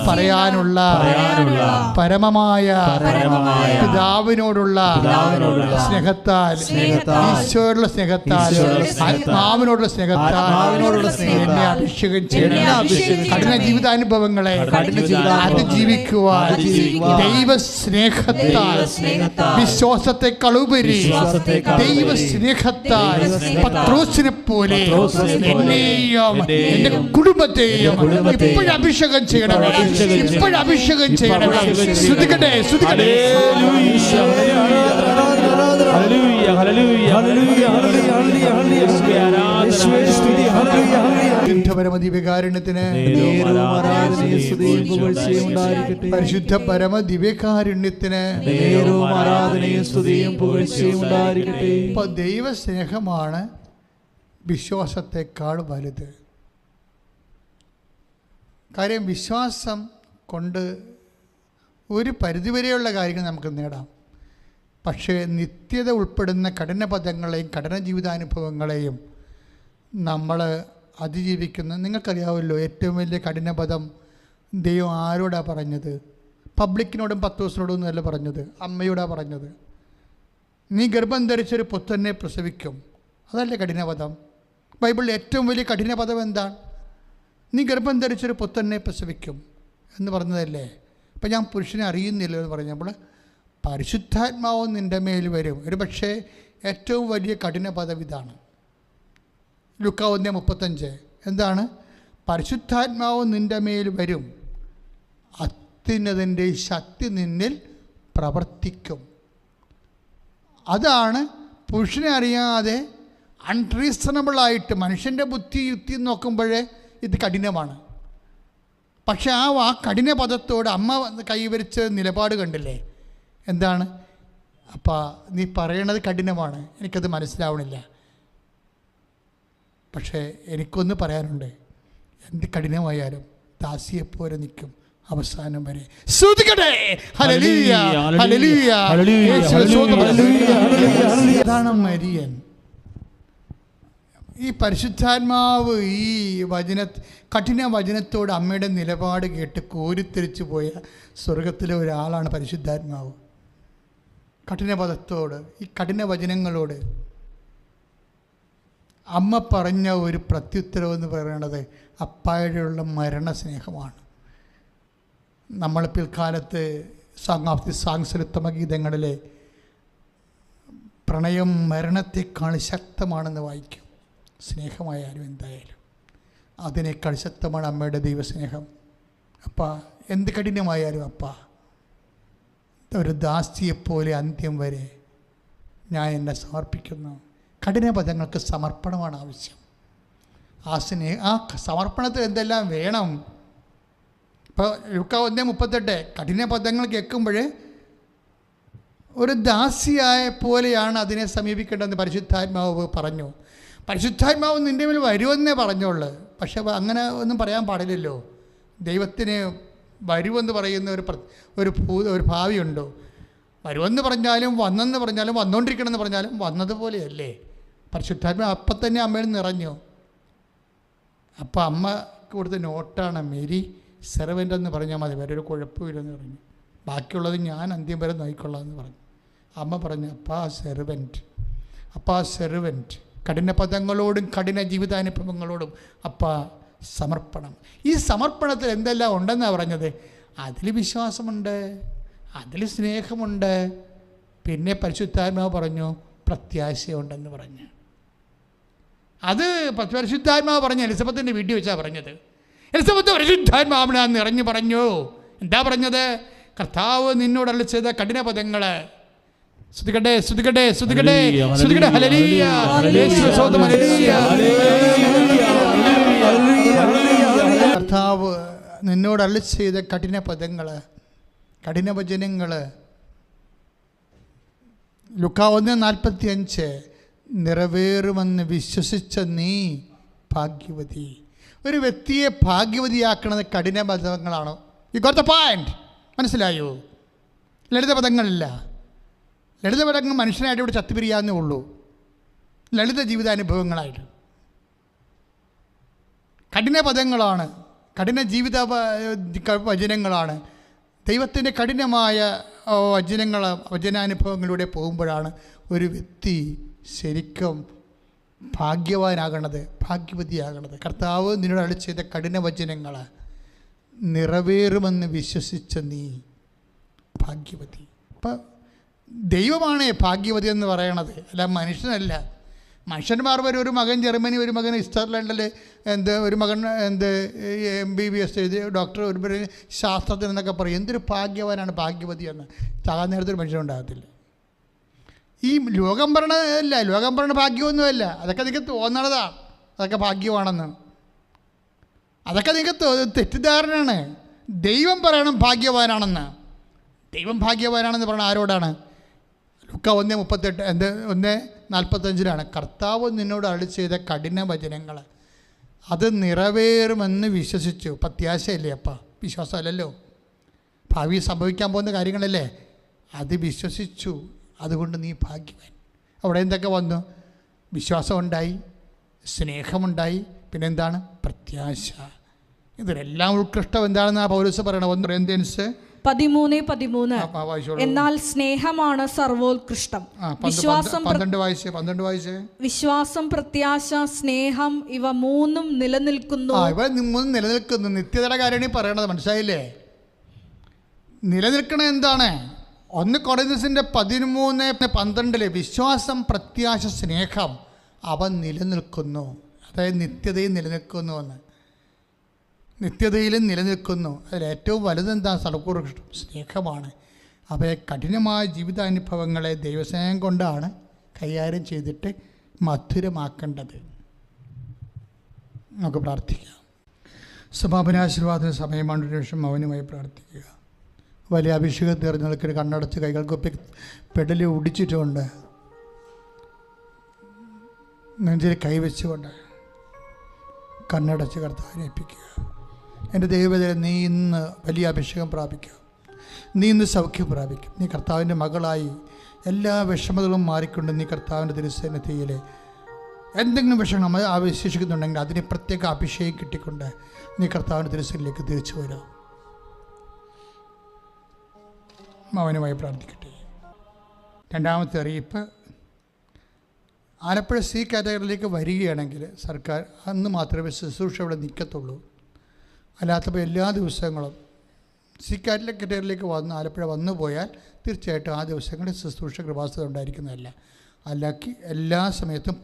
Speaker 1: പറയാനുള്ള പരമമായ പിതാവിനോടുള്ള സ്നേഹത്താൽ, ഈശോയോടുള്ള സ്നേഹത്താൽ, ആത്മാവിനോടുള്ള എന്നെ അഭിഷേകം ചെയ്യണം. കഠിന ജീവിതാനുഭവങ്ങളെ അതിജീവിക്കുവാൻ ദൈവസ്നേഹത്താൽ, വിശ്വാസത്തെക്കാളുപരി ദൈവസ്നേഹത്താൽ പത്രോസിനെ പോലെ എന്നെയും എന്റെ കുടുംബത്തെയും ഇപ്പോഴഭിഷേകം ചെയ്യണം. ഇപ്പോഴഭിഷേകം ചെയ്യണം. ശ്രുതിക്കട്ടെ, ശ്രുതിക്കട്ടെ. പരമദിവ്യകാരുണ്യത്തിന്, പരിശുദ്ധ പരമദിവ്യകാരുണ്യത്തിന് ഇപ്പൊ ദൈവസ്നേഹമാണ് വിശ്വാസത്തെക്കാൾ വലുത്. കാര്യം വിശ്വാസം കൊണ്ട് ഒരു പരിധിവരെയുള്ള കാര്യങ്ങൾ നമുക്ക് നേടാം. പക്ഷേ നിത്യത ഉൾപ്പെടുന്ന കഠിന പദങ്ങളെയും കഠിന ജീവിതാനുഭവങ്ങളെയും നമ്മൾ അതിജീവിക്കുന്ന, നിങ്ങൾക്കറിയാമല്ലോ, ഏറ്റവും വലിയ കഠിന പദം ദൈവം ആരോടാണ് പറഞ്ഞത്? പബ്ലിക്കിനോടും പത്രോസിനോടും ഒന്നുമല്ല പറഞ്ഞത്, അമ്മയോടാണ് പറഞ്ഞത്. നീ ഗർഭം ധരിച്ചൊരു പുത്രനെ പ്രസവിക്കും. അതല്ലേ കഠിന പദം? ബൈബിളിൽ ഏറ്റവും വലിയ കഠിന പദം എന്താണ്? നീ ഗർഭം ധരിച്ചൊരു പുത്രനെ പ്രസവിക്കും എന്ന് പറഞ്ഞതല്ലേ. അപ്പം ഞാൻ പുരുഷനെ അറിയുന്നില്ല എന്ന് പറഞ്ഞപ്പോൾ പരിശുദ്ധാത്മാവ് നിൻ്റെ മേൽ വരും. ഒരു പക്ഷേ ഏറ്റവും വലിയ കഠിന പദം ഇതാണ്. ലൂക്കാ 1:35 എന്താണ്? പരിശുദ്ധാത്മാവ് നിൻ്റെ മേൽ വരും, അത്യുന്നതൻ്റെ ശക്തി നിന്നിൽ പ്രവർത്തിക്കും. അതാണ് പുരുഷനെ അറിയാതെ അൺറീസണബിളായിട്ട് മനുഷ്യൻ്റെ ബുദ്ധി യുക്തി നോക്കുമ്പോഴേ ഇത് കഠിനമാണ്. പക്ഷെ ആ കഠിന പദത്തോട് അമ്മ കൈവരിച്ച നിലപാട് കണ്ടില്ലേ? എന്താണ്? അപ്പം നീ പറയണത് കഠിനമാണ്, എനിക്കത് മനസ്സിലാവണില്ല. പക്ഷേ എനിക്കൊന്ന് പറയാനുണ്ട്, എന്ത് കഠിനമായാലും ദാസിയെപ്പോലെ നിൽക്കും അവസാനം വരെ. ശ്രുതിക്കട്ടെ. ഹല്ലേലൂയ, ഹല്ലേലൂയ. അതാണ് മരിയൻ. ഈ പരിശുദ്ധാത്മാവ് ഈ കഠിന വചനത്തോട് അമ്മയുടെ നിലപാട് കേട്ട് കോരിത്തെരിച്ചു പോയ സ്വർഗത്തിലെ ഒരാളാണ് പരിശുദ്ധാത്മാവ്. കഠിന പദത്തോട്, ഈ കഠിന വചനങ്ങളോട് അമ്മ പറഞ്ഞ ഒരു പ്രത്യുത്തരം എന്ന് പറയുന്നത് അപ്പായോടുള്ള മരണസ്നേഹമാണ്. നമ്മൾ പിൽക്കാലത്ത് സോങ് ഓഫ് ദി സോങ്സിൽ ഉത്തമഗീതങ്ങളിലെ പ്രണയം മരണത്തെക്കാൾ ശക്തമാണെന്ന് വായിക്കും. സ്നേഹമായാലും എന്തായാലും അതിനേക്കാൾ ശക്തമാണ് അമ്മയുടെ ദൈവസ്നേഹം. അപ്പാ, എന്ത് കഠിനമായാലും അപ്പാ, ഒരു ദാസിയെപ്പോലെ അന്ത്യം വരെ ഞാൻ എന്നെ സമർപ്പിക്കുന്നു. കഠിന പദങ്ങൾക്ക് സമർപ്പണമാണ് ആവശ്യം. ആ സമർപ്പണത്തിൽ എന്തെല്ലാം വേണം? ഇപ്പോൾ ലൂക്കാ 1:38 കഠിന പദങ്ങൾ കേൾക്കുമ്പോൾ ഒരു ദാസിയായ പോലെയാണ് അതിനെ സമീപിക്കേണ്ടതെന്ന് പരിശുദ്ധാത്മാവ് പറഞ്ഞു. പരിശുദ്ധാത്മാവ് നിൻ്റെ മേൽ വരുമെന്നേ പറഞ്ഞോളൂ. പക്ഷെ അങ്ങനെ ഒന്നും പറയാൻ പാടില്ലല്ലോ. ദൈവത്തിന് വരുമെന്ന് പറയുന്ന ഒരു ഭാവിയുണ്ടോ? വരുമെന്ന് പറഞ്ഞാലും വന്നെന്ന് പറഞ്ഞാലും വന്നുകൊണ്ടിരിക്കണമെന്ന് പറഞ്ഞാലും വന്നതുപോലെയല്ലേ. പരിശുദ്ധാത്മാവ് അപ്പം തന്നെ അമ്മയിൽ നിറഞ്ഞു. അപ്പം അമ്മ കൊടുത്ത നോട്ടാണ് മേരി സെർവൻ്റ് എന്ന് പറഞ്ഞാൽ മതി, വേറെ ഒരു കുഴപ്പമില്ലെന്ന് പറഞ്ഞു. ബാക്കിയുള്ളത് ഞാൻ അന്ത്യം വരെ നോക്കിക്കൊള്ളാം എന്ന് പറഞ്ഞു. അമ്മ പറഞ്ഞു അപ്പാ സെർവൻറ്റ്. കഠിന പദങ്ങളോടും കഠിന ജീവിതാനുഭവങ്ങളോടും അപ്പാ സമർപ്പണം. ഈ സമർപ്പണത്തിൽ എന്തെല്ലാം ഉണ്ടെന്നാണ് പറഞ്ഞത്? അതിൽ വിശ്വാസമുണ്ട്, അതിൽ സ്നേഹമുണ്ട്, പിന്നെ പരിശുദ്ധാത്മാവ് പറഞ്ഞു പ്രത്യാശയുണ്ടെന്ന് പറഞ്ഞു. അത് പരിശുദ്ധാത്മാവ് പറഞ്ഞു എലിസബത്തിൻ്റെ വീട്ടിൽ വെച്ചാണ് പറഞ്ഞത്. എലിസബത്ത് പരിശുദ്ധാത്മാവിനെ നിറഞ്ഞു പറഞ്ഞു. എന്താ പറഞ്ഞത്? കർത്താവ് നിന്നോട് അരുളി ചെയ്ത കഠിന പദങ്ങൾ. സ്തുതിക്കട്ടെ, സ്തുതിക്കട്ടെ, സ്തുതിക്കട്ടെ, സ്തുതിക്കട്ടെ. ഹല്ലേലൂയ, യേശുവേ സ്തോത്രം, ഹല്ലേലൂയ. കർത്താവ് നിന്നോട് അരുളി ചെയ്ത കഠിന പദങ്ങൾ, കഠിന വചനങ്ങൾ. ലൂക്കാ 1:45 നിറവേറുമെന്ന് വിശ്വസിച്ച നീ ഭാഗ്യവതി. ഒരു വ്യക്തിയെ ഭാഗ്യവതിയാക്കുന്നത് കഠിന പദങ്ങളാണോ? You got the point. മനസ്സിലായോ? ലളിത പദങ്ങളില്ല. ലളിത പദങ്ങൾ മനുഷ്യനായിട്ട് ഇവിടെ ചത്തുപിരിയാവുന്നേ ഉള്ളൂ. ലളിത ജീവിതാനുഭവങ്ങളായിട്ട് കഠിന പദങ്ങളാണ്, കഠിന ജീവിത വചനങ്ങളാണ്. ദൈവത്തിൻ്റെ കഠിനമായ വചനാനുഭവങ്ങളിലൂടെ പോകുമ്പോഴാണ് ഒരു വ്യക്തി ശരിക്കും ഭാഗ്യവാനാകണത്, ഭാഗ്യവതിയാകണത്. കർത്താവ് നിന്നോട് അരുളി ചെയ്ത കഠിന വചനങ്ങൾ നിറവേറുമെന്ന് വിശ്വസിച്ച നീ ഭാഗ്യവതി. അപ്പം ദൈവമാണ് ഭാഗ്യവതി എന്ന് പറയണത്, അല്ല മനുഷ്യനല്ല. മനുഷ്യന്മാർ വരെ ഒരു മകൻ ജർമ്മനി, ഒരു മകൻ സ്വിറ്റ്സർലൻഡിൽ, ഒരു മകൻ MBBS എഴുതി ഡോക്ടർ, ഒരു ശാസ്ത്രജ്ഞൻ എന്നൊക്കെ പറയും. എന്തൊരു ഭാഗ്യവാനാണ് ഭാഗ്യവതി എന്ന്. ചാകാൻ നേരത്തൊരു മനുഷ്യനുണ്ടാകത്തില്ല. ഈ ലോകം പറയണതല്ല, ലോകം പറയണ ഭാഗ്യമൊന്നുമല്ല. അതൊക്കെ നിങ്ങൾക്ക് തോന്നണതാണ് അതൊക്കെ ഭാഗ്യമാണെന്ന്. അതൊക്കെ നിങ്ങൾക്ക് തെറ്റിദ്ധാരണയാണ്. ദൈവം പറയണം ഭാഗ്യവാനാണെന്ന്. ദൈവം ഭാഗ്യവാനാണെന്ന് പറയണ ആരോടാണ്? ലൂക്കാ 1:45 കർത്താവ് നിന്നോട് അരുളി ചെയ്ത കഠിന വചനങ്ങൾ അത് നിറവേറുമെന്ന് വിശ്വസിച്ചു. പ്രത്യാശയല്ലേ അപ്പ? വിശ്വാസമല്ലല്ലോ, ഭാവി സംഭവിക്കാൻ പോകുന്ന കാര്യങ്ങളല്ലേ. അത് വിശ്വസിച്ചു, അതുകൊണ്ട് നീ ഭാഗ്യവാൻ. അവിടെ എന്തൊക്കെ വന്നു? വിശ്വാസമുണ്ടായി, സ്നേഹമുണ്ടായി, പിന്നെന്താണ്? പ്രത്യാശ. ഇതിലെല്ലാം ഉത്കൃഷ്ടം എന്താണെന്ന് പൗലോസ് പറയണം. 1 കൊരിന്ത്യൻസ് 13:13
Speaker 2: എന്നാൽ സ്നേഹമാണ് സർവോത്കൃഷ്ടം. വിശ്വാസം, പ്രത്യാശ, സ്നേഹം ഇവ മൂന്നും നിലനിൽക്കുന്നു.
Speaker 1: നിത്യതയുടെ കാര്യമാണ് പറയണത്. മനസ്സിലായില്ലേ? നിലനിൽക്കണ എന്താണ്? 1 കൊരിന്ത്യൻസിന്റെ 13:12 വിശ്വാസം, പ്രത്യാശ, സ്നേഹം അവ നിലനിൽക്കുന്നു. അതായത് നിത്യതയിൽ നിലനിൽക്കുന്നു എന്ന്. നിത്യതയിലും നിലനിൽക്കുന്നു. അതിലേറ്റവും വലുതെന്താ? സർവോത്കൃഷ്ടം സ്നേഹമാണ്. അവയെ കഠിനമായ ജീവിതാനുഭവങ്ങളെ ദൈവസ്നേഹം കൊണ്ടാണ് കൈകാര്യം ചെയ്തിട്ട് മധുരമാക്കേണ്ടത്. നമുക്ക് പ്രാർത്ഥിക്കാം. സമാപനാശീർവാദത്തിന് സമയമാണ്. ശേഷം മൗനമായി പ്രാർത്ഥിക്കുക. വലിയ അഭിഷേകം തീർന്നവർക്ക് കണ്ണടച്ച് കൈകൾക്കൊപ്പി പെടലി ഒടിച്ചിട്ടുകൊണ്ട് നെഞ്ചിൽ കൈവച്ചുകൊണ്ട് കണ്ണടച്ച് കർത്താവിനെ ഏൽപ്പിക്കുക. എൻ്റെ ദൈവവേദന, നീ ഇന്ന് വലിയ അഭിഷേകം പ്രാപിക്കുക. നീ ഇന്ന് സൗഖ്യം പ്രാപിക്കും. നീ കർത്താവിൻ്റെ മകളായി എല്ലാ വിഷമതകളും മാറിക്കൊണ്ട് നീ കർത്താവിൻ്റെ തിരുസന്നിധിയിൽ എന്തെങ്കിലും വിഷമം നമ്മൾ ആവശ്യിക്കുന്നുണ്ടെങ്കിൽ അതിന് പ്രത്യേക അഭിഷേകം കിട്ടിക്കൊണ്ട് നീ കർത്താവിൻ്റെ തിരുസന്നിധിയിലേക്ക് തിരിച്ചു വരാം. മൗനമായി പ്രാർത്ഥിക്കട്ടെ. രണ്ടാമത്തെ അറിയിപ്പ്, ആലപ്പുഴ C കാറ്റഗറിയിലേക്ക് വരികയാണെങ്കിൽ സർക്കാർ അന്ന് മാത്രമേ ശുശ്രൂഷ ഇവിടെ നിൽക്കത്തുള്ളൂ. അല്ലാത്തപ്പോൾ എല്ലാ ദിവസങ്ങളും C കാറ്റഗറിയിലേക്ക് ആലപ്പുഴ വന്നു പോയാൽ തീർച്ചയായിട്ടും ആ ദിവസങ്ങളിൽ ശുശ്രൂഷ കൃപാസനം ഉണ്ടായിരിക്കുന്നതല്ല. അല്ലെങ്കിൽ എല്ലാ സമയത്തും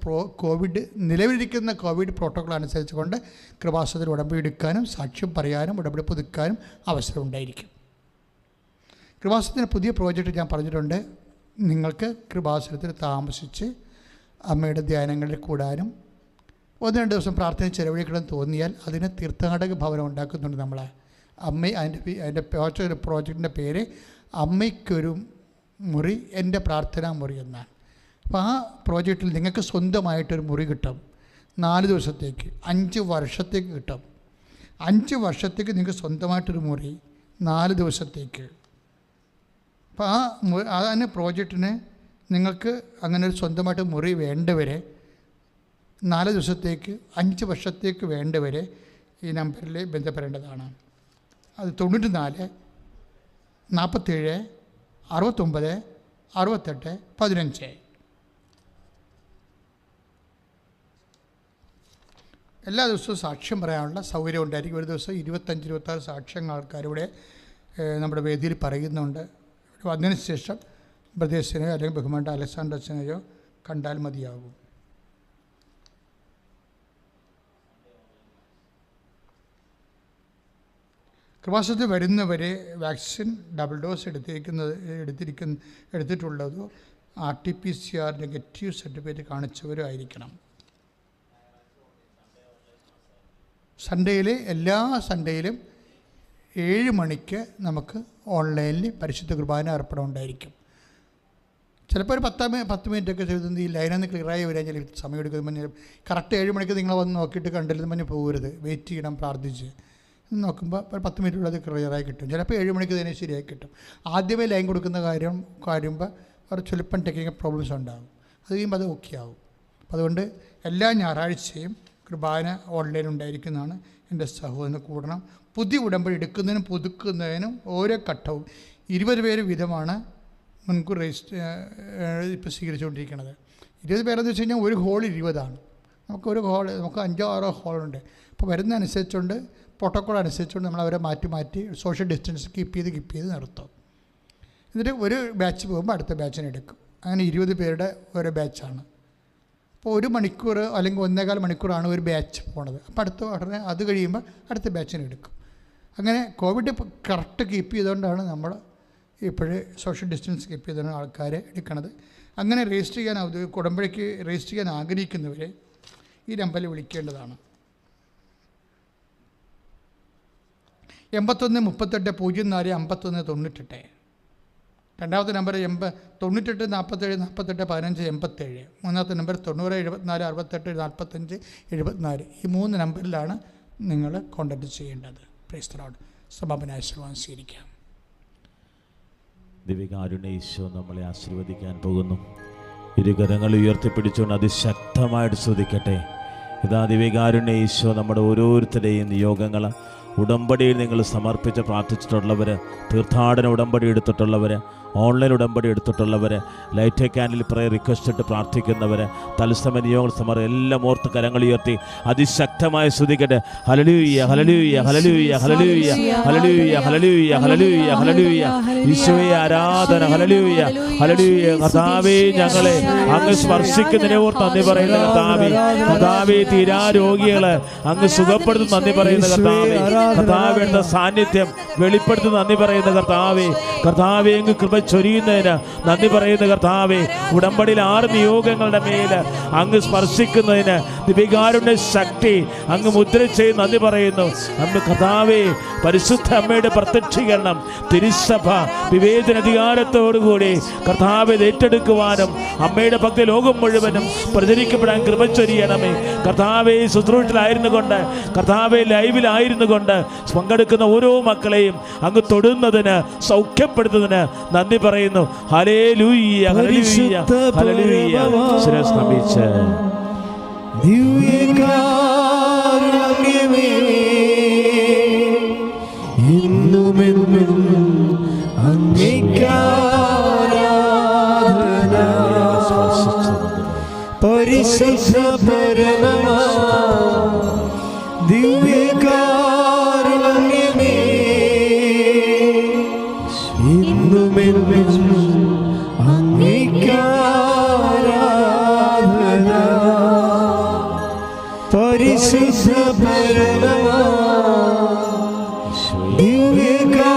Speaker 1: നിലവിലിരിക്കുന്ന കോവിഡ് പ്രോട്ടോക്കോൾ അനുസരിച്ച് കൊണ്ട് കൃപാസനത്തിൽ ഉടമ്പടി എടുക്കാനും സാക്ഷ്യം പറയാനും ഉടമ്പടി പുതുക്കാനും അവസരം ഉണ്ടായിരിക്കും. കൃപാസനത്തിൻ്റെ പുതിയ പ്രോജക്റ്റ് ഞാൻ പറഞ്ഞിട്ടുണ്ട്. നിങ്ങൾക്ക് കൃപാസനത്തിൽ താമസിച്ച് അമ്മയുടെ ധ്യാനങ്ങളിൽ കൂടാനും 1-2 ദിവസം പ്രാർത്ഥന ചെലവഴിക്കണം തോന്നിയാൽ അതിന് തീർത്ഥാടക ഭവനം ഉണ്ടാക്കുന്നുണ്ട് നമ്മളെ അമ്മ. അതിൻ്റെ പ്രോജക്റ്റിൻ്റെ പേര് അമ്മയ്ക്കൊരു മുറി എൻ്റെ പ്രാർത്ഥനാ മുറി എന്നാണ്. അപ്പോൾ ആ പ്രോജക്റ്റിൽ നിങ്ങൾക്ക് സ്വന്തമായിട്ടൊരു മുറി കിട്ടും 4 ദിവസത്തേക്ക്, 5 വർഷത്തേക്ക് കിട്ടും. 5 വർഷത്തേക്ക് നിങ്ങൾക്ക് സ്വന്തമായിട്ടൊരു മുറി 4 ദിവസത്തേക്ക്. അപ്പോൾ അതിന് പ്രോജക്റ്റിന് നിങ്ങൾക്ക് അങ്ങനെ ഒരു സ്വന്തമായിട്ട് മുറി വേണ്ടവരെ 4 ദിവസത്തേക്ക് 5 വർഷത്തേക്ക് വേണ്ടവരെ ഈ നമ്പറിൽ ബന്ധപ്പെടേണ്ടതാണ്. അത് 94 47 69 68 15. എല്ലാ ദിവസവും സാക്ഷ്യം പറയാനുള്ള സൗകര്യം ഉണ്ടായിരിക്കും. ഒരു ദിവസം 25-26 സാക്ഷ്യങ്ങൾ ആൾക്കാരിവിടെ നമ്മുടെ വേദിയിൽ പറയുന്നുണ്ട്. വന്നതിന് ശേഷം ബ്രദേഴ്സിനെയോ അല്ലെങ്കിൽ ബഹുമാനപ്പെട്ട അലക്സാണ്ടർ അച്ഛനെയോ കണ്ടാൽ മതിയാകും. കൃപാസനത്തിൽ വരുന്നവരെ വാക്സിൻ ഡബിൾ ഡോസ് എടുത്തിട്ടുള്ളതോ RT-PCR നെഗറ്റീവ് സർട്ടിഫിക്കറ്റ് കാണിച്ചവരോ ആയിരിക്കണം. എല്ലാ സൺഡേയിലും 7 മണിക്ക് നമുക്ക് ഓൺലൈനിൽ പരിശുദ്ധ കുർബാന അർപ്പണം ഉണ്ടായിരിക്കും. ചിലപ്പോൾ ഒരു 10 മിനിറ്റൊക്കെ ചെയ്ത് ഈ ലൈനൊന്ന് ക്ലിയറായി വരാൻ സമയം എടുക്കുമ്പോൾ കറക്റ്റ് 7 മണിക്ക് നിങ്ങൾ വന്ന് നോക്കിയിട്ട് കണ്ടില്ലെന്ന് പറഞ്ഞ് പോകരുത്. വെയിറ്റ് ചെയ്യണം, പ്രാർത്ഥിച്ച് നോക്കുമ്പോൾ ഒരു 10 മിനിറ്റുള്ളത് ക്ലിയറായി കിട്ടും. ചിലപ്പോൾ 7 മണിക്ക് തന്നെ ശരിയായി കിട്ടും. ആദ്യമേ ലൈൻ കൊടുക്കുന്ന കാര്യമ്പോൾ ഒരു ചിലപ്പം ടെക്നിക്കൽ പ്രോബ്ലംസ് ഉണ്ടാകും. അത് കഴിയുമ്പോൾ അത് ഓക്കെ ആവും. അതുകൊണ്ട് എല്ലാ ഞായറാഴ്ചയും കുർബാന ഓൺലൈൻ ഉണ്ടായിരിക്കുന്നതാണ്. എൻ്റെ സഹോദരന് കൂടണം. പുതിയ ഉടമ്പടി എടുക്കുന്നതിനും പുതുക്കുന്നതിനും ഓരോ ഘട്ടവും 20 പേര് വീതമാണ് മുൻകൂർ ഇപ്പോൾ സ്വീകരിച്ചുകൊണ്ടിരിക്കുന്നത്. 20 പേരെന്ന് വെച്ച് കഴിഞ്ഞാൽ ഒരു ഹോൾ 20ആണ്. നമുക്ക് 5-6 ഹോളുണ്ട്. അപ്പോൾ വരുന്ന അനുസരിച്ചുകൊണ്ട് പ്രോട്ടോക്കോൾ അനുസരിച്ചുകൊണ്ട് നമ്മൾ അവരെ മാറ്റി സോഷ്യൽ ഡിസ്റ്റൻസ് കീപ്പ് ചെയ്ത് നിർത്തും. എന്നിട്ട് ഒരു ബാച്ച് പോകുമ്പോൾ അടുത്ത ബാച്ചിന് എടുക്കും. അങ്ങനെ 20 പേരുടെ ഓരോ ബാച്ചാണ്. അപ്പോൾ 1 മണിക്കൂർ അല്ലെങ്കിൽ 1.25 മണിക്കൂറാണ് ഒരു ബാച്ച് പോണത്. അപ്പോൾ ഉടനെ അത് കഴിയുമ്പോൾ അടുത്ത ബാച്ചിന് എടുക്കും. അങ്ങനെ കോവിഡ് കറക്റ്റ് കീപ്പ് ചെയ്തുകൊണ്ടാണ് നമ്മൾ ഇപ്പോഴേ സോഷ്യൽ ഡിസ്റ്റൻസ് കീപ്പ് ചെയ്താണ് ആൾക്കാരെ എടുക്കുന്നത്. അങ്ങനെ രജിസ്റ്റർ ചെയ്യാൻ ഉടമ്പടിക്ക് രജിസ്റ്റർ ചെയ്യാൻ ആഗ്രഹിക്കുന്നവരെ ഈ നമ്പറിൽ വിളിക്കേണ്ടതാണ്. 81 38 04 51 98. രണ്ടാമത്തെ നമ്പർ 98 47 48 15 87. മൂന്നാമത്തെ നമ്പർ 90 74 68 45 74. ഈ 3 നമ്പറിലാണ് നിങ്ങൾ കോൺടാക്റ്റ് ചെയ്യേണ്ടത്. Praise the Lord. സമാപനാശീർവാദം സ്വീകരിക്കാം.
Speaker 3: ദിവ്യകാരുണ്യ ഈശോ നമ്മളെ ആശീർവദിക്കാൻ പോകുന്നു. ഇരുകരങ്ങൾ ഉയർത്തിപ്പിടിച്ചുകൊണ്ട് അതിശക്തമായിട്ട് സ്തുതിക്കട്ടെ. ഇതാ ദിവ്യകാരുണ്യ ഈശോ നമ്മുടെ ഓരോരുത്തരുടെയും നിയോഗങ്ങൾ ഉടമ്പടിയിൽ നിങ്ങൾ സമർപ്പിച്ച് പ്രാർത്ഥിച്ചിട്ടുള്ളവർ, തീർത്ഥാടന ഉടമ്പടി എടുത്തിട്ടുള്ളവർ, ഓൺലൈൻ ഉടമ്പടി എടുത്തിട്ടുള്ളവർ, ലൈറ്റ് ക്യാൻഡിൽ പ്രയർ റിക്വസ്റ്റ് ഇട്ട് പ്രാർത്ഥിക്കുന്നവർ, തത്സമയ നിയോഗങ്ങൾ എല്ലാം ഓർത്ത് കരങ്ങൾ ഉയർത്തി അതിശക്തമായി സ്തുതിക്കട്ടെ. ഹല്ലേലൂയ ഹല്ലേലൂയ ഹല്ലേലൂയ ഹല്ലേലൂയ ഹല്ലേലൂയ ഹല്ലേലൂയ ഹല്ലേലൂയ ഹല്ലേലൂയ. ഈശോയെ ആരാധന. ഹല്ലേലൂയ ഹല്ലേലൂയ. കർത്താവേ, ഞങ്ങളെ അങ്ങ് സ്പർശിക്കുന്നതിനെ ഓർത്ത് നന്ദി പറയുന്ന കർത്താവേ. കർത്താവേ, തീരാ രോഗികളെ അങ്ങ് സുഖപ്പെടുത്തുന്ന നന്ദി പറയുന്ന കർത്താവേ. കർത്താവിന്റെ സാന്നിധ്യം വെളിപ്പെടുത്തുന്ന നന്ദി പറയുന്ന കർത്താവേ. കർത്താവേ, അങ്ങ് കൃപ ചൊരിയുന്നതിന് നന്ദി പറയുന്ന കർത്താവേ. ഉടമ്പടിയിൽ 6 നിയോഗങ്ങളുടെ മേൽ അങ്ങ് സ്പർശിക്കുന്നതിന് ദിവ്യകാരുണ്യ ശക്തി അങ്ങ് മുദ്ര ചെയ്ത് നന്ദി പറയുന്നു. അന്ന് കർത്താവേ, പരിശുദ്ധ അമ്മയുടെ പ്രത്യക്ഷീകരണം തിരുസഭ വിവേചനാധികാരത്തോടുകൂടി കർത്താവെ ഏറ്റെടുക്കുവാനും അമ്മയുടെ ഭക്തി ലോകം മുഴുവനും പ്രചരിക്കപ്പെടാൻ കൃപ ചൊരിയണമേ. കർത്താവെ, ശുശ്രൂഷയിലായിരുന്നു കൊണ്ട്, കർത്താവെ ലൈവിലായിരുന്നു കൊണ്ട് പങ്കെടുക്കുന്ന ഓരോ മക്കളെയും അങ്ങ് തൊടുന്നതിന്, സൗഖ്യപ്പെടുത്തുന്നതിന് നന്ദി പറയുന്നു. ഹല്ലേലൂയ ഹല്ലേലൂയ ഹല്ലേലൂയ. ശിരസ് നമിച്ച്
Speaker 4: ദിവ്യകാരുണ്യമേ എന്നുമെന്നും അങ്ങേക്കാരാധന. പരിശുദ്ധ പരമമാ ദിവ്യകാരുണ്യമേ എന്നുമെന്നും അങ്ങേക്കാരാധന. പരിശുദ്ധ പരമമാ ദിവ്യകാരുണ്യമേ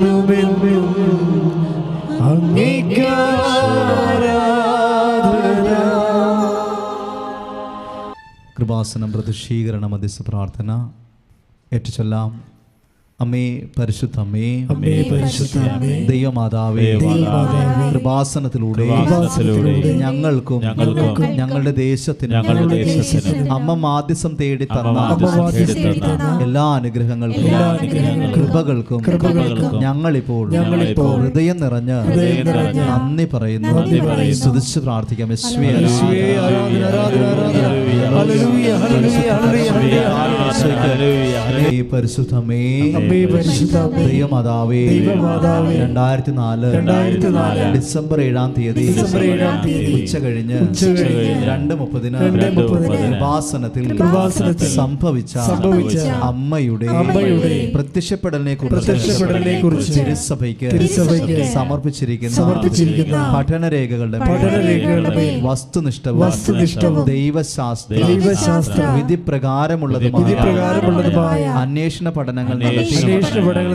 Speaker 4: ഇന്നുമെന്നും അങ്ങേക്കാരാധന.
Speaker 5: കൃപാസനം പ്രതിഷീകരണ മധ്യസ്ഥ പ്രാർത്ഥന ഏറ്റുചൊല്ലാം. അമ്മേ പരിശുദ്ധ അമ്മേ,
Speaker 4: അമ്മേ പരിശുദ്ധ അമ്മേ,
Speaker 5: ദൈവമാതാവേ,
Speaker 4: ദൈവമാതാവേ,
Speaker 5: കൃപാസനത്തിലൂടെ ഞങ്ങൾക്കും ഞങ്ങളുടെ ദേശത്തിനും അമ്മ മാധ്യസ്ഥം തേടി തന്ന എല്ലാ അനുഗ്രഹങ്ങൾക്കും കൃപകൾക്കും ഞങ്ങളിപ്പോൾ ഹൃദയം നിറഞ്ഞ് നന്ദി പറയുന്നു. സ്തുതിച്ച് പ്രാർത്ഥിക്കാം. പരിശുദ്ധമേ, ദൈവമാതാവേ, 2004 ഡിസംബർ 7-ാം തീയതി ഉച്ച കഴിഞ്ഞ് 2:30 കൃപാസനത്തിൽ സംഭവിച്ച അമ്മയുടെ പ്രത്യക്ഷപ്പെടലിനെ കുറിച്ച് തിരുസഭയ്ക്ക് സമർപ്പിച്ചിരിക്കുന്ന പഠനരേഖകളുടെ വസ്തുനിഷ്ഠവും ദൈവശാസ്ത്ര വിധി പ്രകാരമുള്ളതുമായ അന്വേഷണ പഠനങ്ങൾ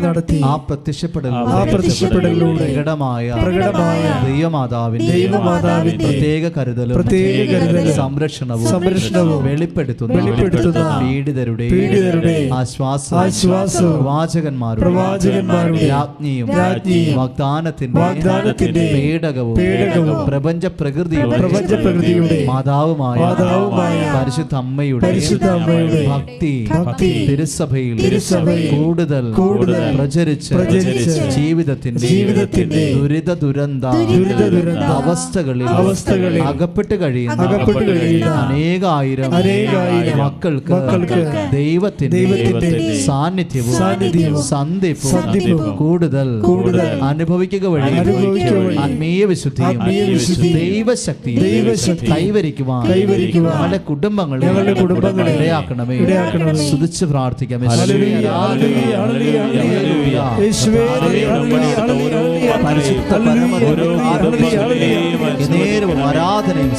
Speaker 5: നടത്തി ആ പ്രത്യക്ഷപ്പെടലിലൂടെ പ്രകടമായ ദൈവമാതാവിന്റെ പ്രത്യേക കരുതലും സംരക്ഷണവും വെളിപ്പെടുത്തുന്ന പീഡിതരുടെ ആശ്വാസവും പ്രവാചകന്മാരുടെ രാജ്ഞിയും വാഗ്ദാനത്തിന്റെ പേടകവും പ്രപഞ്ച പ്രകൃതിയുടെ മാതാവുമായ പരിശുദ്ധ അമ്മയുടെ ഭക്തി തിരുസഭയിൽ കൂടുതൽ പ്രചരിച്ച് ജീവിതത്തിന്റെ ദുരിത അവസ്ഥകളിൽ അകപ്പെട്ട് കഴിയുന്ന അനേകായിരം മക്കൾക്ക് ദൈവത്തിന്റെ സാന്നിധ്യവും സന്ധിപ്പും കൂടുതൽ അനുഭവിക്കുക വഴി ആത്മീയ വിശുദ്ധിയും ദൈവശക്തിയും കൈവരിക്കുവാൻ ഞങ്ങളുടെ കുടുംബങ്ങളെ ഇടയാക്കണമേ. സ്തുതിച്ച് പ്രാർത്ഥിക്കാം. ആരാധനയും